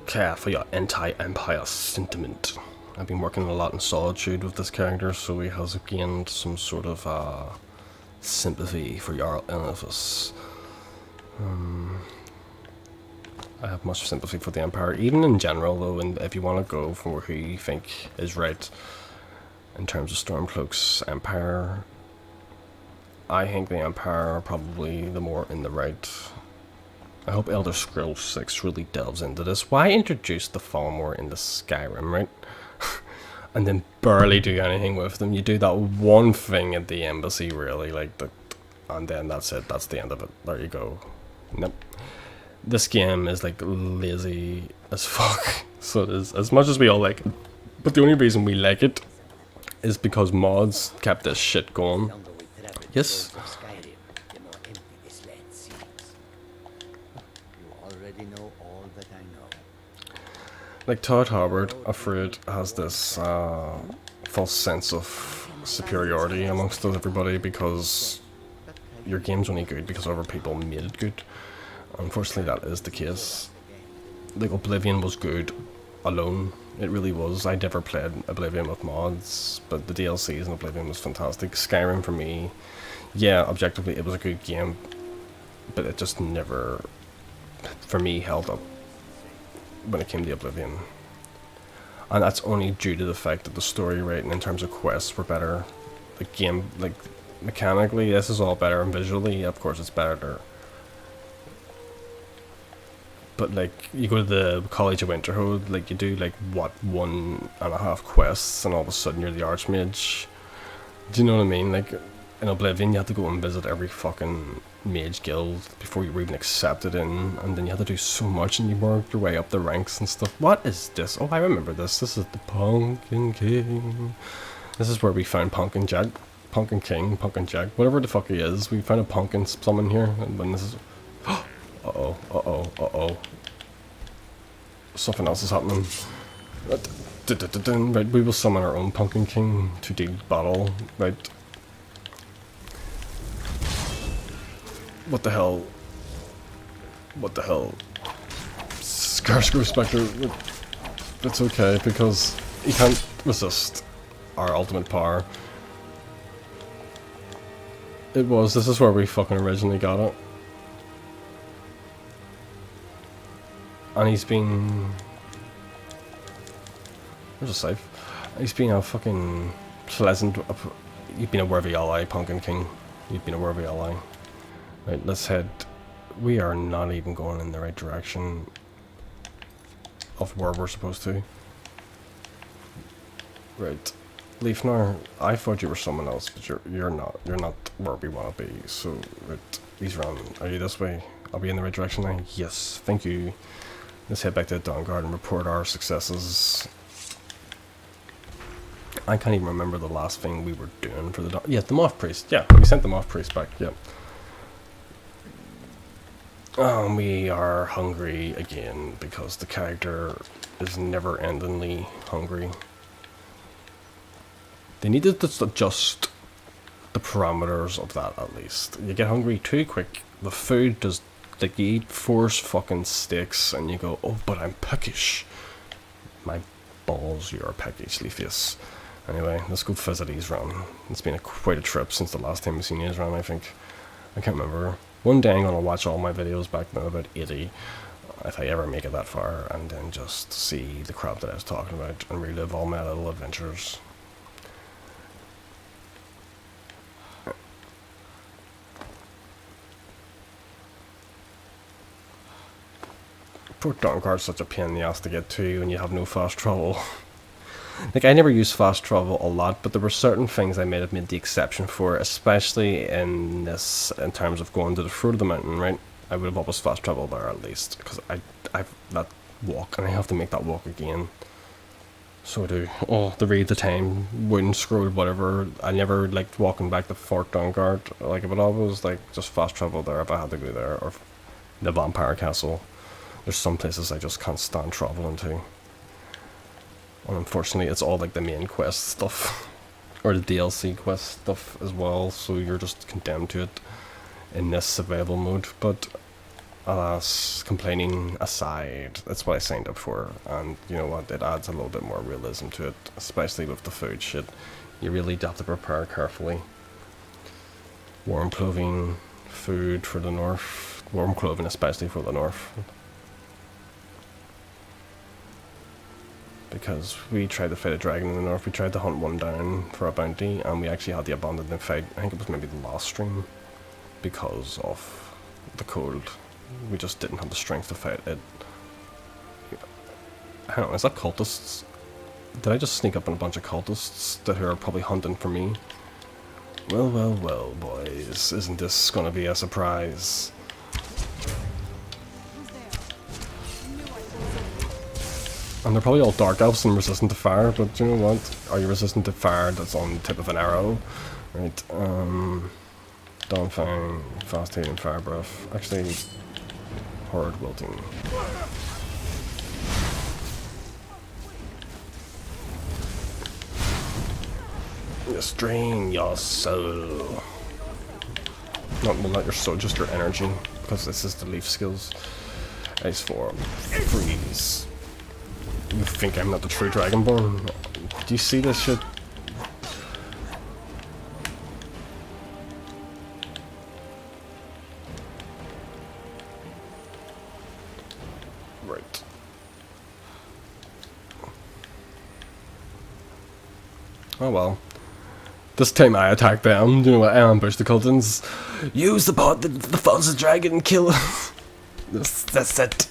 care for your anti-Empire sentiment. I've been working a lot in Solitude with this character, so he has gained some sort of sympathy for Jarl Elvis. I have much sympathy for the Empire, even in general though, and if you want to go for who you think is right in terms of Stormcloak's Empire, I think the Empire are probably the more in the right. I hope Elder Scrolls 6 really delves into this. Why introduce the Falmore into Skyrim, right? And then barely do anything with them. You do that one thing at the embassy, really, like, and then that's it. That's the end of it. There you go. Nope. This game is like lazy as fuck. So it is, as much as we all like it. But the only reason we like it is because mods kept this shit going. Yes? Like Todd Howard, afraid, has this false sense of superiority amongst everybody because your game's only good because other people made it good. Unfortunately, that is the case. Like, Oblivion was good alone. It really was. I never played Oblivion with mods, but the DLCs in Oblivion was fantastic. Skyrim, for me, yeah, objectively it was a good game, but it just never, for me, held up when it came to Oblivion. And that's only due to the fact that the story writing in terms of quests were better. The game, like, mechanically, this is all better, and visually, of course, it's better. But, like, you go to the College of Winterhold, like, you do, like, what, 1.5 quests, and all of a sudden you're the Archmage. Do you know what I mean? Like, in Oblivion, you have to go and visit every fucking mage guild before you were even accepted in, and then you had to do so much, and you worked your way up the ranks and stuff. What is this? Oh, I remember this. This is the Pumpkin King. This is where we found Pumpkin Jack. Pumpkin King, Pumpkin Jack, whatever the fuck he is. We found a pumpkin summon here, and when this is... Uh-oh, uh-oh, uh-oh. Something else is happening. Right, we will summon our own Pumpkin King to deal battle, right? What the hell? What the hell? Scarecrow Spectre, it's okay, because he can't resist our ultimate power. This is where we fucking originally got it. And he's been... Where's the safe? He's been a fucking pleasant... You've been a worthy ally, Pumpkin King. You've been a worthy ally. Right, let's head... We are not even going in the right direction of where we're supposed to. Right. Leafnar, I thought you were someone else, but you're not. You're not where we want to be. So, right, he's run. Are you this way? Are we in the right direction now? Yes, thank you. Let's head back to the Dawnguard and report our successes. I can't even remember the last thing we were doing for the Dawn. Yeah, the Moth Priest. Yeah, we sent the Moth Priest back. Yeah. We are hungry again because the character is never-endingly hungry. They needed to adjust the parameters of that at least. You get hungry too quick. The food does, like, you eat 4 fucking steaks and you go, oh, but I'm peckish. My balls, you're peckish, Leafius. Anyway, let's go visit Isran. It's been quite a trip since the last time we've seen Isran, I think. I can't remember. One day I'm going to watch all my videos back then, about 80, if I ever make it that far, and then just see the crap that I was talking about and relive all my little adventures. Poor Dawnguard's such a pain in the ass to get to when you have no fast travel. Like, I never use fast travel a lot, but there were certain things I may have made the exception for, especially in terms of going to the fruit of the mountain, right? I would have always fast traveled there at least, because I've that walk, and I have to make that walk again. So I do. Oh, the read the time, wouldn't scroll, whatever. I never liked walking back to Fort Dawnguard. Like, I would always, like, just fast travel there if I had to go there, or the Vampire Castle. There's some places I just can't stand traveling to. And unfortunately, it's all like the main quest stuff, or the DLC quest stuff as well, so you're just condemned to it in this survival mode. But alas, complaining aside, that's what I signed up for, and you know what, it adds a little bit more realism to it, especially with the food shit. You really have to prepare carefully. Warm clothing, food for the north, warm clothing especially for the north. Because we tried to fight a dragon in the north, we tried to hunt one down for a bounty, and we actually had the abandoned fight. I think it was maybe the last stream, because of the cold. We just didn't have the strength to fight it. Hang on, is that cultists? Did I just sneak up on a bunch of cultists that are probably hunting for me? Well, well, well, boys, isn't this gonna be a surprise? And they're probably all dark elves and resistant to fire, but you know what? Are you resistant to fire that's on the tip of an arrow? Right, Dawnfang, Fast Healing, Fire Breath. Actually, Horrid Wilting. Just drain your soul. Well, not your soul, just your energy. Because this is the leaf skills. Ice form. Freeze. You think I'm not the true Dragonborn? Do you see this shit? Right. Oh well. This time I attack them. You know what? I ambush the cultins. Use the pot, the false dragon, kill him. That's it.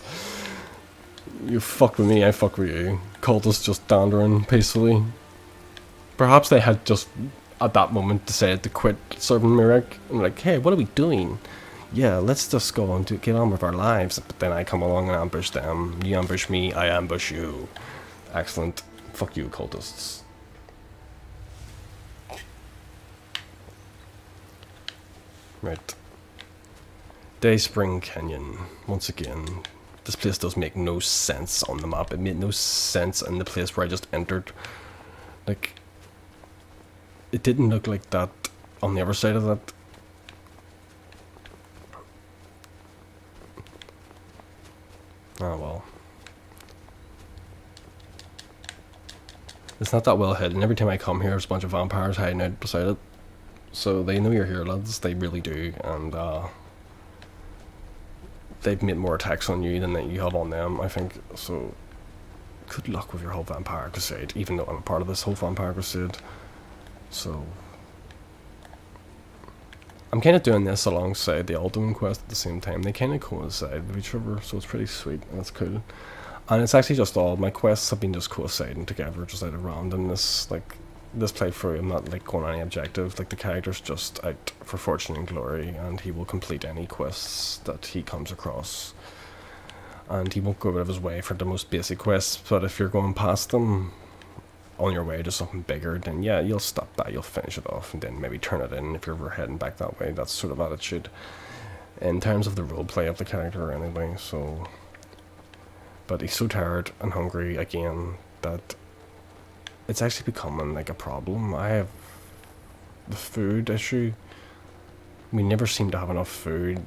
You fuck with me, I fuck with you. Cultists just dandering peacefully. Perhaps they had just at that moment decided to quit serving Mirek. I'm like, hey, what are we doing? Yeah, let's just go on to get on with our lives. But then I come along and ambush them. You ambush me, I ambush you. Excellent. Fuck you, cultists. Right. Dayspring Canyon. Once again, this place does make no sense on the map. It made no sense in the place where I just entered. Like, it didn't look like that on the other side of that. Oh well. It's not that well hidden. Every time I come here, there's a bunch of vampires hiding out beside it. So they know you're here, lads. They really do. And they've made more attacks on you than that you have on them, I think. So good luck with your whole vampire crusade, even though I'm a part of this whole vampire crusade. So I'm kind of doing this alongside the Ultimate quest at the same time. They kind of coincide with each other, so it's pretty sweet. That's cool. And it's actually just all my quests have been just coinciding together, just out of randomness. Like this playthrough, I'm not like going on any objective. Like the character's just out for fortune and glory, and he will complete any quests that he comes across. And he won't go out of his way for the most basic quests. But if you're going past them on your way to something bigger, then yeah, you'll stop that. You'll finish it off, and then maybe turn it in if you're ever heading back that way. That's sort of attitude in terms of the roleplay of the character, anyway. So, but he's so tired and hungry again that it's actually becoming like a problem. I have the food issue. We never seem to have enough food.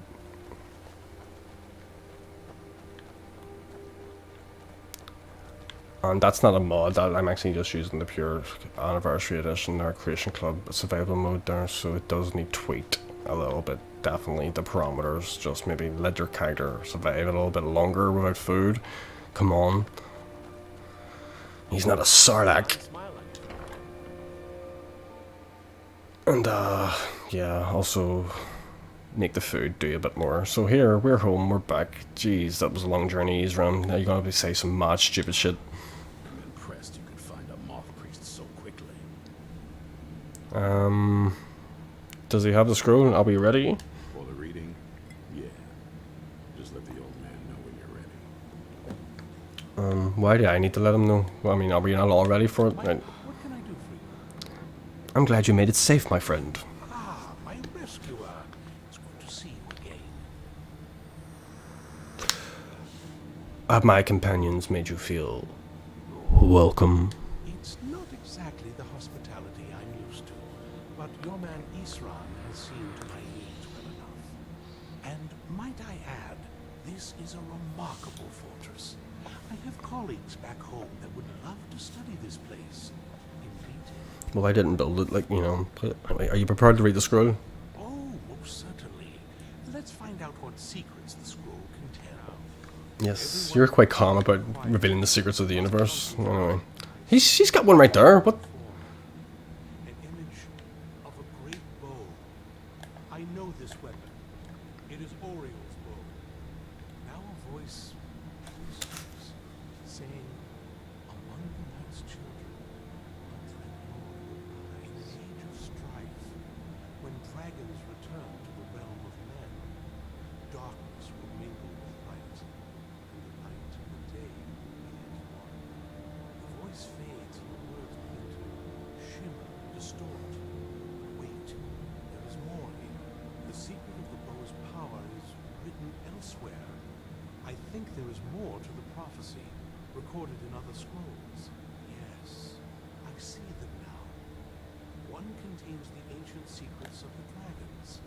And that's not a mod, I'm actually just using the pure Anniversary Edition, our Creation Club survival mode there, so it does need tweaked a little bit, definitely. The parameters, just maybe let your character survive a little bit longer without food. Come on. He's not a Sarlacc. And yeah, also make the food do a bit more. So here, we're home, we're back. Jeez, that was a long journey, Ezra. Now you're gonna say some mad stupid shit. I'm impressed you could find a Moth Priest so quickly. Does he have the scroll? Are we ready? For the reading? Yeah. Just let the old man know when you're ready. Why do I need to let him know? Well, I mean, are we not all ready for it? Right. What can I do for you? I'm glad you made it safe, my friend. Ah, my rescuer. It's good to see you again. Have my companions made you feel welcome? It's not exactly the hospitality I'm used to, but your man Isran has seen to my needs well enough. And might I add, this is a remarkable fortress. I have colleagues back home that would love to study this place in detail. Well, I didn't build it, like, you know. Are you prepared to read the scroll? Oh, most certainly. Let's find out what secrets the scroll can tell. Yes, you're quite calm about revealing the secrets of the universe. Anyway, he's got one right there. What? An image of a great bow. I know this weapon. It is Oriel's bow. Now a voice whispers, saying, among the night's children, in an age of strife, when dragons return to the realm of men, darkness will mingle with light, and the night and the day will be as one. The voice fades and the words begin to shimmer, distort. Wait, there is more here. The secret of the bow's power is written elsewhere. I think there is more to the prophecy, recorded in other scrolls. Yes, I see them now. One One contains the ancient secrets of the dragons,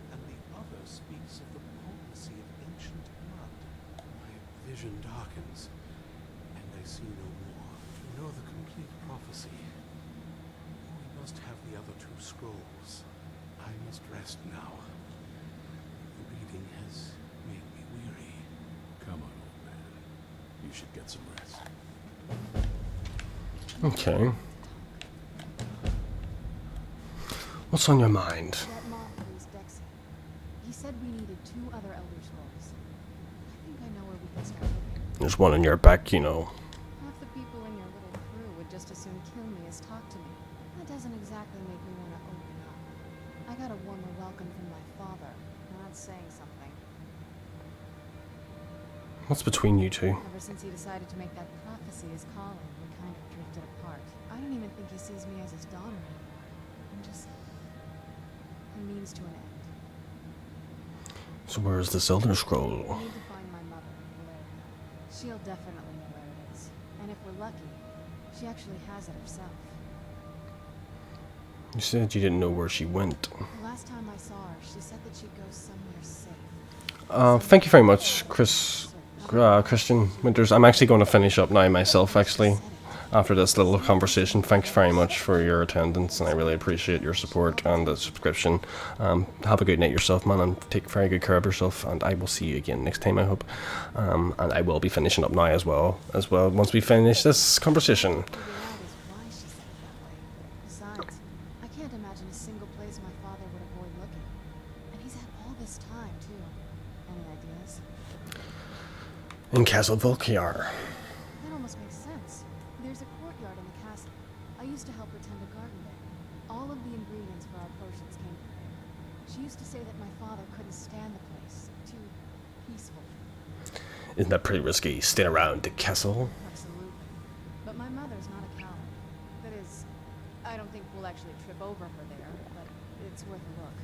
and the other speaks of the potency of ancient blood. My vision darkens, and I see no more. To know the complete prophecy, we must have the other two scrolls. I must rest now. The reading has made me weary. Come on, old man. You should get some rest. Okay. What's on your mind? That Moth Priest, Dexy. He said we needed 2 other Elder Scrolls. I think I know where we can start looking. There's one in your back, you know. Half the people in your little crew would just as soon kill me as talk to me. That doesn't exactly make me want to open up. I got a warmer welcome from my father. Now that's saying something. What's between you two? Ever since he decided to make that prophecy his calling, we kind of drifted apart. I don't even think he sees me as his daughter anymore. I'm just a means to an end. So where is this Elder Scroll? I need to find my mother, Valeria. She'll definitely know where it is. And if we're lucky, she actually has it herself. You said you didn't know where she went. The last time I saw her, she said that she'd go somewhere safe. Thank you very much, Christian Winters. I'm actually going to finish up now myself, actually, after this little conversation. Thanks very much for your attendance, and I really appreciate your support and the subscription. Have a good night yourself, man, and take very good care of yourself, and I will see you again next time, I hope. And I will be finishing up now as well, once we finish this conversation. Besides, I can't imagine a single place my father would avoid looking. And he's had all this time, too. Any ideas? In Castle Volkiar. That almost makes sense. There's a courtyard in the castle. I used to help her tend a garden there. All of the ingredients for our potions came from there. She used to say that my father couldn't stand the place. Too peaceful. Isn't that pretty risky, staying around the castle? Absolutely. But my mother's not a coward. That is, I don't think we'll actually trip over her there, but it's worth a look.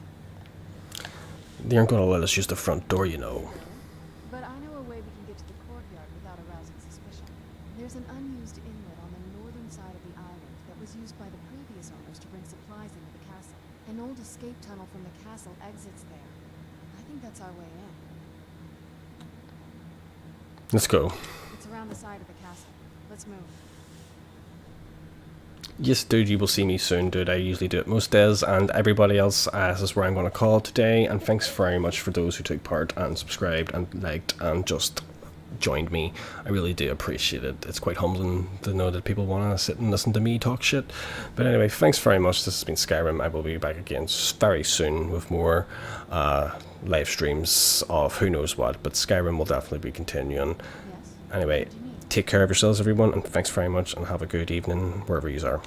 They aren't going to let us use the front door, you know. But I know a way we can get to the courtyard without arousing suspicion. There's an unused inlet on the northern side of the island that was used by the previous owners to bring supplies into the castle. An old escape tunnel from the castle exits there. I think that's our way in. Let's go. It's around the side of the castle. Let's move. Yes, dude, you will see me soon, dude. I usually do it most days, and everybody else, this is where I'm going to call it today. And thanks very much for those who took part and subscribed and liked and just joined me. I really do appreciate it. It's quite humbling to know that people want to sit and listen to me talk shit. But anyway, thanks very much. This has been Skyrim. I will be back again very soon with more live streams of who knows what, but Skyrim will definitely be continuing. Yes. Anyway, take care of yourselves, everyone, and thanks very much, and have a good evening wherever you are.